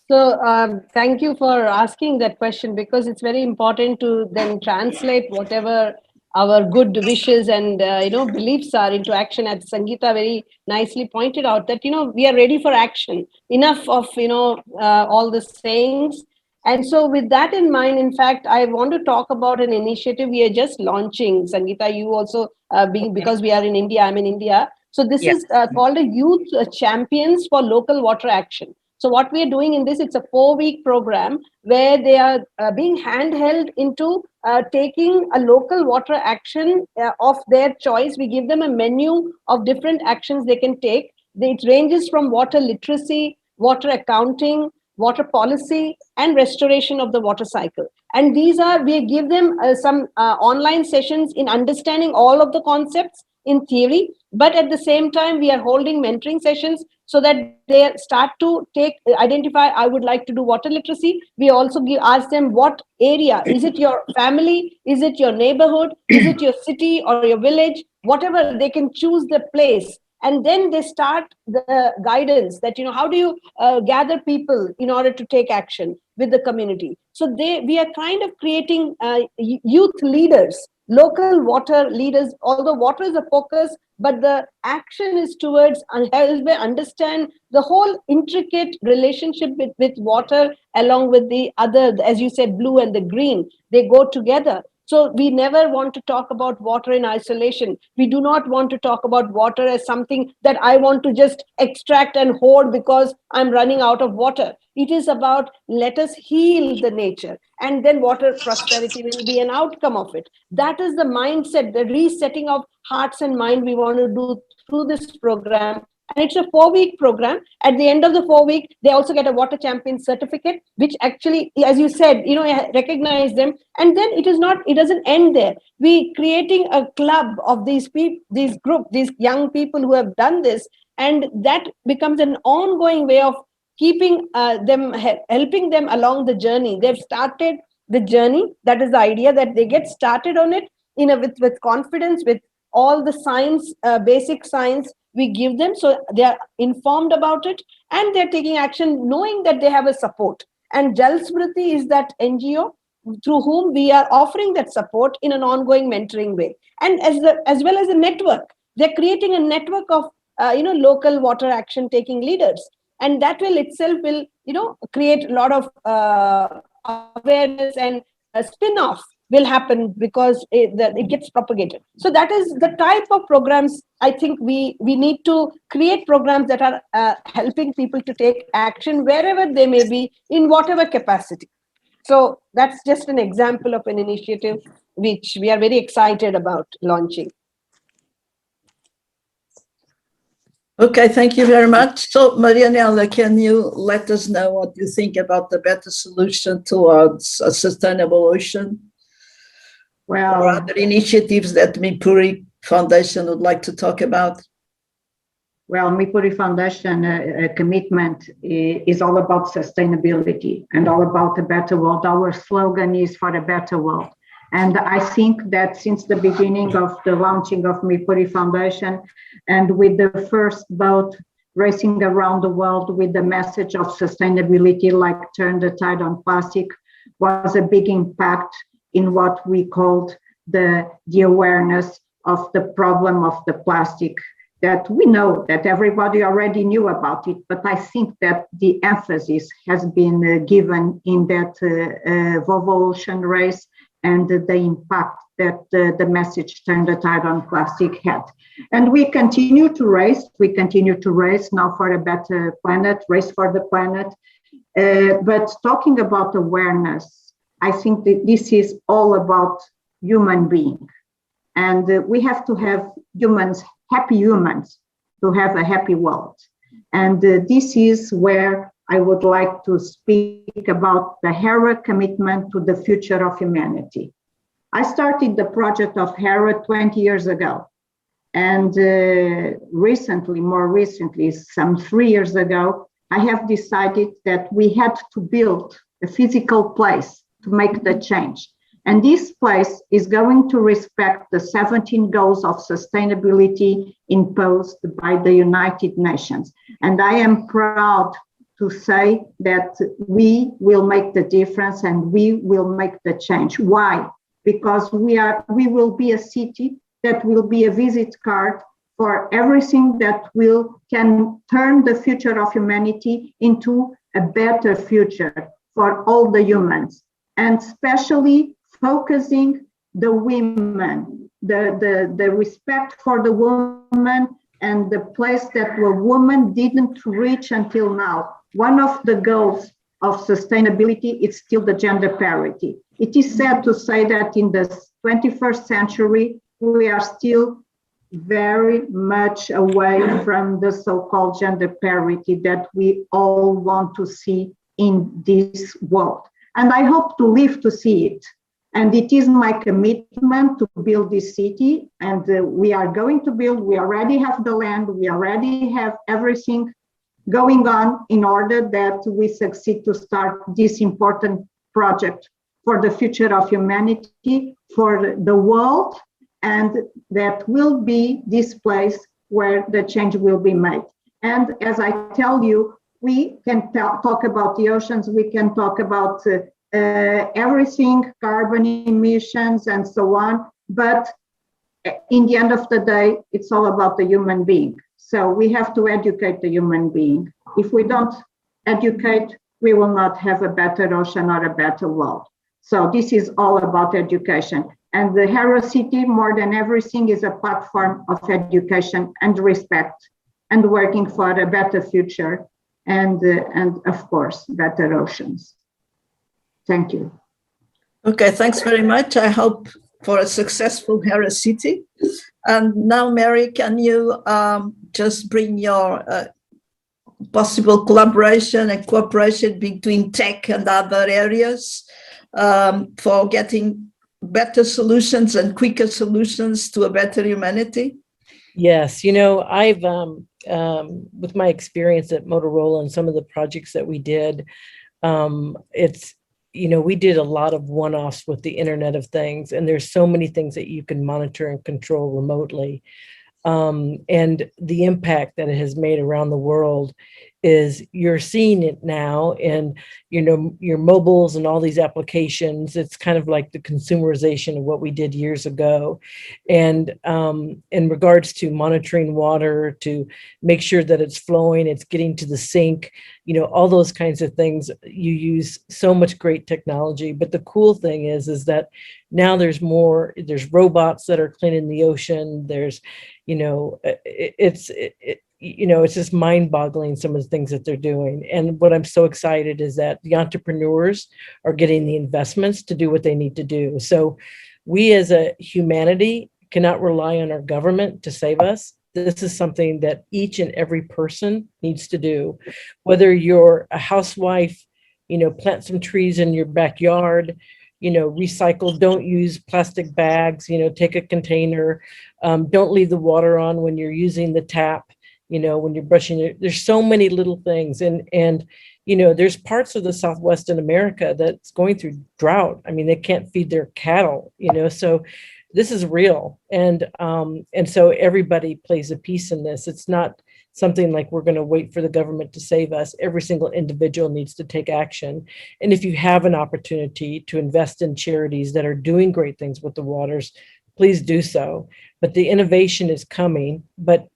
So thank you for asking that question, because it's very important to then translate whatever our good wishes and beliefs are into action. As Sangeeta very nicely pointed out, that we are ready for action. Enough of all the sayings. And so with that in mind, in fact, I want to talk about an initiative we are just launching. Sangeeta, you also because we are in India, I'm in India. So this is called a Youth Champions for Local Water Action. So what we are doing in this, it's a 4-week program where they are being handheld into taking a local water action of their choice. We give them a menu of different actions they can take. It ranges from water literacy, water accounting, water policy, and restoration of the water cycle. And we give them some online sessions in understanding all of the concepts in theory, but at the same time, we are holding mentoring sessions so that they start to identify, I would like to do water literacy. We also ask them what area, is it your family, is it your neighborhood, is it your city or your village, whatever, they can choose the place. And then they start the guidance that, how do you gather people in order to take action with the community. So we are kind of creating youth leaders, local water leaders, although water is the focus, but the action is towards help they understand the whole intricate relationship with water, along with the other, as you said, blue and the green, they go together. So we never want to talk about water in isolation. We do not want to talk about water as something that I want to just extract and hoard because I'm running out of water. It is about, let us heal the nature, and then water prosperity will be an outcome of it. That is the mindset, the resetting of hearts and mind we want to do through this program. And it's a 4-week program. At the end of the 4 week, they also get a water champion certificate, which actually, as you said, recognize them. And then it doesn't end there. We creating a club of these people, these young people who have done this, and that becomes an ongoing way of keeping them, helping them along the journey. They've started the journey. That is the idea, that they get started on it with confidence, with all the science, basic science we give them, so they are informed about it, and they're taking action knowing that they have a support. And Jal Smriti is that NGO through whom we are offering that support in an ongoing mentoring way. And as well as a network, they're creating a network of local water action taking leaders, and that will itself create a lot of awareness, and a spin-off will happen because it gets propagated. So that is the type of programs I think we need to create, programs that are helping people to take action wherever they may be, in whatever capacity. So that's just an example of an initiative which we are very excited about launching. Okay, thank you very much. So, Marianela, can you let us know what you think about the better solution towards a sustainable ocean? Well, or other initiatives that Mipuri Foundation would like to talk about? Well, Mipuri Foundation commitment is all about sustainability and all about a better world. Our slogan is for a better world. And I think that since the beginning of the launching of Mipuri Foundation, and with the first boat racing around the world with the message of sustainability, like turn the tide on plastic, was a big impact in what we called the awareness of the problem of the plastic, that we know that everybody already knew about it, but I think that the emphasis has been given in that Volvo Ocean race, and the impact that the message turn the tide on plastic had. And we continue to race now for a better planet, race for the planet. But talking about awareness, I think that this is all about human being. And we have to have humans, happy humans, to have a happy world. And this is where I would like to speak about the HERA commitment to the future of humanity. I started the project of HERA 20 years ago. And more recently, some 3 years ago, I have decided that we had to build a physical place to make the change. And this place is going to respect the 17 goals of sustainability imposed by the United Nations. And I am proud to say that we will make the difference and we will make the change. Why? Because we will be a city that will be a visit card for everything that can turn the future of humanity into a better future for all the humans, and especially focusing the women, the respect for the woman and the place that the woman didn't reach until now. One of the goals of sustainability is still the gender parity. It is sad to say that in the 21st century, we are still very much away from the so-called gender parity that we all want to see in this world. And I hope to live to see it. And it is my commitment to build this city. And we are going to build, we already have the land, we already have everything going on in order that we succeed to start this important project for the future of humanity, for the world, and that will be this place where the change will be made. And as I tell you, we can talk about the oceans, we can talk about everything, carbon emissions and so on, but in the end of the day, it's all about the human being. So we have to educate the human being. If we don't educate, we will not have a better ocean or a better world. So this is all about education. And the Hero City, more than everything, is a platform of education and respect and working for a better future and of course, better oceans. Thank you. Okay, thanks very much. I hope for a successful Hero City. And now, Mary, can you just bring your possible collaboration and cooperation between tech and other areas for getting better solutions and quicker solutions to a better humanity? Yes, I've with my experience at Motorola and some of the projects that we did, we did a lot of one-offs with the Internet of Things, and there's so many things that you can monitor and control remotely. And the impact that it has made around the world is you're seeing it now in, your mobiles and all these applications. It's kind of like the consumerization of what we did years ago. And in regards to monitoring water, to make sure that it's flowing, it's getting to the sink, all those kinds of things, you use so much great technology. But the cool thing is that now there's robots that are cleaning the ocean. There's, it's just mind-boggling, some of the things that they're doing. And what I'm so excited is that the entrepreneurs are getting the investments to do what they need to do. So we as a humanity cannot rely on our government to save us. This is something that each and every person needs to do. Whether you're a housewife, plant some trees in your backyard, recycle, don't use plastic bags, take a container, don't leave the water on when you're using the tap, when you're brushing there's so many little things. And there's parts of the Southwest in America that's going through drought. I mean, they can't feed their cattle, so this is real. And so everybody plays a piece in this. It's not something like we're going to wait for the government to save us. Every single individual needs to take action. And if you have an opportunity to invest in charities that are doing great things with the waters, please do so. But the innovation is coming. But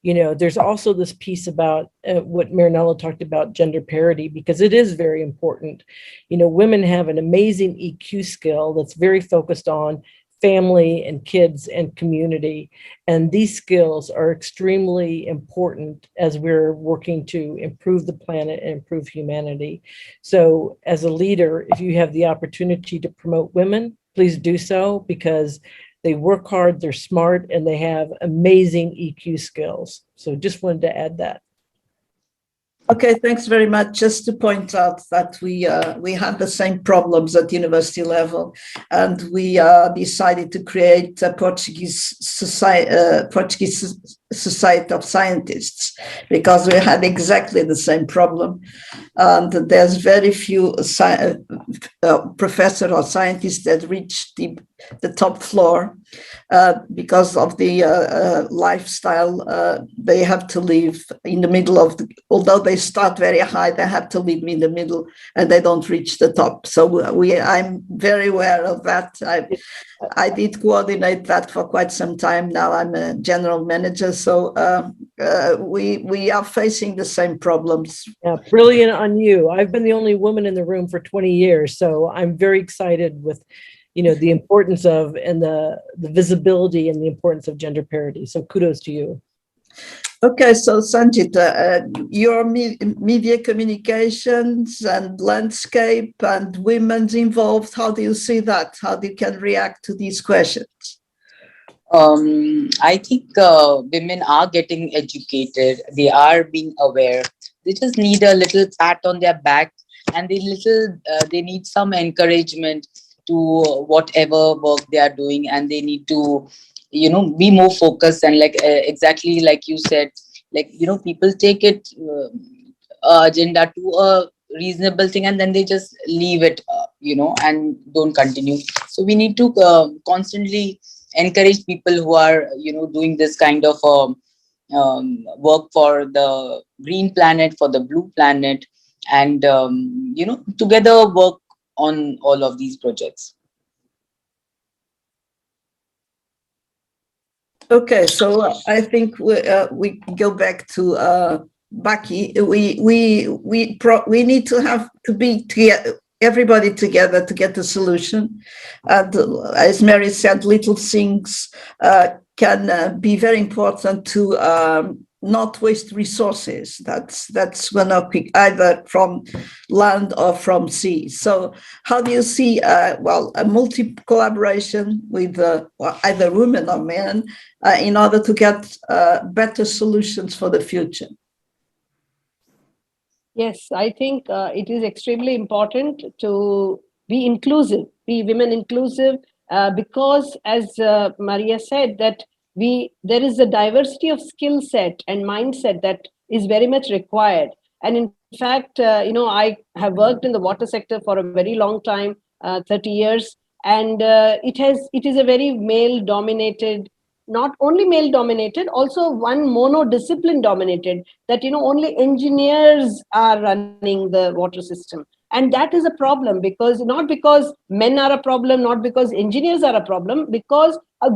there's also this piece about what Marinella talked about, gender parity, because it is very important. Women have an amazing EQ skill that's very focused on family and kids and community. And these skills are extremely important as we're working to improve the planet and improve humanity. So as a leader, if you have the opportunity to promote women, please do so, because they work hard, they're smart, and they have amazing EQ skills. So just wanted to add that. Okay, thanks very much. Just to point out that we have the same problems at university level, and we decided to create a Portuguese Society of Scientists, because we had exactly the same problem. And there's very few professors or scientists that reach the top floor because of the lifestyle. They have to live in the middle of although they start very high, they have to live in the middle and they don't reach the top. So I'm very aware of that. I did coordinate that for quite some time now. I'm a general manager, so we are facing the same problems. Yeah, brilliant on you. I've been the only woman in the room for 20 years, so I'm very excited with the importance of and the visibility and the importance of gender parity. So kudos to you. Okay, so Sanjita, your media communications and landscape and women's involved, how do you see that? How you can react to these questions? I think women are getting educated. They are being aware. They just need a little pat on their back, and they need some encouragement to whatever work they are doing, and they need to be more focused. And exactly like you said, people take it agenda to a reasonable thing and then they just leave it and don't continue. So we need to constantly encourage people who are, doing this kind of work for the green planet, for the blue planet, and, together work on all of these projects. Okay, so I think we go back to Baki. We need to be together, everybody together to get the solution. And as Mary said, little things can be very important to not waste resources. That's one of either from land or from sea. So how do you see, a multi-collaboration with either women or men in order to get better solutions for the future? Yes, I think it is extremely important to be inclusive, be women inclusive, because as Maria said, that there is a diversity of skill set and mindset that is very much required. And in fact, I have worked in the water sector for a very long time, 30 years, and it is a very male-dominated, not only male-dominated, also one monodiscipline dominated, that only engineers are running the water system. And that is a problem, not because men are a problem, not because engineers are a problem, because a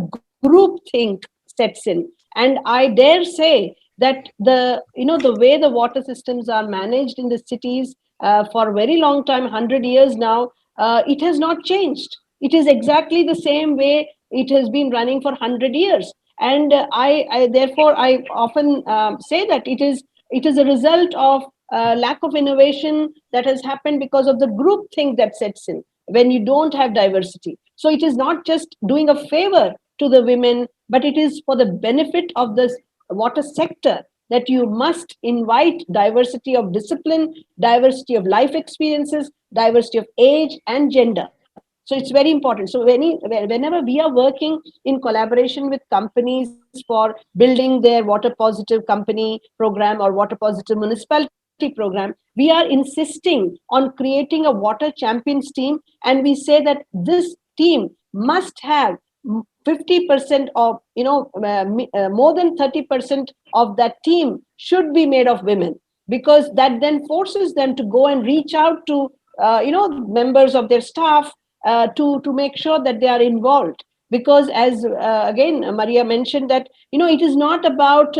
group think sets in. And I dare say that the way the water systems are managed in the cities for a very long time, 100 years now, it has not changed. It is exactly the same way it has been running for 100 years. And therefore I often say that it is a result of lack of innovation that has happened because of the group thing that sets in when you don't have diversity. So it is not just doing a favor to the women, but it is for the benefit of the water sector that you must invite diversity of discipline, diversity of life experiences, diversity of age and gender. So it's very important. So whenever we are working in collaboration with companies for building their water positive company program or water positive municipality program, we are insisting on creating a water champions team, and we say that this team must have 50% of, more than 30% of that team should be made of women, because that then forces them to go and reach out to, members of their staff to make sure that they are involved. Because as, again, Maria mentioned that, it is not about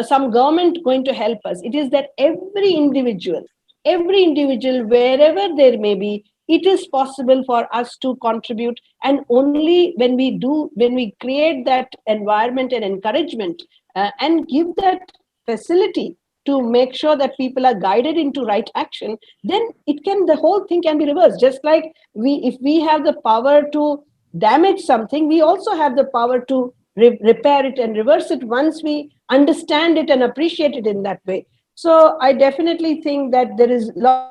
some government going to help us. It is that every individual, wherever there may be, it is possible for us to contribute. And only when we create that environment and encouragement and give that facility to make sure that people are guided into right action, then the whole thing can be reversed. Just like if we have the power to damage something, we also have the power to repair it and reverse it once we understand it and appreciate it in that way. So I definitely think that there is a lot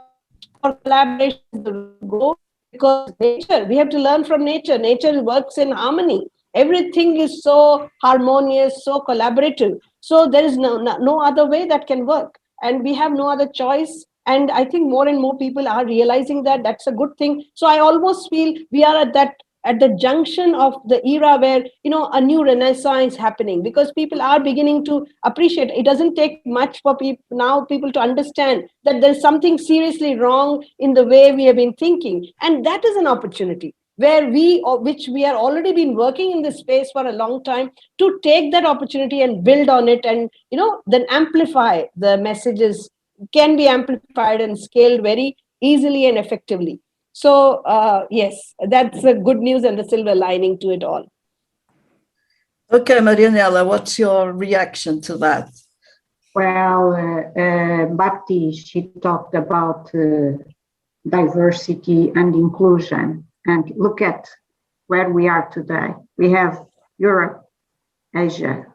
of collaboration to go, because nature, we have to learn from nature. Nature works in harmony. Everything is so harmonious, so collaborative. So there is no other way that can work. And we have no other choice. And I think more and more people are realizing that that's a good thing. So I almost feel we are at the junction of the era where, a new renaissance happening, because people are beginning to appreciate. It doesn't take much for people to understand that there's something seriously wrong in the way we have been thinking. And that is an opportunity where which we are already been working in this space for a long time, to take that opportunity and build on it, and, then amplify the messages, can be amplified and scaled very easily and effectively. So yes, that's the good news and the silver lining to it all. Okay, Marianela, what's your reaction to that? Well, Bhakti, she talked about diversity and inclusion. And look at where we are today. We have Europe, Asia,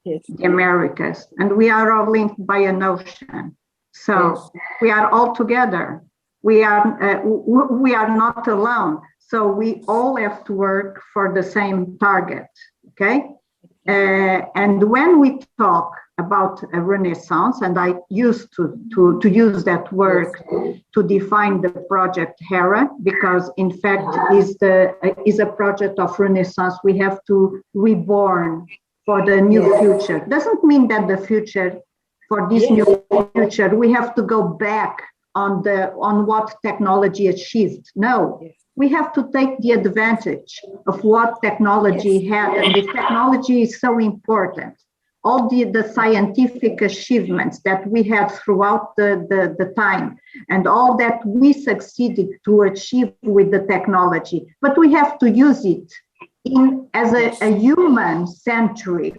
yes, the Americas, and we are all linked by an ocean. So yes, we are all together. We are not alone. So we all have to work for the same target, okay? And when we talk about a renaissance, and I used to use that word to define the project HERA, because in fact is a project of renaissance. We have to reborn for the new future. Doesn't mean that the future, for this new future, we have to go back on what technology achieved. No, we have to take the advantage of what technology had, and the technology is so important. All the scientific achievements that we had throughout the time, and all that we succeeded to achieve with the technology, but we have to use it as a human-centric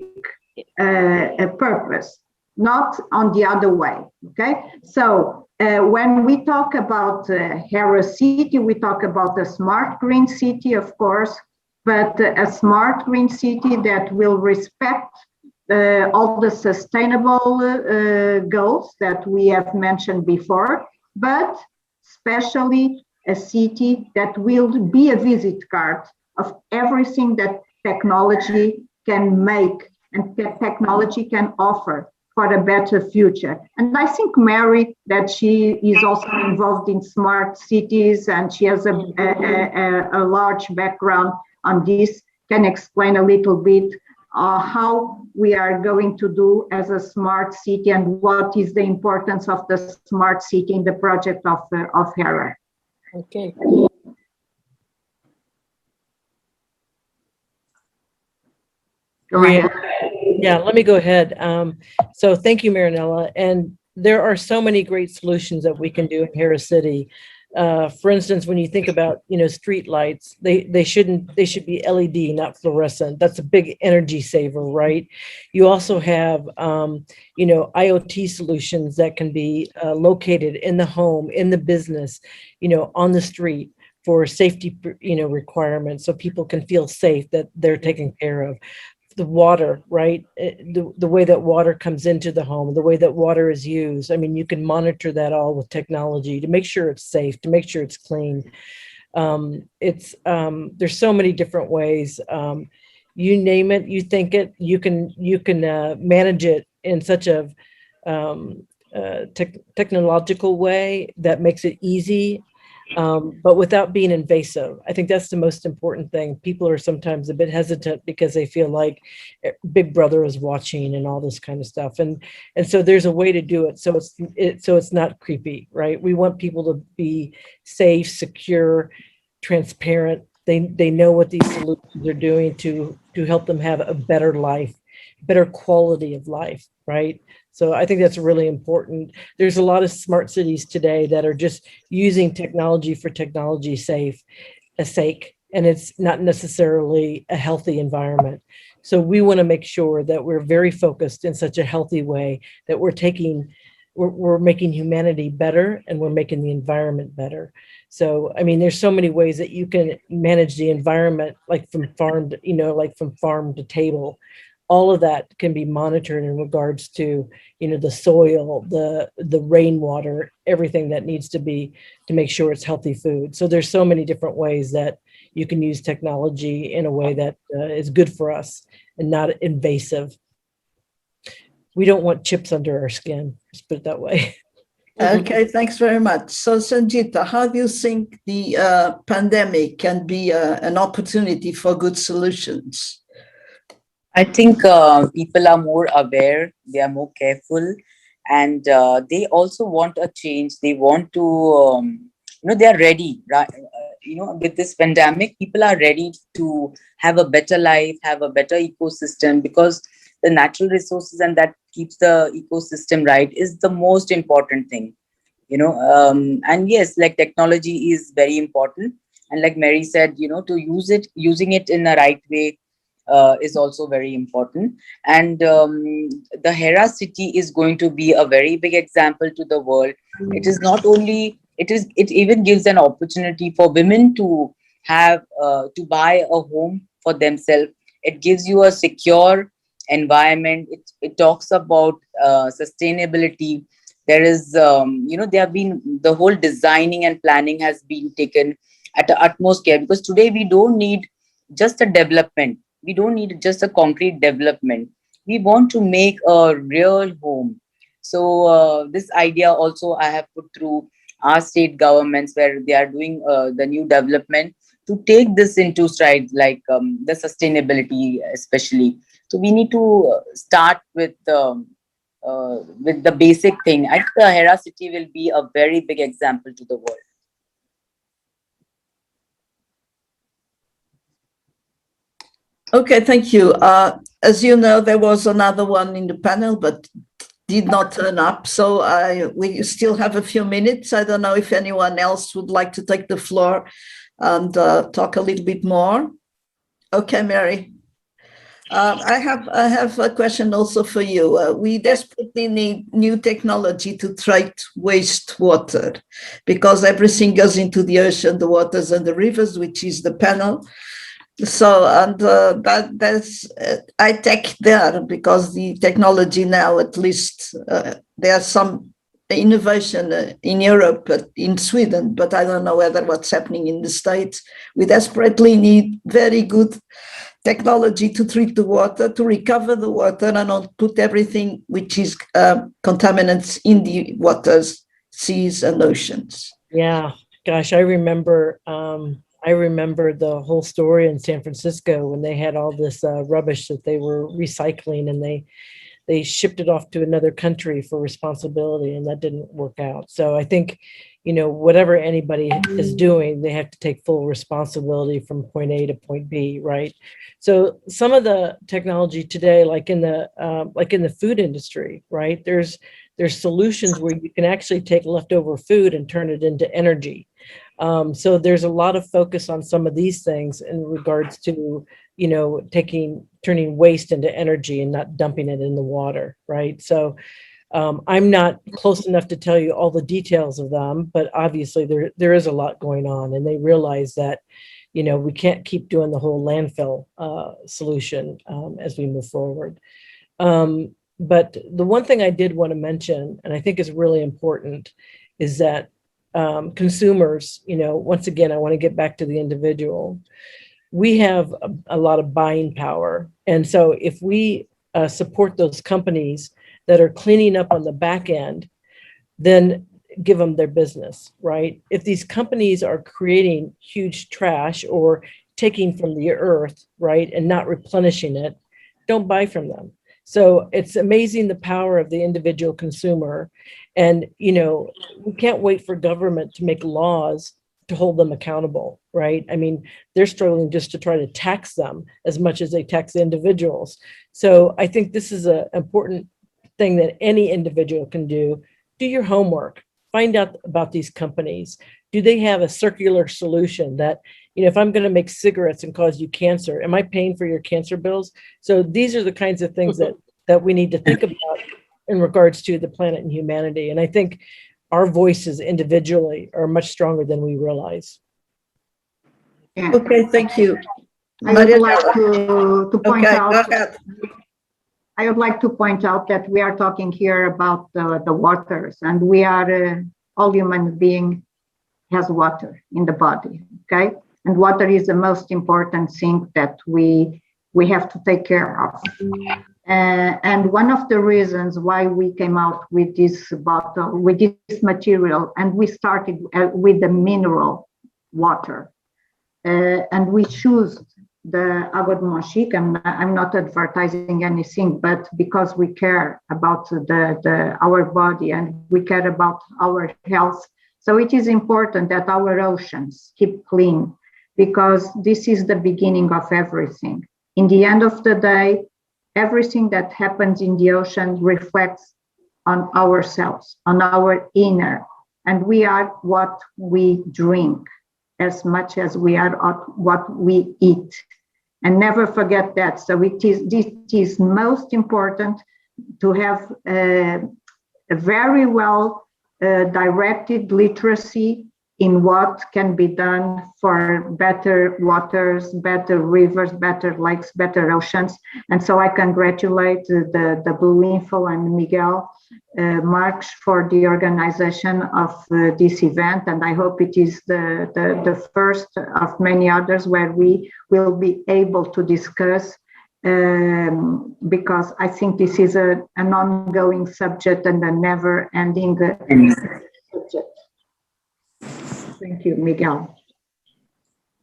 purpose, not on the other way, okay? So when we talk about HERA City, we talk about a smart green city, of course, but a smart green city that will respect all the sustainable goals that we have mentioned before, but especially a city that will be a visit card of everything that technology can make and technology can offer for a better future. And I think Mary, that she is also involved in smart cities and she has a large background on this, can explain a little bit how we are going to do as a smart city and what is the importance of the smart city in the project of HERA. Okay. Yeah, let me go ahead. So thank you, Marinella. And there are so many great solutions that we can do in HERA City. For instance, when you think about, street lights, they should be LED, not fluorescent. That's a big energy saver, right? You also have, IoT solutions that can be located in the home, in the business, on the street for safety, requirements, so people can feel safe that they're taken care of. The water, right? The way that water comes into the home, the way that water is used. I mean, you can monitor that all with technology to make sure it's safe, to make sure it's clean. There's so many different ways. You name it, you think it, you can manage it in such a technological way that makes it easy. But without being invasive. I think that's the most important thing. People are sometimes a bit hesitant because they feel like Big Brother is watching and all this kind of stuff. And so there's a way to do it so it's not creepy, right? We want people to be safe, secure, transparent. They know what these solutions are doing to help them have a better life, better quality of life, right? So I think that's really important. There's a lot of smart cities today that are just using technology for technology's sake, and it's not necessarily a healthy environment. So we want to make sure that we're very focused in such a healthy way that we're making humanity better and we're making the environment better. So, I mean, there's so many ways that you can manage the environment, like from farm to table. All of that can be monitored in regards to, the soil, the rainwater, everything that needs to make sure it's healthy food. So there's so many different ways that you can use technology in a way that is good for us and not invasive. We don't want chips under our skin, let's put it that way. Okay, thanks very much. So Sanjita, how do you think the pandemic can be an opportunity for good solutions? I think people are more aware, they are more careful, and they also want a change. They want to, they are ready, right? With this pandemic, people are ready to have a better life, have a better ecosystem, because the natural resources and that keeps the ecosystem right is the most important thing, and yes, like technology is very important. And like Mary said, using it in the right way is also very important. And the HERA city is going to be a very big example to the world. It is not only, it even gives an opportunity for women to have, to buy a home for themselves. It gives you a secure environment. It talks about sustainability. There is, the whole designing and planning has been taken at the utmost care, because today we don't need just a development. We don't need just a concrete development. we want to make a real home. So this idea also I have put through our state governments, where they are doing the new development to take this into stride, like the sustainability especially. So we need to start with the basic thing. I think the Hera city will be a very big example to the world. Okay, thank you. As you know, there was another one in the panel, but did not turn up. So we still have a few minutes. I don't know if anyone else would like to take the floor and talk a little bit more. Okay, Mary. I have a question also for you. We desperately need new technology to treat wastewater, because everything goes into the ocean, the waters and the rivers, which is the panel. So, and that's I take there, because the technology now, at least there's some innovation in Europe, in Sweden, but I don't know whether what's happening in the States. We desperately need very good technology to treat the water, to recover the water, and not put everything which is contaminants in the waters, seas and oceans. Yeah, gosh, I remember the whole story in San Francisco when they had all this rubbish that they were recycling, and they shipped it off to another country for responsibility, and that didn't work out. So I think, whatever anybody is doing, they have to take full responsibility from point A to point B, right? So some of the technology today, like in the food industry, right? There's solutions where you can actually take leftover food and turn it into energy. So there's a lot of focus on some of these things in regards to, turning waste into energy and not dumping it in the water, right? So I'm not close enough to tell you all the details of them, but obviously there is a lot going on, and they realize that, we can't keep doing the whole landfill solution as we move forward. But the one thing I did want to mention, and I think is really important, is that consumers, once again, I want to get back to the individual. We have a lot of buying power. And so if we support those companies that are cleaning up on the back end, then give them their business, right? If these companies are creating huge trash or taking from the earth, right, and not replenishing it, don't buy from them. So it's amazing the power of the individual consumer. And, we can't wait for government to make laws to hold them accountable, right? I mean, they're struggling just to try to tax them as much as they tax individuals. So I think this is an important thing that any individual can do. Do your homework, find out about these companies. Do they have a circular solution that, if I'm going to make cigarettes and cause you cancer, am I paying for your cancer bills? So these are the kinds of things that we need to think about in regards to the planet and humanity. And I think our voices individually are much stronger than we realize. Yeah. Okay, thank you. I would like to point out. Go ahead. I would like to point out that we are talking here about the waters, and we are all human being has water in the body, okay? And water is the most important thing that we have to take care of. And one of the reasons why we came out with this bottle, with this material, and we started with the mineral water, and we choose the Água de Monchique. I'm not advertising anything, but because we care about our body and we care about our health. So it is important that our oceans keep clean, because this is the beginning of everything. In the end of the day, everything that happens in the ocean reflects on ourselves, on our inner, and we are what we drink as much as we are what we eat. And never forget that. So this is most important to have a very well directed literacy in what can be done for better waters, better rivers, better lakes, better oceans. And so I congratulate the Blue Info and Miguel Marques for the organization of this event. And I hope it is the first of many others where we will be able to discuss because I think this is an ongoing subject and a never-ending subject. Thank you, Miguel.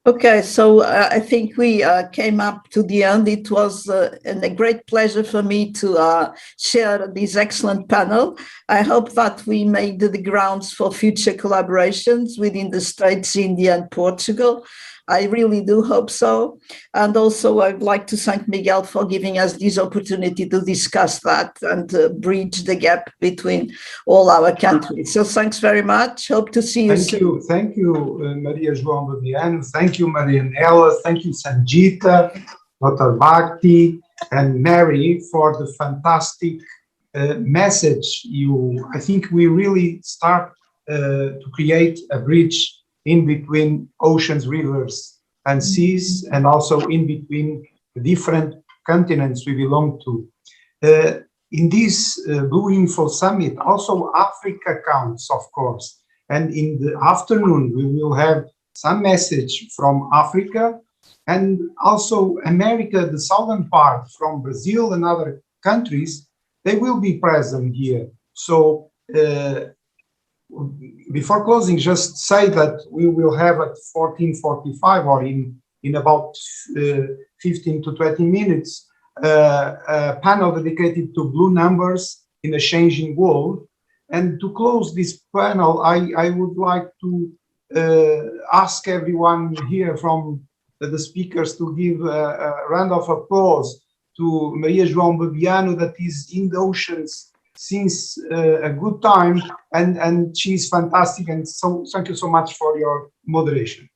Okay, so I think we came up to the end. It was a great pleasure for me to share this excellent panel. I hope that we made the grounds for future collaborations within the States, India, and Portugal. I really do hope so. And also I'd like to thank Miguel for giving us this opportunity to discuss that and bridge the gap between all our countries. So thanks very much. Hope to see you soon. Thank you, Maria João Babiano. Thank you, Marianela. Thank you, Sanjita, Dr. Bhakti, and Mary for the fantastic message. I think we really start to create a bridge in between oceans, rivers, and seas, and also in between the different continents we belong to. In this Blue Info Summit, also Africa counts, of course. And in the afternoon, we will have some message from Africa, and also America, the southern part, from Brazil and other countries, they will be present here. So before closing, just say that we will have at 14:45 or in about 15 to 20 minutes, a panel dedicated to blue numbers in a changing world. And to close this panel, I would like to ask everyone here from the speakers to give a round of applause to Maria João Babiano, that is in the oceans since a good time, and she's fantastic, and so thank you so much for your moderation.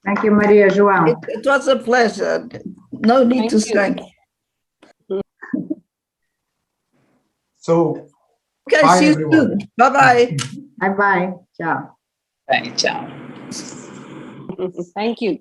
Thank you, Maria João. It was a pleasure. No need to thank. So, okay, bye, see you everyone. soon. Bye-bye. Bye-bye. Ciao. Bye, ciao. Thank you.